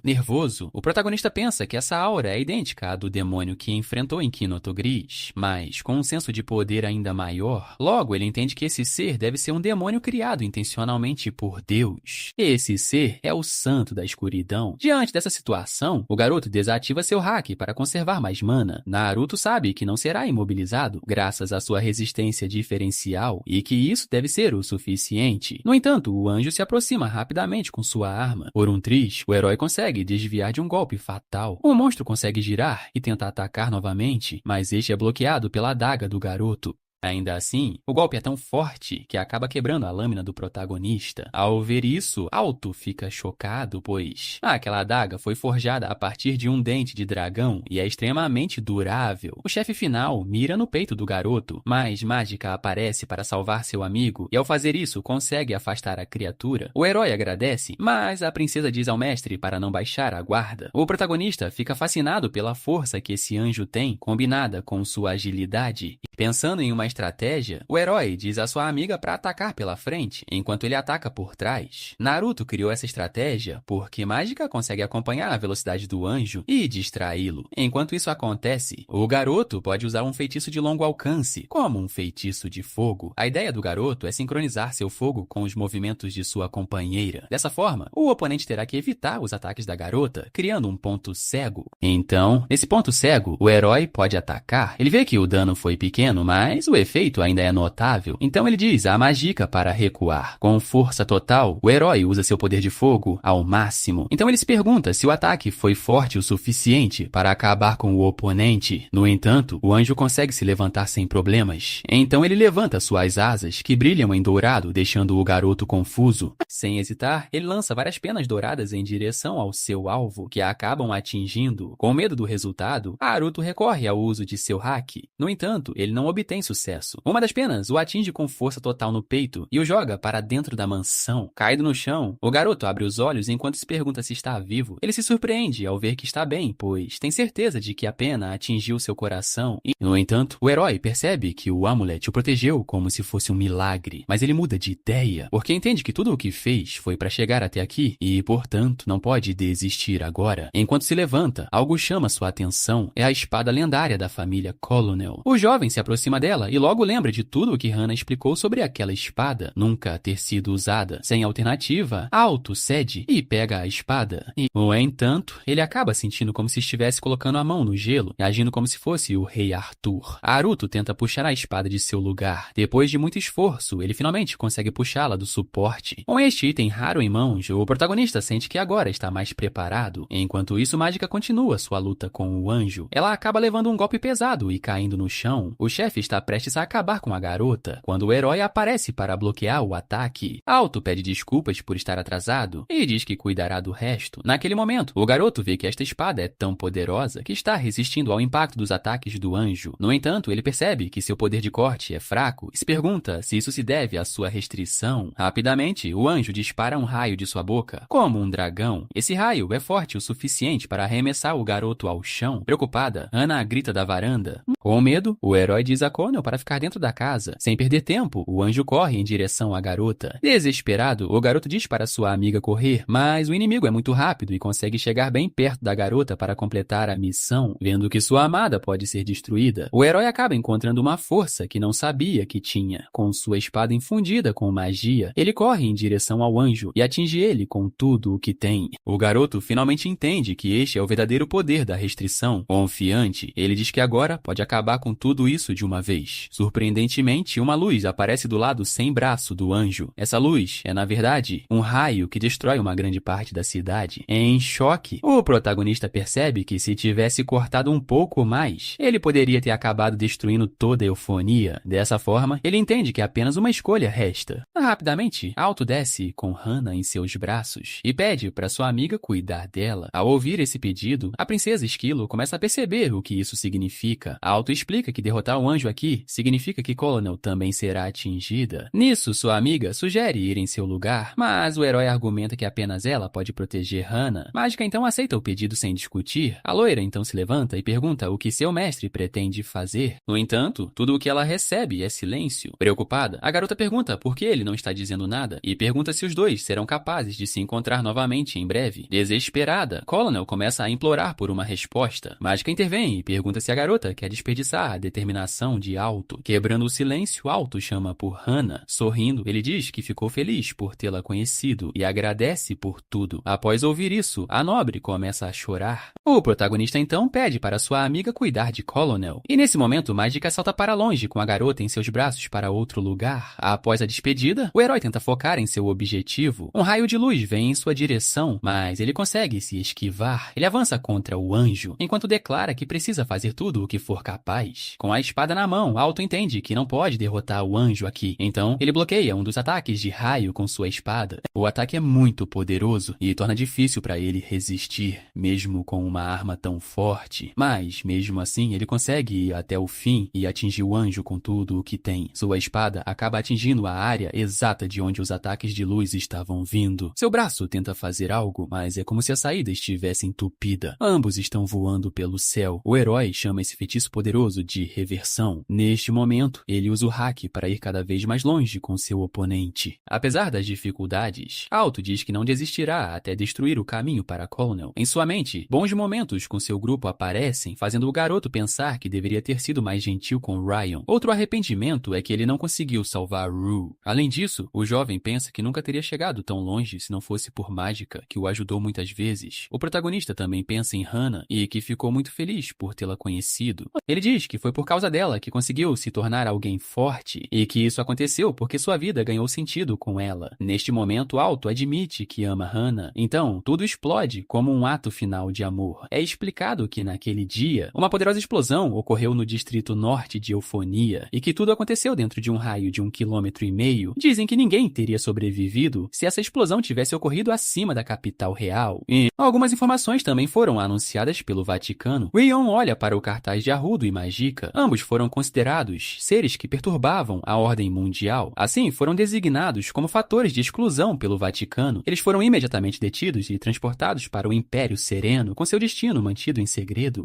[SPEAKER 1] Nervoso, o protagonista pensa que essa aura é idêntica à do demônio que enfrentou em Kinoto Gris, mas com um senso de poder ainda maior. Logo, ele entende que esse ser deve ser um demônio criado intencionalmente por Deus. Esse ser é o Santo da Escuridão. Diante dessa situação, o garoto desativa seu hack para conservar mais mana. Naruto sabe que não será imobilizado graças à sua resistência diferencial e que isso deve ser o suficiente. No entanto, o anjo se aproxima rapidamente com sua arma. Por um triz, o herói consegue desviar de um golpe fatal. O monstro consegue girar e tenta atacar novamente, mas este é bloqueado pela adaga do garoto. Ainda assim, o golpe é tão forte que acaba quebrando a lâmina do protagonista. Ao ver isso, Alto fica chocado, pois aquela adaga foi forjada a partir de um dente de dragão e é extremamente durável. O chefe final mira no peito do garoto, mas Mágica aparece para salvar seu amigo e ao fazer isso consegue afastar a criatura. O herói agradece, mas a princesa diz ao mestre para não baixar a guarda. O protagonista fica fascinado pela força que esse anjo tem, combinada com sua agilidade. Pensando em uma estratégia, o herói diz à sua amiga para atacar pela frente, enquanto ele ataca por trás. Naruto criou essa estratégia porque Mágica consegue acompanhar a velocidade do anjo e distraí-lo. Enquanto isso acontece, o garoto pode usar um feitiço de longo alcance, como um feitiço de fogo. A ideia do garoto é sincronizar seu fogo com os movimentos de sua companheira. Dessa forma, o oponente terá que evitar os ataques da garota, criando um ponto cego. Então, nesse ponto cego, o herói pode atacar. Ele vê que o dano foi pequeno, mas o efeito ainda é notável, então ele diz a mágica para recuar. Com força total, o herói usa seu poder de fogo ao máximo. Então ele se pergunta se o ataque foi forte o suficiente para acabar com o oponente. No entanto, o anjo consegue se levantar sem problemas. Então ele levanta suas asas, que brilham em dourado, deixando o garoto confuso. Sem hesitar, ele lança várias penas douradas em direção ao seu alvo, que acabam atingindo. Com medo do resultado, Naruto recorre ao uso de seu haki. No entanto, ele não obtém sucesso. Uma das penas o atinge com força total no peito e o joga para dentro da mansão. Caído no chão, o garoto abre os olhos enquanto se pergunta se está vivo. Ele se surpreende ao ver que está bem, pois tem certeza de que a pena atingiu seu coração. E, no entanto, o herói percebe que o amuleto o protegeu como se fosse um milagre. Mas ele muda de ideia, porque entende que tudo o que fez foi para chegar até aqui e, portanto, não pode desistir agora. Enquanto se levanta, algo chama sua atenção. É a espada lendária da família Colonel. O jovem se aproxima dela e logo lembra de tudo o que Hana explicou sobre aquela espada nunca ter sido usada. Sem alternativa, Alto cede e pega a espada. E, no entanto, ele acaba sentindo como se estivesse colocando a mão no gelo e agindo como se fosse o rei Arthur. Naruto tenta puxar a espada de seu lugar. Depois de muito esforço, ele finalmente consegue puxá-la do suporte. Com este item raro em mãos, o protagonista sente que agora está mais preparado. Enquanto isso, Mágica continua sua luta com o anjo. Ela acaba levando um golpe pesado e caindo no chão. O chefe está prestes a acabar com a garota, quando o herói aparece para bloquear o ataque. Alto pede desculpas por estar atrasado e diz que cuidará do resto. Naquele momento, o garoto vê que esta espada é tão poderosa que está resistindo ao impacto dos ataques do anjo. No entanto, ele percebe que seu poder de corte é fraco e se pergunta se isso se deve à sua restrição. Rapidamente, o anjo dispara um raio de sua boca, como um dragão. Esse raio é forte o suficiente para arremessar o garoto ao chão. Preocupada, Hana grita da varanda. Com medo, o herói diz a Colonel para ficar dentro da casa. Sem perder tempo, o anjo corre em direção à garota. Desesperado, o garoto diz para sua amiga correr, mas o inimigo é muito rápido e consegue chegar bem perto da garota para completar a missão. Vendo que sua amada pode ser destruída, o herói acaba encontrando uma força que não sabia que tinha. Com sua espada infundida com magia, ele corre em direção ao anjo e atinge ele com tudo o que tem. O garoto finalmente entende que este é o verdadeiro poder da restrição. Confiante, ele diz que agora pode acabar com tudo isso de uma vez. Surpreendentemente, uma luz aparece do lado sem braço do anjo. Essa luz é, na verdade, um raio que destrói uma grande parte da cidade. Em choque, o protagonista percebe que se tivesse cortado um pouco mais, ele poderia ter acabado destruindo toda a eufonia. Dessa forma, ele entende que apenas uma escolha resta. Rapidamente, Alto desce com Hana em seus braços e pede para sua amiga cuidar dela. Ao ouvir esse pedido, a princesa Esquilo começa a perceber o que isso significa. Alto explica que derrotar o anjo aqui significa que Colonel também será atingida. Nisso, sua amiga sugere ir em seu lugar, mas o herói argumenta que apenas ela pode proteger Hana. Mágica então aceita o pedido sem discutir. A loira então se levanta e pergunta o que seu mestre pretende fazer. No entanto, tudo o que ela recebe é silêncio. Preocupada, a garota pergunta por que ele não está dizendo nada e pergunta se os dois serão capazes de se encontrar novamente em breve. Desesperada, Colonel começa a implorar por uma resposta. Mágica intervém e pergunta se a garota quer desperdiçar a determinação de Alto. Quebrando o silêncio, Alto chama por Hana. Sorrindo, ele diz que ficou feliz por tê-la conhecido e agradece por tudo. Após ouvir isso, a nobre começa a chorar. O protagonista então pede para sua amiga cuidar de Colonel. E nesse momento, Mágica salta para longe com a garota em seus braços para outro lugar. Após a despedida, o herói tenta focar em seu objetivo. Um raio de luz vem em sua direção, mas ele consegue se esquivar. Ele avança contra o anjo, enquanto declara que precisa fazer tudo o que for capaz. Com a espada na mão, Alto entende que não pode derrotar o anjo aqui. Então, ele bloqueia um dos ataques de raio com sua espada. O ataque é muito poderoso e torna difícil para ele resistir, mesmo com uma arma tão forte. Mas, mesmo assim, ele consegue ir até o fim e atingir o anjo com tudo o que tem. Sua espada acaba atingindo a área exata de onde os ataques de luz estavam vindo. Seu braço tenta fazer algo, mas é como se a saída estivesse entupida. Ambos estão voando pelo céu. O herói chama esse feitiço poderoso de reversão. Neste momento, ele usa o hack para ir cada vez mais longe com seu oponente. Apesar das dificuldades, Alto diz que não desistirá até destruir o caminho para Colonel. Em sua mente, bons momentos com seu grupo aparecem, fazendo o garoto pensar que deveria ter sido mais gentil com Ryan. Outro arrependimento é que ele não conseguiu salvar Rue. Além disso, o jovem pensa que nunca teria chegado tão longe se não fosse por Mágica, que o ajudou muitas vezes. O protagonista também pensa em Hana e que ficou muito feliz por tê-la conhecido. Ele diz que foi por causa dela que conseguiu resolveu se tornar alguém forte e que isso aconteceu porque sua vida ganhou sentido com ela. Neste momento, Alto admite que ama Hannah, então tudo explode como um ato final de amor. É explicado que naquele dia, uma poderosa explosão ocorreu no distrito norte de Eufonia e que tudo aconteceu dentro de um raio de 1,5 km. Dizem que ninguém teria sobrevivido se essa explosão tivesse ocorrido acima da capital real. E algumas informações também foram anunciadas pelo Vaticano. Rion olha para o cartaz de Arrudo e Magica. Ambos foram considerados seres que perturbavam a ordem mundial. Assim, foram designados como fatores de exclusão pelo Vaticano. Eles foram imediatamente detidos e transportados para o Império Sereno, com seu destino mantido em segredo.